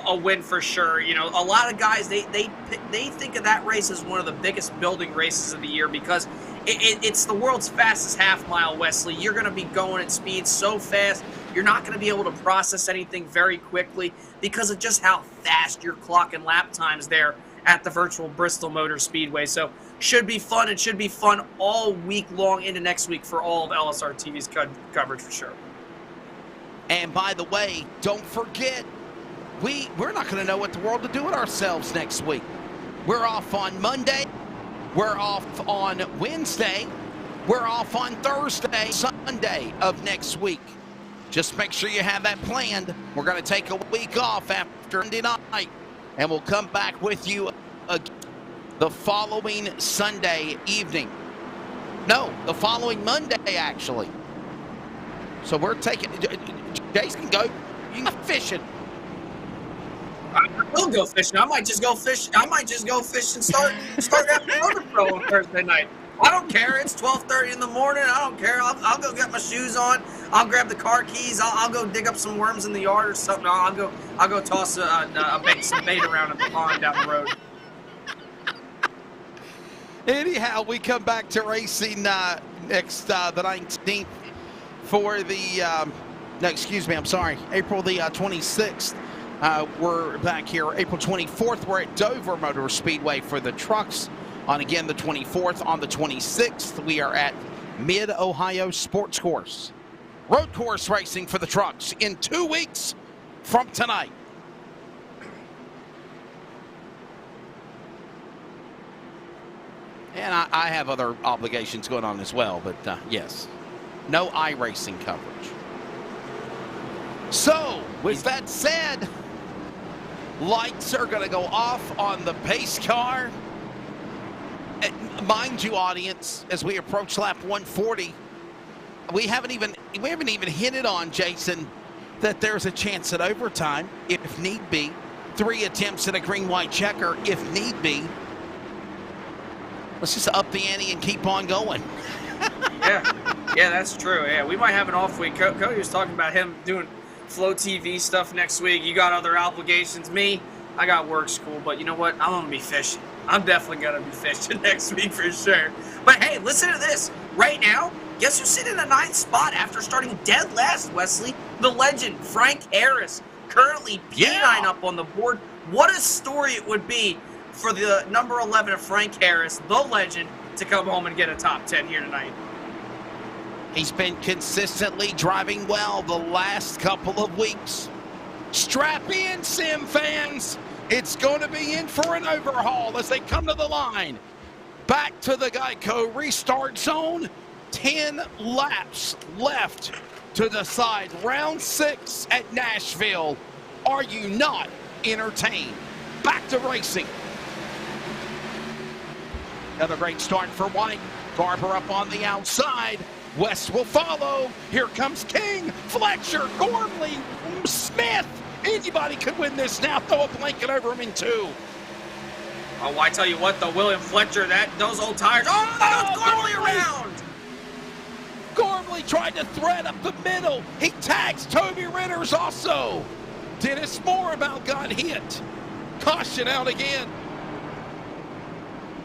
a win for sure. You know, a lot of guys, they think of that race as one of the biggest building races of the year because it's the world's fastest half mile, Wesley. You're going to be going at speed so fast, you're not going to be able to process anything very quickly because of just how fast you're clocking lap times there at the virtual Bristol Motor Speedway. So should be fun. It should be fun all week long into next week for all of LSRTV's coverage for sure. And by the way, don't forget, we're not going to know what the world to do with ourselves next week. We're off on Monday. We're off on Wednesday. We're off on Thursday, Sunday of next week. Just make sure you have that planned. We're going to take a week off after Monday night, and we'll come back with you the following Sunday evening. No, the following Monday, actually. So we're taking, Jason, go. You can go fishing. I will go fishing. I might just go fish. I might just go fish and start after Motor Pro on Thursday night. I don't care. It's 12:30 in the morning. I don't care. I'll go get my shoes on. I'll grab the car keys. I'll go dig up some worms in the yard or something. I'll go toss some bait around in the pond down the road. Anyhow, we come back to racing next the 19th for the April the 26th. We're back here April 24th. We're at Dover Motor Speedway for the trucks. On again the 24th. On the 26th, we are at Mid-Ohio Sports Course. Road course racing for the trucks in 2 weeks from tonight. And I have other obligations going on as well, but yes, no iRacing coverage. So, with that said, lights are going to go off on the pace car. Mind you, audience, as we approach lap 140, we haven't even hit it on, Jason, that there's a chance at overtime if need be. 3 attempts at a green-white checker if need be. Let's just up the ante and keep on going. Yeah, that's true. Yeah, we might have an off week. Cody was talking about him doing Flow TV stuff next week. You got other obligations. Me, I got work, school. But you know what? I'm going to be fishing. I'm definitely going to be fishing next week for sure. But hey, listen to this. Right now, guess who's sitting in the 9th spot after starting dead last, Wesley? The legend, Frank Harris. Currently P9 up on the board. What a story it would be for the number 11 of Frank Harris, the legend, to come home and get a top 10 here tonight. He's been consistently driving well the last couple of weeks. Strap in, Sim fans. It's going to be in for an overhaul as they come to the line. Back to the Geico restart zone. 10 laps left to decide round 6 at Nashville. Are you not entertained? Back to racing. Another great start for White. Garber up on the outside. West will follow. Here comes King, Fletcher, Gormley, Smith. Anybody could win this now. Throw a blanket over him in 2. Oh, I tell you what, though, William Fletcher, those old tires. Oh, Gormley around. Gormley tried to thread up the middle. He tags Toby Ritters also. Dennis Moore about got hit. Caution out again.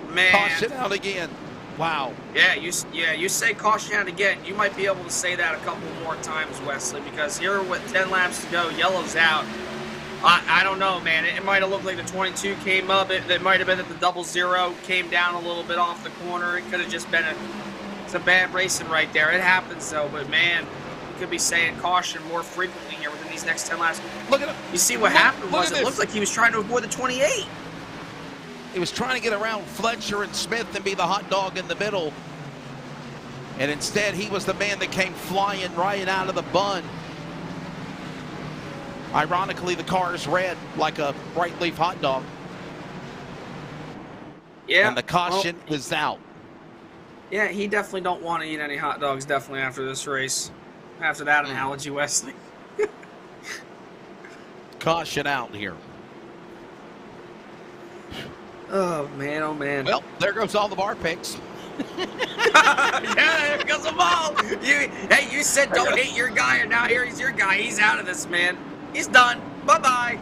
Man. Caution out again. Wow. Yeah, you say caution out again. You might be able to say that a couple more times, Wesley, because here with 10 laps to go, yellow's out. I don't know, man. It might have looked like the 22 came up. It might have been that the 00 came down a little bit off the corner. It could have just been some bad racing right there. It happens, though. But, man, you could be saying caution more frequently here within these next 10 laps. Look at him. You see what happened was it looked like he was trying to avoid the 28. He was trying to get around Fletcher and Smith and be the hot dog in the middle. And instead, he was the man that came flying right out of the bun. Ironically, the car is red like a bright leaf hot dog. Yeah. And the caution is out. Yeah, he definitely don't want to eat any hot dogs, definitely, after this race. After that analogy, Wesley. Caution out here. Oh, man, oh, man. Well, there goes all of our picks. Yeah, there goes the ball. Hey, you said don't hate your guy, and now here he's your guy. He's out of this, man. He's done. Bye-bye.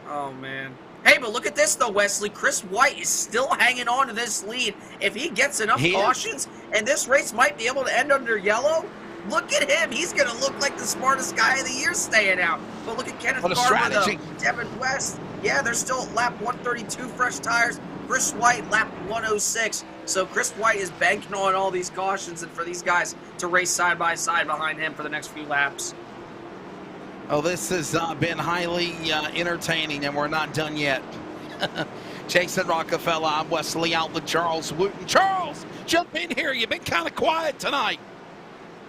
Oh, man. Hey, but look at this, though, Wesley. Chris White is still hanging on to this lead. If he gets enough cautions, and this race might be able to end under yellow, look at him. He's going to look like the smartest guy of the year staying out. But look at Kenneth Garber, though. Devin West. Yeah, they're still at lap 132, fresh tires. Chris White, lap 106. So Chris White is banking on all these cautions and for these guys to race side by side behind him for the next few laps. Oh, this has been highly entertaining, and we're not done yet. Jason Rockefeller, I'm Wesley Outlet, Charles Wooten. Charles, jump in here. You've been kind of quiet tonight.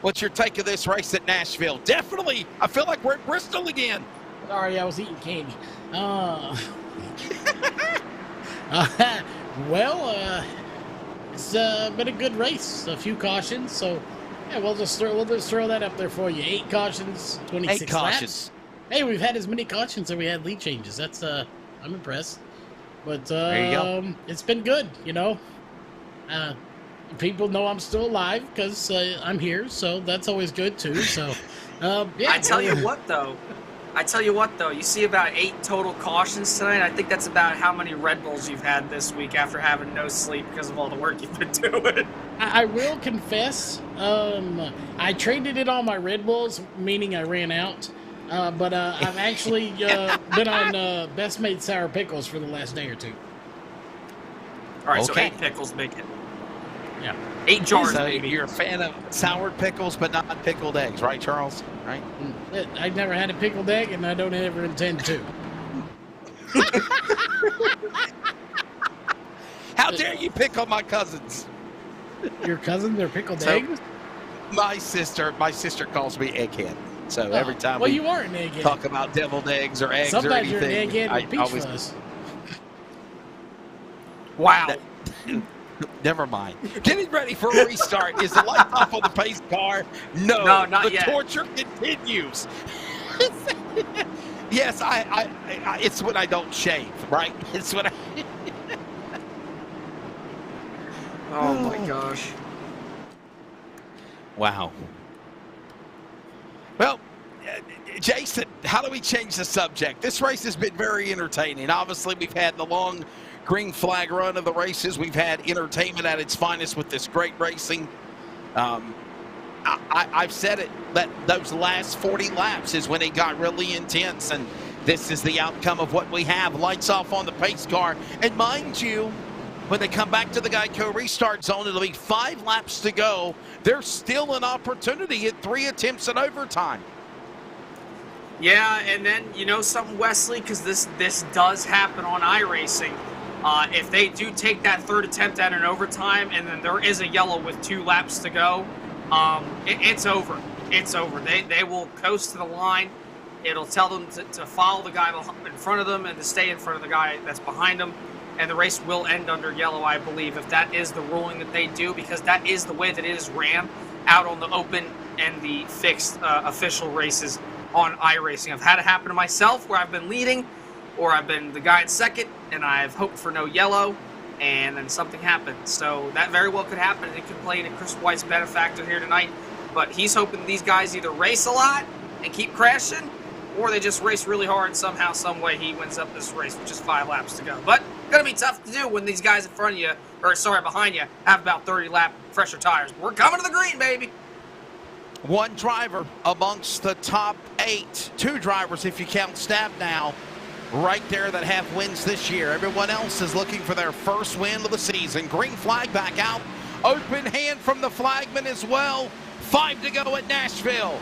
What's your take of this race at Nashville? Definitely, I feel like we're at Bristol again. Sorry, I was eating candy. It's been a good race. A few cautions, so yeah, we'll just throw that up there for you. 8 cautions, 26 8 cautions. laps. Hey, we've had as many cautions as we had lead changes. That's I'm impressed. But there you go. It's been good, you know. People know I'm still alive because I'm here, so that's always good too. So, yeah. I tell you what, though. You see about 8 total cautions tonight. I think that's about how many Red Bulls you've had this week after having no sleep because of all the work you've been doing. I will confess, I traded it on my Red Bulls, meaning I ran out. But I've actually been on Best Made Sour Pickles for the last day or 2. All right, so 8 pickles make it. Yeah. 8 jars, so maybe. You're a fan of soured pickles, but not pickled eggs, right, Charles? Right? I've never had a pickled egg, and I don't ever intend to. How dare you pick on my cousins? Your cousins are pickled eggs? My sister calls me egghead. So every time you are an egghead. Talk about deviled eggs or eggs Sometimes or anything, you're an egghead with peach fuzz. Wow. Never mind. Getting ready for a restart. Is the light off on the pace car? No, not yet. The torture continues. Yes, I it's when I don't shave, right? It's when I. Oh my gosh. Wow. Jason, how do we change the subject? This race has been very entertaining. Obviously, we've had the long green flag run of the races. We've had entertainment at its finest with this great racing. I've said it, that those last 40 laps is when it got really intense, and this is the outcome of what we have. Lights off on the pace car. And mind you, when they come back to the Geico restart zone, it'll be 5 laps to go. There's still an opportunity at 3 attempts at overtime. Yeah, and then, you know something, Wesley, because this does happen on iRacing. If they do take that 3rd attempt at an overtime, and then there is a yellow with 2 laps to go, it's over. It's over. They will coast to the line. It'll tell them to follow the guy in front of them and to stay in front of the guy that's behind them. And the race will end under yellow, I believe, if that is the ruling that they do, because that is the way that it is ran out on the open and the fixed official races on iRacing. I've had it happen to myself where I've been leading or I've been the guy in second and I've hoped for no yellow and then something happened. So that very well could happen. It could play into Chris White's benefactor here tonight. But he's hoping these guys either race a lot and keep crashing, or they just race really hard and somehow, some way he wins up this race with just 5 laps to go. But going to be tough to do when these guys in front of you, or sorry, behind you, have about 30 lap fresher tires. We're coming to the green, baby. 1 driver amongst the top 8. 2 drivers, if you count Stab now, right there that have wins this year. Everyone else is looking for their first win of the season. Green flag back out. Open hand from the flagman as well. 5 to go at Nashville.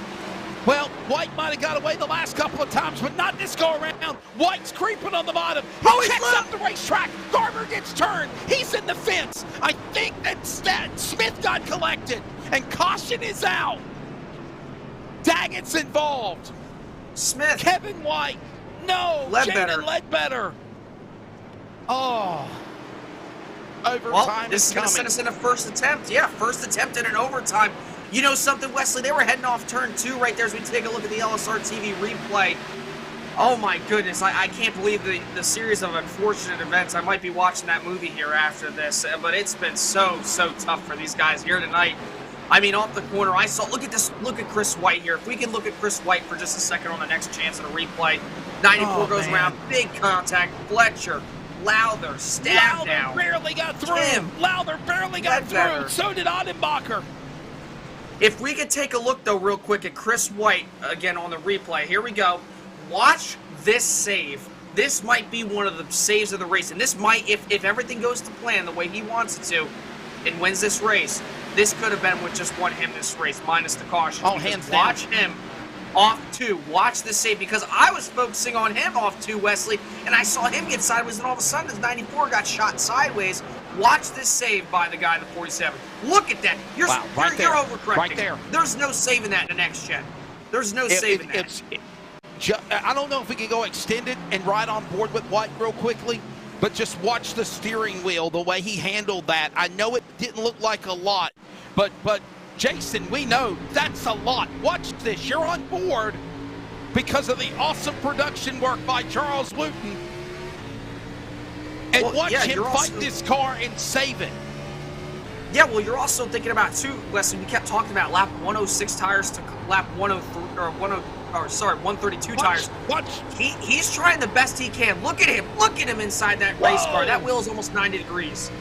Well, White might have got away the last couple of times, but not this go around. White's creeping on the bottom. He checks up the racetrack. Garber gets turned. He's in the fence. I think that Smith got collected, and caution is out. Daggett's involved. Smith. Kevin White. No. Jaden Ledbetter. Oh. Overtime well, this is going to coming. send us in a first attempt. Yeah, first attempt in an overtime. You know something, Wesley? They were heading off turn 2 right there as we take a look at the LSRTV replay. Oh, my goodness. I can't believe the series of unfortunate events. I might be watching that movie here after this, but it's been so tough for these guys here tonight. I mean, off the corner, I saw, look at this, look at Chris White here. If we can look at Chris White for just a second on the next chance of the replay. 94 goes around, big contact, Fletcher, Lowther, Stab down. Barely got through. Lowther barely got through. So did Odenbacher. If we could take a look, though, real quick at Chris White, again, on the replay. Here we go. Watch this save. This might be one of the saves of the race. And this might, if everything goes to plan the way he wants it to, and wins this race, this could have been what just won him this race, minus the caution. Oh, hands down. Watch him off 2. Watch this save, because I was focusing on him off 2, Wesley, and I saw him get sideways, and all of a sudden his 94 got shot sideways. Watch this save by the guy in the 47. Look at that. You're overcorrecting. Right there. There's no saving that in the next gen. There's no saving that. I don't know if we can go extended and ride on board with White real quickly, but just watch the steering wheel, the way he handled that. I know it didn't look like a lot, but Jason, we know that's a lot. Watch this. You're on board because of the awesome production work by Charles Wooten. And watch him fight this car and save it. Yeah, well, you're also thinking about, too, Wesley, we kept talking about lap 106 tires to lap 132 tires. Watch. He's trying the best he can. Look at him. Look at him inside that race car. That wheel is almost 90 degrees.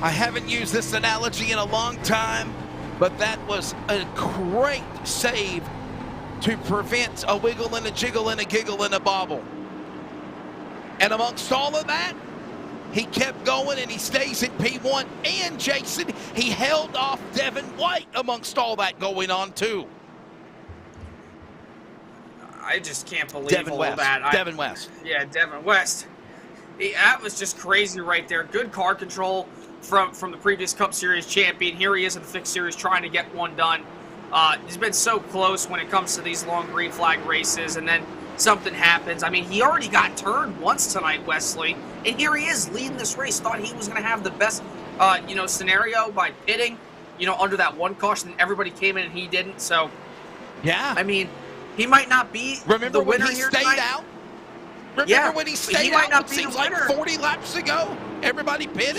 I haven't used this analogy in a long time, but that was a great save to prevent a wiggle and a jiggle and a giggle and a bobble. And amongst all of that, he kept going and he stays at P1. And Jason, he held off Devin White amongst all that going on too. I just can't believe Devin all West. that. Devin West. Yeah, Devin West. That was just crazy right there. Good car control from the previous Cup Series champion. Here he is in the Fixed Series trying to get one done. He's been so close when it comes to these long green flag races, and then something happens. I mean, he already got turned once tonight, Wesley, and here he is leading this race. Thought he was going to have the best, scenario by pitting, under that one caution. Everybody came in and he didn't. So, yeah, I mean, he might not be the winner here tonight. Out? Remember when he stayed might out? Not it be seems the winner. like 40 laps ago. Everybody pitted.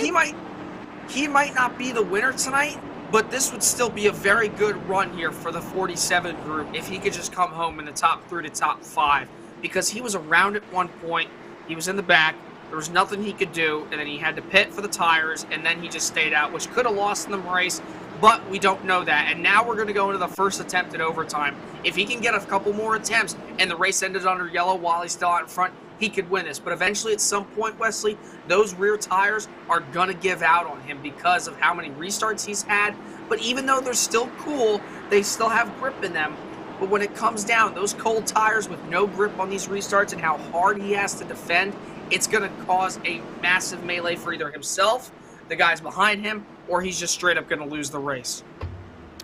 He might not be the winner tonight, But this would still be a very good run here for the 47 group if he could just come home in the top 3 to top 5, because he was around at one point. He was in the back. There was nothing he could do, and then he had to pit for the tires, and then he just stayed out, which could have lost him the race, but we don't know that. And now we're going to go into the first attempt at overtime. If he can get a couple more attempts and the race ended under yellow while he's still out in front, he could win this. But eventually, at some point, Wesley, those rear tires are going to give out on him because of how many restarts he's had. But even though they're still cool, they still have grip in them. But when it comes down, those cold tires with no grip on these restarts and how hard he has to defend, it's going to cause a massive melee for either himself, the guys behind him, or he's just straight up going to lose the race.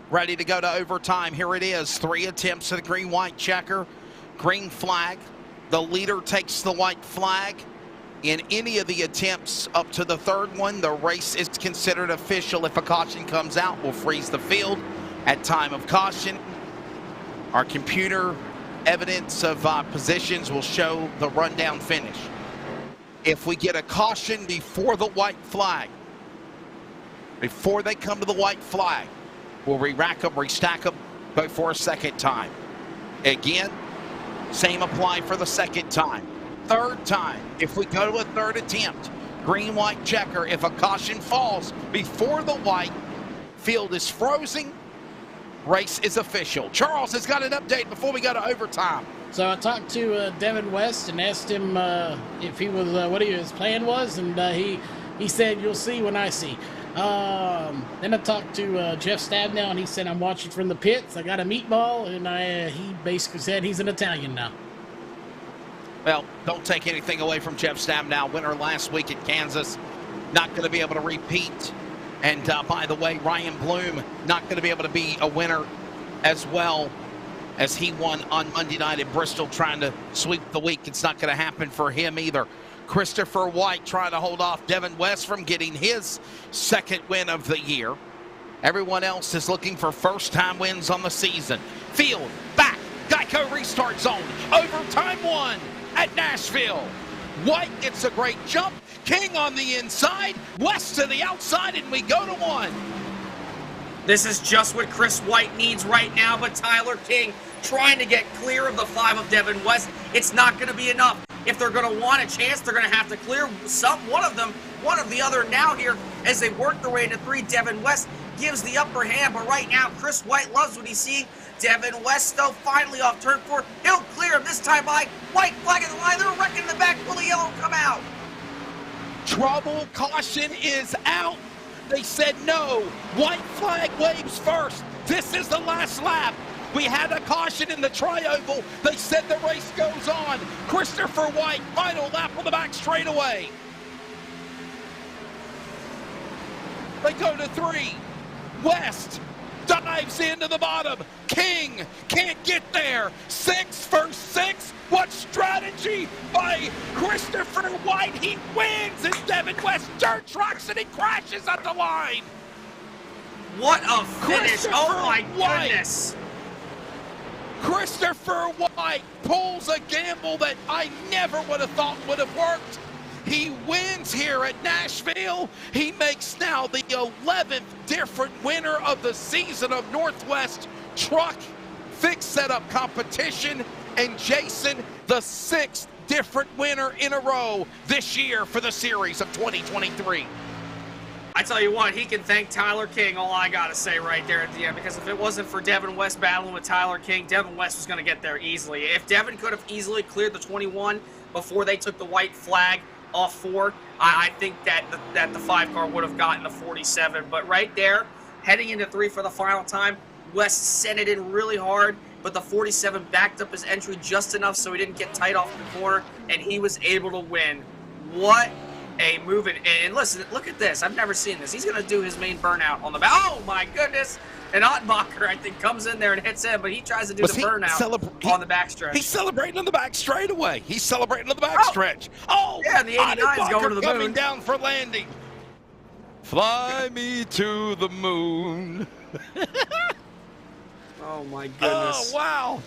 Ready to go to overtime. Here it is. 3 attempts at the green-white checker. Green flag. The leader takes the white flag. In any of the attempts up to the third one, the race is considered official. If a caution comes out, we'll freeze the field at time of caution. Our computer evidence of positions will show the rundown finish. If we get a caution before the white flag, before they come to the white flag, we'll re-rack them, restack them, go for a second time. Again, same apply for the second time. Third time, if we go to a third attempt, green-white checker, if a caution falls before the white, field is frozen, race is official. Charles has got an update before we go to overtime. So I talked to Devin West and asked him if he was what his plan was, and he said, "You'll see when I see." Then I talked to Jeff Stabnow, and he said, "I'm watching from the pits. I got a meatball," and he basically said he's an Italian now. Well, don't take anything away from Jeff Stabnow. Winner last week at Kansas, not going to be able to repeat. And by the way, Ryan Bloom not going to be able to be a winner as well, as he won on Monday night at Bristol, trying to sweep the week. It's not going to happen for him either. Christopher White trying to hold off Devin West from getting his second win of the year. Everyone else is looking for first-time wins on the season. Field, back, Geico restart zone, overtime 1 at Nashville. White gets a great jump. King on the inside, West to the outside, and we go to 1. This is just what Chris White needs right now, but Tyler King trying to get clear of the 5 of Devin West. It's not going to be enough. If they're going to want a chance, they're going to have to clear one of the other now here as they work their way into 3. Devin West gives the upper hand, but right now Chris White loves what he's seeing. Devin West, though, finally off turn 4. He'll clear him this time by White flag at the line. They're wrecking the back. Will the yellow come out? Trouble, caution is out. They said no. White flag waves first. This is the last lap. We had a caution in the tri-oval. They said the race goes on. Christopher White, final lap on the back straightaway. They go to 3. West dives into the bottom. King can't get there. 6 first 6. What strategy by Christopher White. He wins as Devin West dirt trucks and he crashes at the line. What a finish. Oh my goodness. Christopher White pulls a gamble that I never would have thought would have worked. He wins here at Nashville. He makes now the 11th different winner of the season of Northwest Truck Fixed Setup Competition. And Jason, the 6th different winner in a row this year for the series of 2023. I tell you what, he can thank Tyler King, all I got to say right there at the end, because if it wasn't for Devin West battling with Tyler King, Devin West was going to get there easily. If Devin could have easily cleared the 21 before they took the white flag off 4, I think that the 5 car would have gotten the 47. But right there, heading into 3 for the final time, West sent it in really hard, but the 47 backed up his entry just enough so he didn't get tight off the corner, and he was able to win. What a move. And listen, look at this. I've never seen this. He's going to do his main burnout on the back. Oh, my goodness. And Ottenbacher, I think, comes in there and hits him, but he tries to do the burnout on the backstretch. He's celebrating on the back straightaway. He's celebrating on the backstretch. Oh, yeah, the 89's going to the coming moon. Down for landing. Fly me to the moon. Oh, my goodness. Oh, wow.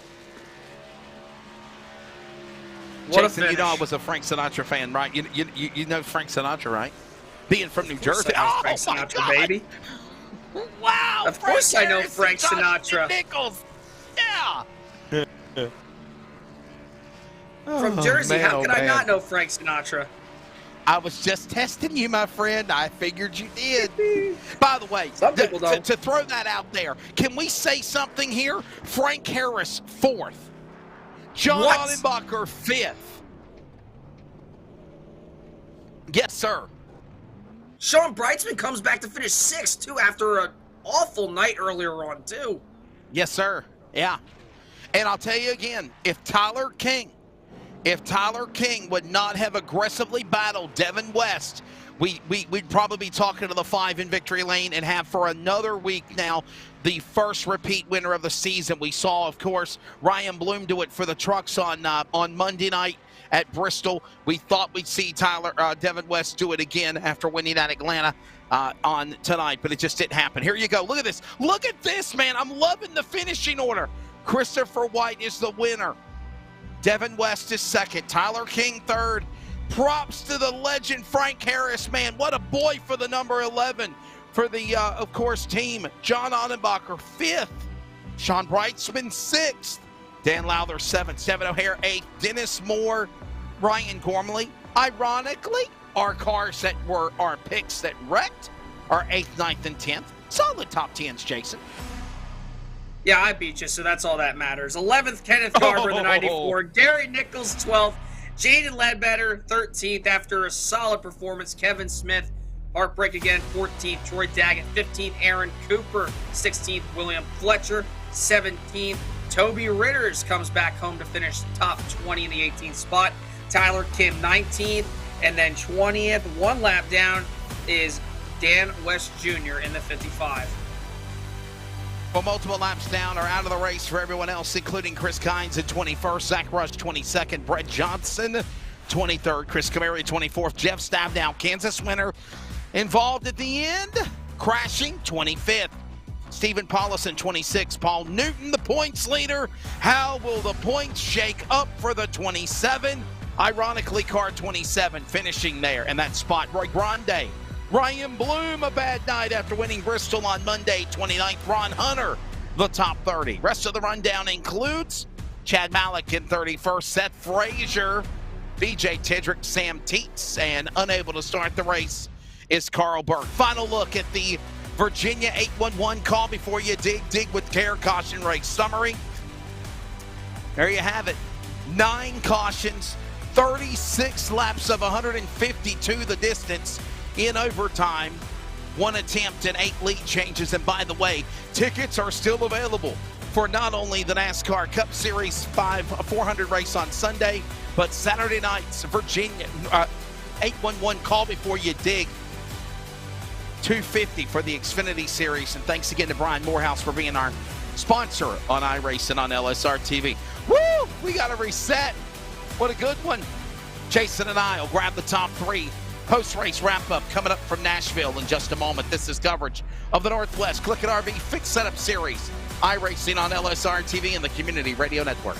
What Jason, a you know I finish. was a Frank Sinatra fan, right? You know Frank Sinatra, right? Being from New Jersey. Frank Sinatra, baby. Wow. Of course I know Frank Harris and Sinatra. Jonathan Nichols. Yeah. From Jersey, man, how oh, could I man. not know Frank Sinatra? I was just testing you, my friend. I figured you did. By the way, Some people don't. to throw that out there, can we say something here? Frank Harris, 4th. John What? Ottenbacher, 5th. Yes, sir. Sean Brightsman comes back to finish 6th, too, after an awful night earlier on, too. Yes, sir. Yeah. And I'll tell you again, if Tyler King would not have aggressively battled Devin West, we'd probably be talking to the 5 in victory lane and have for another week now the first repeat winner of the season. We saw, of course, Ryan Bloom do it for the trucks on Monday night at Bristol. We thought we'd see Devin West do it again after winning at Atlanta on tonight, but it just didn't happen. Here you go. Look at this. Look at this, man. I'm loving the finishing order. Christopher White is the winner. Devin West is 2nd. Tyler King 3rd. Props to the legend Frank Harris, man. What a boy for the number 11 for the, of course, team. John Ottenbacher 5th. Sean Brightsman 6th. Dan Lowther 7th. Devin O'Hare 8th. Dennis Moore, Ryan Gormley. Ironically, our cars that were our picks that wrecked are 8th, 9th, and 10th. Solid top 10s, Jason. Yeah, I beat you, so that's all that matters. 11th, Kenneth Garber, the 94. Gary Nichols, 12th. Jaden Ledbetter, 13th after a solid performance. Kevin Smith, heartbreak again, 14th. Troy Daggett, 15th. Aaron Cooper, 16th. William Fletcher, 17th. Toby Ritters comes back home to finish top 20 in the 18th spot. Tyler Kim, 19th. And then 20th, one lap down, is Dan West Jr. in the 55. Well, multiple laps down are out of the race for everyone else, including Chris Kynes at 21st, Zach Rush 22nd, Brett Johnson 23rd, Chris Camary 24th, Jeff Stabdown, Kansas winner, involved at the end, crashing 25th. Stephen Paulison 26th, Paul Newton the points leader. How will the points shake up for the 27? Ironically, car 27 finishing there in that spot. Roy Grande. Ryan Bloom, a bad night after winning Bristol on Monday, 29th. Ron Hunter, the top 30. Rest of the rundown includes Chad Malik in 31st, Seth Frazier, BJ Tidrick, Sam Teets, and unable to start the race is Carl Burke. Final look at the Virginia 811 call before you dig with care caution race summary. There you have it. 9 cautions, 36 laps of 152 the distance. In overtime, 1 attempt and 8 lead changes. And by the way, tickets are still available for not only the NASCAR Cup Series 400 race on Sunday, but Saturday night's Virginia 811 call before you dig. $250 for the Xfinity Series. And thanks again to Brian Morehouse for being our sponsor on iRacing on LSRTV. Woo! We got to reset. What a good one. Jason and I will grab the top 3. Post-race wrap-up coming up from Nashville in just a moment. This is coverage of the Northwest CLICKIT RV Fixed Setup Series. iRacing on LSRTV and the Community Radio Network.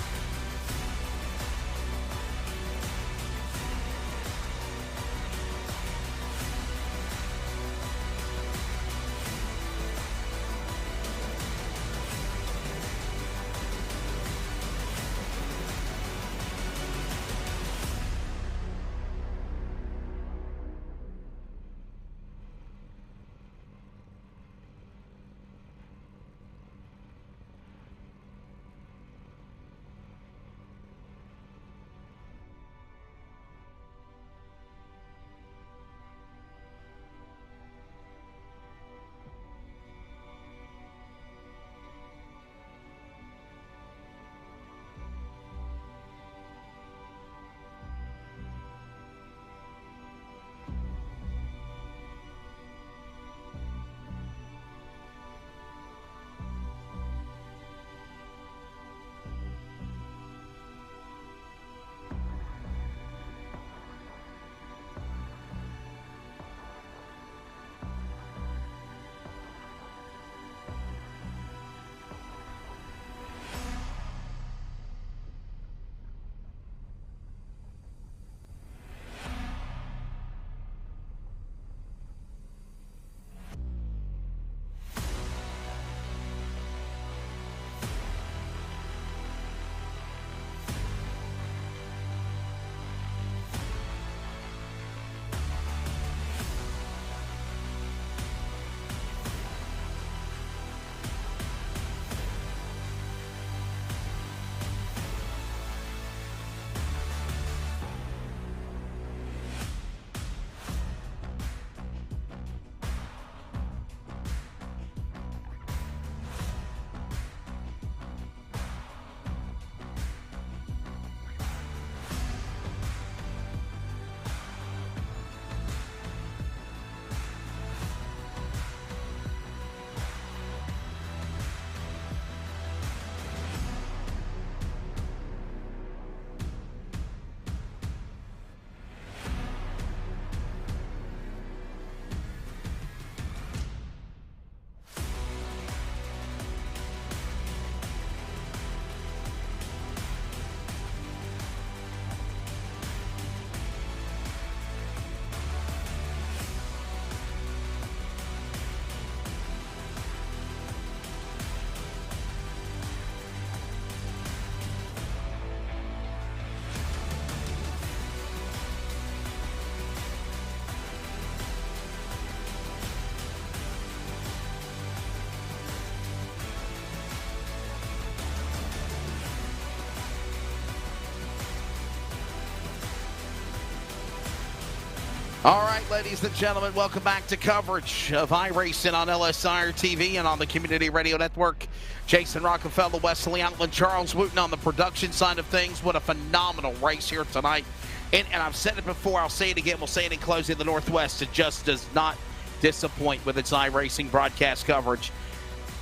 All right, ladies and gentlemen, welcome back to coverage of iRacing on LSRTV and on the Community Radio Network. Jason Rockefeller, Wesley Outland, Charles Wooten on the production side of things. What a phenomenal race here tonight. And I've said it before, I'll say it again, we'll say it in closing. The Northwest, it just does not disappoint with its iRacing broadcast coverage.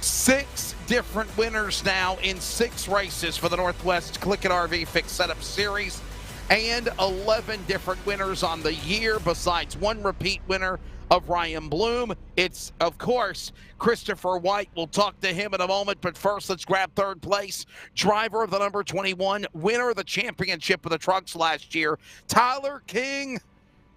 6 different winners now in 6 races for the Northwest CLICKIT RV Fixed Setup Series, and 11 different winners on the year, besides 1 repeat winner of Ryan Bloom. It's, of course, Christopher White. We'll talk to him in a moment, but first let's grab third place. Driver of the number 21, winner of the championship of the trucks last year, Tyler King.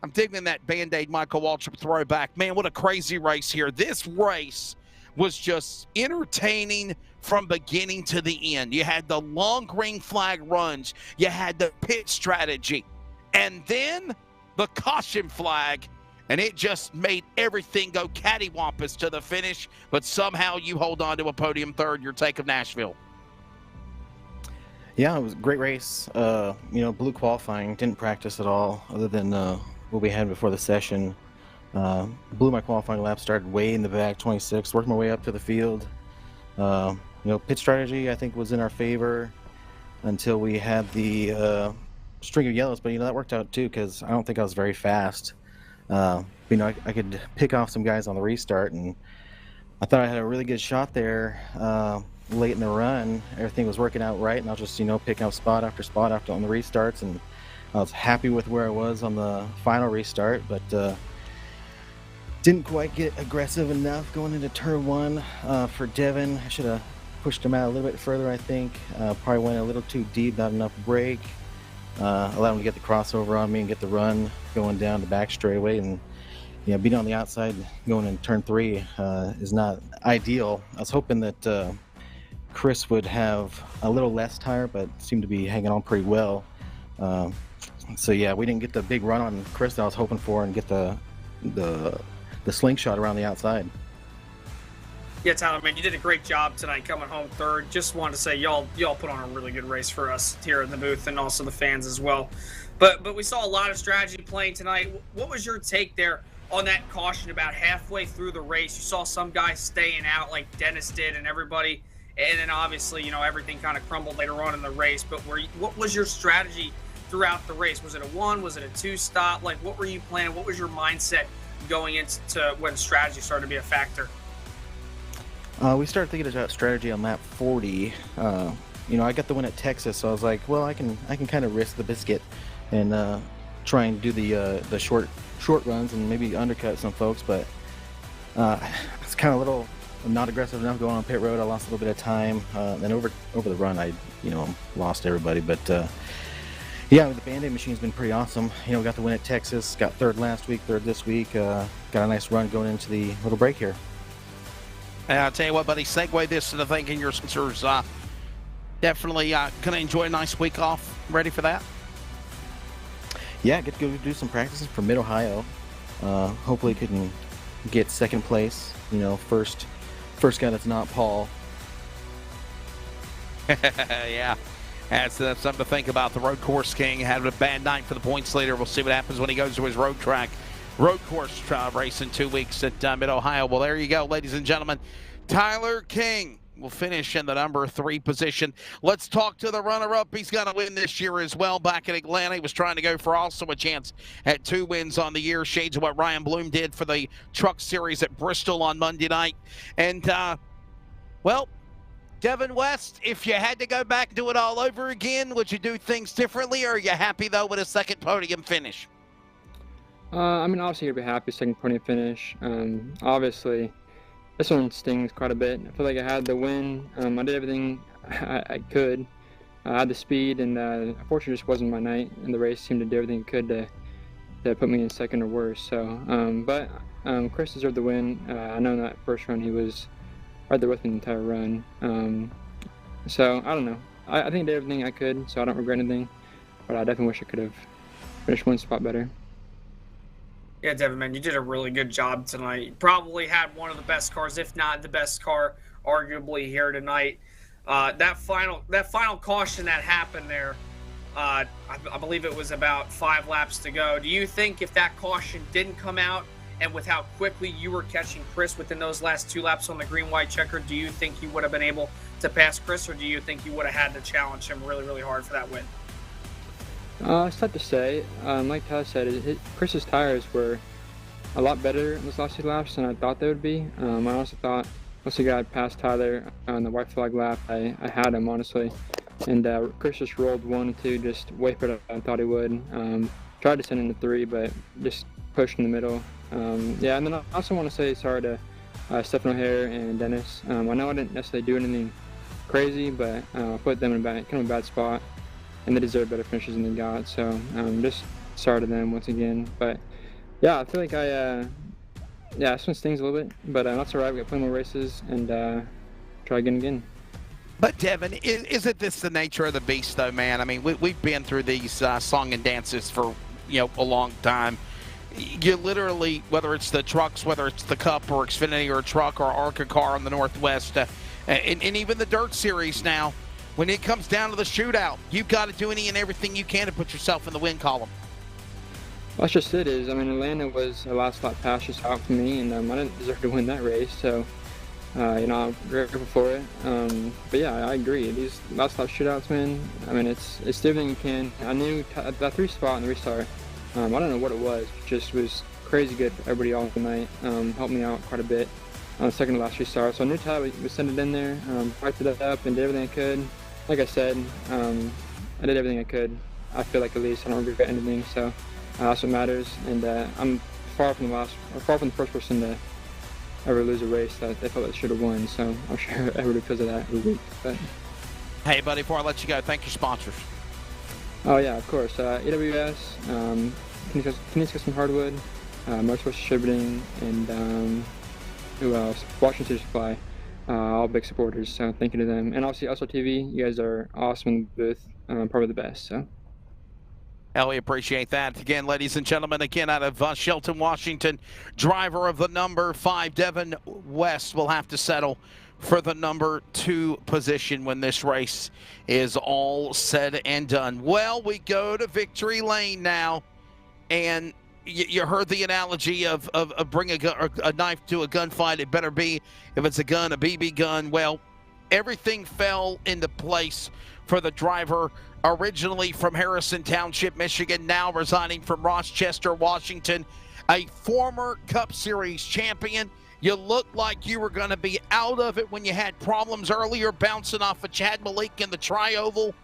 I'm digging that Band-Aid Michael Waltrip throwback. Man, what a crazy race here. This race was just entertaining from beginning to the end. You had the long green flag runs. You had the pit strategy. And then the caution flag. And it just made everything go cattywampus to the finish. But somehow you hold on to a podium third. Your take of Nashville. Yeah, it was a great race. Blue qualifying. Didn't practice at all other than what we had before the session. Blew my qualifying lap, started way in the back, 26, worked my way up to the field. Pit strategy, I think, was in our favor until we had the string of yellows, but, that worked out too, because I don't think I was very fast. I could pick off some guys on the restart, and I thought I had a really good shot there late in the run. Everything was working out right, and I was just, picking up spot after spot after on the restarts, and I was happy with where I was on the final restart, but didn't quite get aggressive enough going into turn 1 for Devin. I should have pushed him out a little bit further, I think. Probably went a little too deep, not enough brake. Allowed him to get the crossover on me and get the run going down the back straightaway. And being on the outside going in turn 3 is not ideal. I was hoping that Chris would have a little less tire, but seemed to be hanging on pretty well. So yeah, we didn't get the big run on Chris that I was hoping for and get the slingshot around the outside. Yeah, Tyler, man, you did a great job tonight coming home third. Just wanted to say y'all put on a really good race for us here in the booth and also the fans as well. But we saw a lot of strategy playing tonight. What was your take there on that caution about halfway through the race? You saw some guys staying out like Dennis did and everybody, and then obviously, everything kind of crumbled later on in the race. But what was your strategy throughout the race? Was it a 1? Was it a 2 stop? Like, what were you planning? What was your mindset going into when strategy started to be a factor? We started thinking about strategy on lap 40. I got the win at Texas, so I was like, well, I can kind of risk the biscuit and try and do the short runs and maybe undercut some folks. But it's kind of a little not aggressive enough going on pit road. I lost a little bit of time. Then over the run, I lost everybody. But yeah, the Band-Aid machine's been pretty awesome. Got the win at Texas, got third last week, third this week. Got a nice run going into the little break here. And I'll tell you what, buddy, segue this into thanking your sponsors. Definitely going to enjoy a nice week off. Ready for that? Yeah, get to go do some practices for Mid-Ohio. Hopefully can get second place. First guy that's not Paul. Yeah. That's something to think about. The road course king had a bad night for the points leader. We'll see what happens when he goes to his road course race in 2 weeks at Mid-Ohio. Well, there you go, ladies and gentlemen. Tyler King will finish in the number 3 position. Let's talk to the runner-up. He's going to win this year as well. Back in Atlanta, he was trying to go for also a chance at 2 wins on the year. Shades of what Ryan Bloom did for the Truck Series at Bristol on Monday night. And, Devin West, if you had to go back and do it all over again, would you do things differently, or are you happy, though, with a second podium finish? Obviously, you'd be happy second podium finish. Obviously, this one stings quite a bit. I feel like I had the win. I did everything I could. I had the speed, and unfortunately, just wasn't my night. And the race seemed to do everything it could to put me in second or worse. So, but Chris deserved the win. I know in that first run he was right there with me the entire run. So I don't know. I think I did everything I could, so I don't regret anything. But I definitely wish I could have finished one spot better. Yeah, Devin, man, you did a really good job tonight. You probably had one of the best cars, if not the best car, arguably here tonight. That final caution that happened there, I believe it was about 5 laps to go. Do you think if that caution didn't come out, and with how quickly you were catching Chris within those last 2 laps on the green-white checker, do you think you would have been able to pass Chris, or do you think you would have had to challenge him really, really hard for that win? It's tough to say. Like Tyler said, Chris's tires were a lot better in those last 2 laps than I thought they would be. I also thought once he got past Tyler on the white flag lap, I had him, honestly. And Chris just rolled 1 and 2 just way better than I thought he would. Tried to send him to 3, but just pushed in the middle. And then I also want to say sorry to Stefan O'Hare and Dennis. I know I didn't necessarily do anything crazy, but put them in a bad spot, and they deserve better finishes than they got. So just sorry to them once again. But yeah, I feel like this one stings a little bit, but that's all right. We got plenty more races, and try again. But Devin, isn't this the nature of the beast, though, man? I mean, we've been through these song and dances for a long time. You literally, whether it's the trucks, whether it's the Cup or Xfinity or a truck or ARCA car on the Northwest, and even the Dirt Series now, when it comes down to the shootout, you've got to do any and everything you can to put yourself in the win column. Well, that's just it. Atlanta was a last lap pass just out for me, and I didn't deserve to win that race. So, I'm grateful for it. But yeah, I agree. These last lap shootouts, man. It's everything you can. I knew that 3 spot in the restart. I don't know what it was. It just was crazy good for everybody all night. Helped me out quite a bit on the second to last restart. So I knew Tyler would send it in there, wiped it up, and did everything I could. Like I said, I did everything I could. I feel like at least I don't regret anything. So that's what matters. And I'm far from the first person to ever lose a race that they felt they should have won. So I'm sure everybody feels of that every week. But hey, buddy, before I let you go, thank your sponsors. Oh yeah, of course. AWS, Canadian Custom Hardwood, Motorsports Distributing, and who else? Washington Supply, all big supporters. So thank you to them, and obviously LSRTV. You guys are awesome in the booth, probably the best. So. We appreciate that. Again, ladies and gentlemen, out of Shelton, Washington, driver of the number 5, Devin West, will have to settle for the number 2 position when this race is all said and done. Well, we go to victory lane now, and you heard the analogy of bring a knife to a gunfight. It better be, if it's a gun, a BB gun. Well, everything fell into place for the driver originally from Harrison Township, Michigan, now residing from Rochester, Washington, a former Cup Series champion. You looked like you were going to be out of it when you had problems earlier bouncing off of Chad Malik in the tri-oval.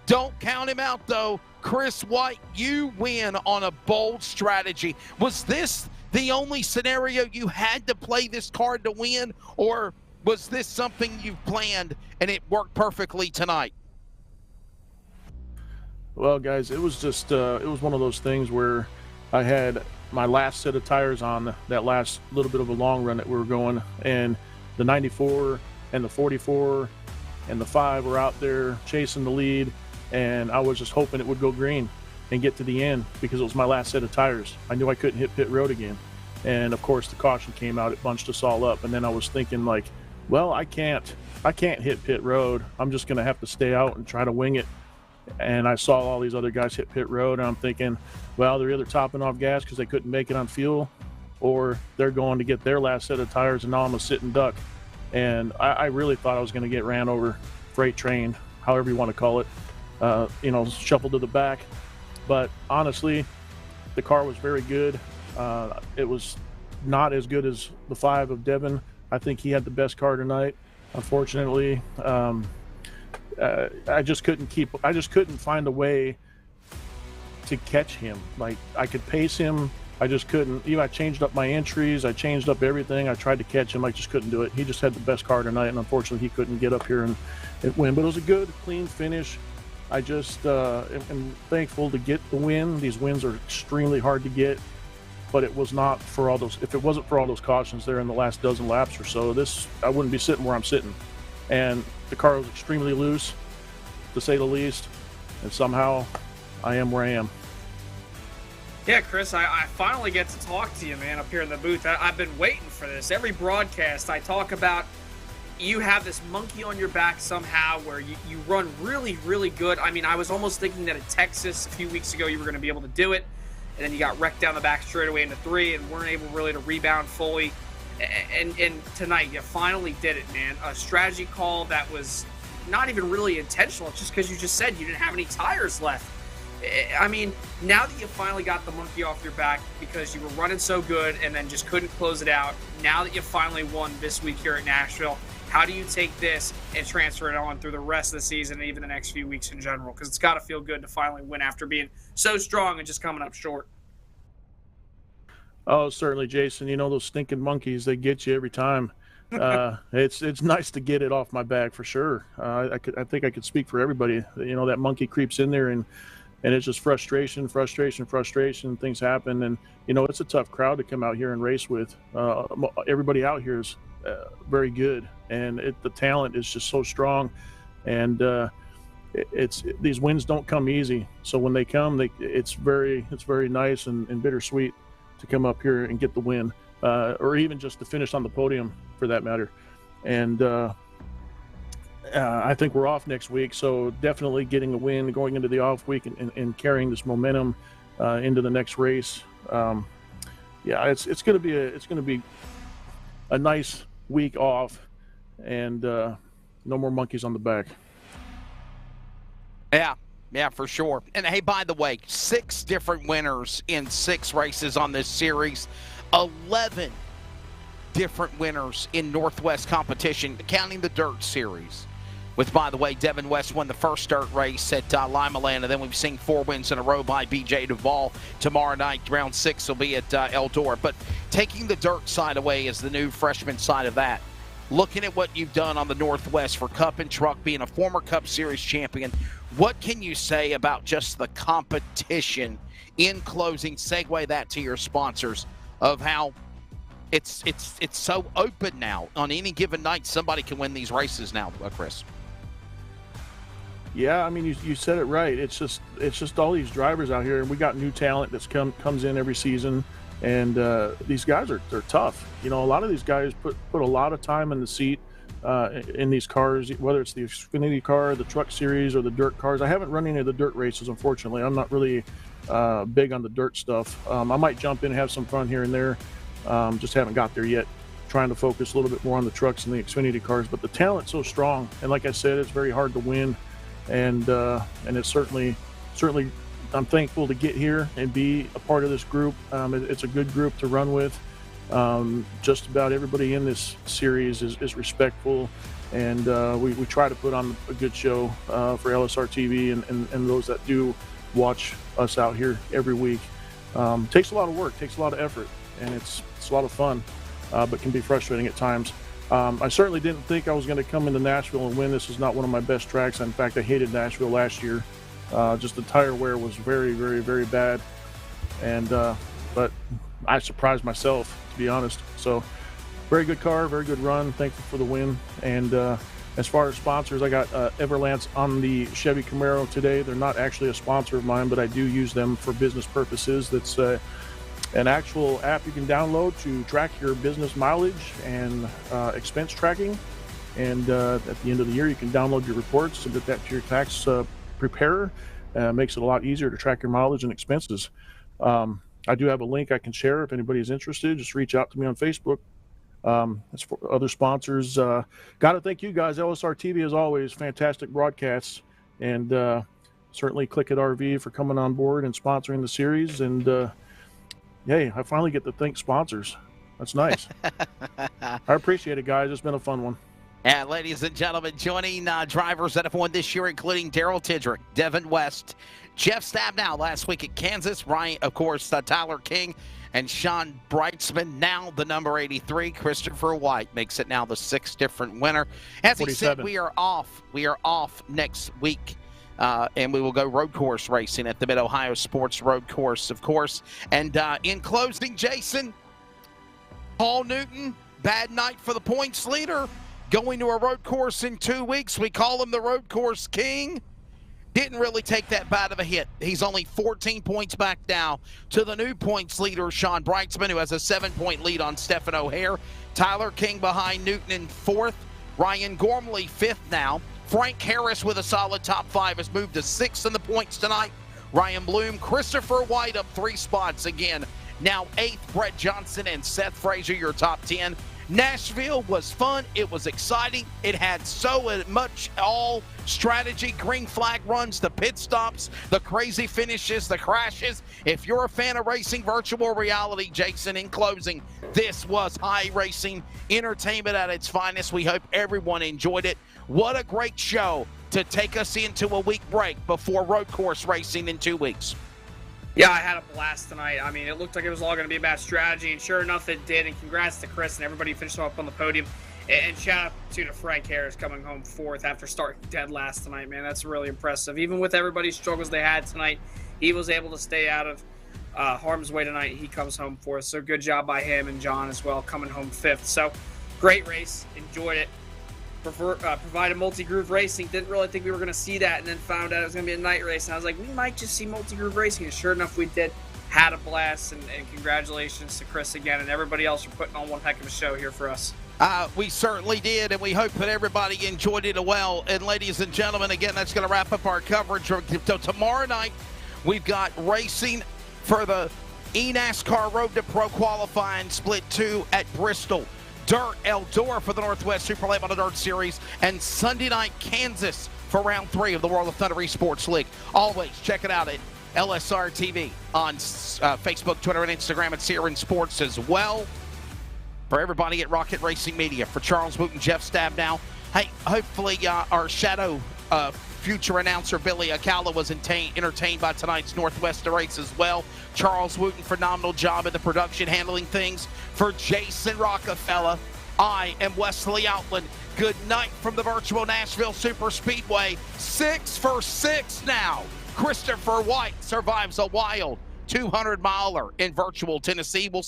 Don't count him out, though. Chris White, you win on a bold strategy. Was this the only scenario you had to play this card to win, or was this something you planned and it worked perfectly tonight? Well, guys, it was just it was one of those things where I had my last set of tires on that last little bit of a long run that we were going, and the 94 and the 44 and the 5 were out there chasing the lead, and I was just hoping it would go green and get to the end because it was my last set of tires. I knew I couldn't hit pit road again, and of course the caution came out. It bunched us all up, and then I was thinking, like, well, I can't hit pit road. I'm just gonna have to stay out and try to wing it. And I saw all these other guys hit pit road, and I'm thinking, well, they're either topping off gas because they couldn't make it on fuel, or they're going to get their last set of tires, and now I'm a sitting duck. And I really thought I was going to get ran over, freight train, however you want to call it, shuffled to the back. But honestly, the car was very good. It was not as good as the 5 of Devin. I think he had the best car tonight. Unfortunately, I just couldn't find a way to catch him. Like, I could pace him, I just couldn't. I changed up my entries, I changed up everything. I tried to catch him, I just couldn't do it. He just had the best car tonight, and unfortunately he couldn't get up here and win. But it was a good, clean finish. I just am thankful to get the win. These wins are extremely hard to get, but it was not for all those. If it wasn't for all those cautions there in the last dozen laps or so, I wouldn't be sitting where I'm sitting. And the car was extremely loose, to say the least, and somehow I am where I am. Yeah, Chris, I finally get to talk to you, man, up here in the booth. I've been waiting for this. Every broadcast I talk about you have this monkey on your back somehow where you run really, really good. I mean, I was almost thinking that at Texas a few weeks ago you were going to be able to do it, and then you got wrecked down the back straightaway into 3 and weren't able really to rebound fully. And tonight you finally did it, man. A strategy call that was not even really intentional, just because you just said you didn't have any tires left. I mean, now that you finally got the monkey off your back because you were running so good and then just couldn't close it out, now that you finally won this week here at Nashville, how do you take this and transfer it on through the rest of the season and even the next few weeks in general? Because it's got to feel good to finally win after being so strong and just coming up short. Oh, certainly, Jason. You know, those stinking monkeys, they get you every time. It's nice to get it off my back for sure. I think I could speak for everybody. You know, that monkey creeps in there and it's just frustration. Things happen. And, you know, it's a tough crowd to come out here and race with. Everybody out here is very good, and the talent is just so strong. And these wins don't come easy. So when they come, it's very nice and bittersweet to come up here and get the win, or even just to finish on the podium for that matter. And I think we're off next week, so definitely getting a win going into the off week and carrying this momentum into the next race. It's going to be a nice week off, and no more monkeys on the back. Yeah, for sure. And hey, by the way, 6 different winners in 6 races on this series, 11 different winners in Northwest competition, counting the dirt series. With, by the way, Devin West won the first dirt race at Lima Land, and then we've seen 4 wins in a row by B.J. Duvall. Tomorrow night, round 6 will be at Eldora. But taking the dirt side away is the new freshman side of that. Looking at what you've done on the Northwest for Cup and Truck, being a former Cup Series champion, what can you say about just the competition in closing? Segue that to your sponsors of how it's so open now. On any given night, somebody can win these races now, Chris. Yeah, I mean, you said it right. It's just all these drivers out here, and we got new talent that's comes in every season, and these guys they're tough. You know, a lot of these guys put a lot of time in the seat in these cars, whether it's the Xfinity car, the Truck Series, or the dirt cars. I haven't run any of the dirt races, unfortunately. I'm not really big on the dirt stuff. I might jump in and have some fun here and there. Just haven't got there yet. Trying to focus a little bit more on the trucks and the Xfinity cars, but the talent's so strong, and like I said, it's very hard to win. And it's certainly I'm thankful to get here and be a part of this group. It's a good group to run with. Just about everybody in this series is respectful, and we try to put on a good show for LSRTV and those that do watch us out here every week. Takes a lot of work, takes a lot of effort, and it's a lot of fun, but can be frustrating at times. I certainly didn't think I was going to come into Nashville and win. This is not one of my best tracks. In fact, I hated Nashville last year. Just the tire wear was very, very, very bad. And but I surprised myself, to be honest. So very good car, very good run. Thankful for the win. And as far as sponsors, I got Everlance on the Chevy Camaro today. They're not actually a sponsor of mine, but I do use them for business purposes. That's an actual app you can download to track your business mileage and expense tracking. And at the end of the year, you can download your reports, submit that to your tax preparer. Makes it a lot easier to track your mileage and expenses. I do have a link I can share if anybody is interested. Just reach out to me on Facebook. As for other sponsors, got to thank you guys. LSRTV, as always, fantastic broadcasts. And certainly CLICKIT RV for coming on board and sponsoring the series. And hey, I finally get to thank sponsors. That's nice. I appreciate it, guys. It's been a fun one. And ladies and gentlemen, joining drivers that have won this year, including Daryl Tidrick, Devin West, Jeff Stabnow last week at Kansas, Ryan, of course, Tyler King, and Sean Breitzman, now the number 83. Christopher White makes it now the 6th different winner. As 47. He said, we are off. We are off next week. And we will go road course racing at the Mid-Ohio Sports Road Course, of course. And in closing, Jason, Paul Newton, bad night for the points leader. Going to a road course in 2 weeks. We call him the road course king. Didn't really take that bad of a hit. He's only 14 points back now to the new points leader, Sean Breitzman, who has a 7-point lead on Stephen O'Hare. Tyler King behind Newton in 4th. Ryan Gormley, 5th now. Frank Harris with a solid top 5 has moved to 6th in the points tonight. Ryan Bloom, Christopher White up 3 spots again. Now 8th, Brett Johnson and Seth Frazier, your top 10. Nashville was fun. It was exciting. It had so much all strategy, green flag runs, the pit stops, the crazy finishes, the crashes. If you're a fan of racing virtual reality, Jason, in closing, this was iRacing entertainment at its finest. We hope everyone enjoyed it. What a great show to take us into a week break before road course racing in 2 weeks. Yeah, I had a blast tonight. I mean, it looked like it was all going to be about strategy, and sure enough, it did. And congrats to Chris and everybody who finished up on the podium. And shout out to Frank Harris coming home 4th after starting dead last tonight, man. That's really impressive. Even with everybody's struggles they had tonight, he was able to stay out of harm's way tonight. He comes home 4th. So good job by him and John as well, coming home 5th. So great race. Enjoyed it. Provided multi-groove racing. Didn't really think we were going to see that, and then found out it was going to be a night race. And I was like, we might just see multi-groove racing. And sure enough, we did. Had a blast, and congratulations to Chris again and everybody else for putting on one heck of a show here for us. We certainly did, and we hope that everybody enjoyed it well. And ladies and gentlemen, again, that's going to wrap up our coverage. So tomorrow night, we've got racing for the eNASCAR Road to Pro qualifying split 2 at Bristol. Dirt, Eldora for the Northwest Super Late Model Dirt Series, and Sunday night, Kansas for round 3 of the World of Thunder Esports League. Always check it out at LSRTV on Facebook, Twitter, and Instagram at Sierra Sports as well. For everybody at Rocket Racing Media, for Charles Wooten, Jeff Stabnow. Hey, hopefully our shadow future announcer Billy Acala was entertained by tonight's Northwest race as well. Charles Wooten, phenomenal job in the production, handling things. For Jason Rockefeller, I am Wesley Outland. Good night from the virtual Nashville Super Speedway. 6 for 6 now. Christopher White survives a wild 200-miler in virtual Tennessee. We'll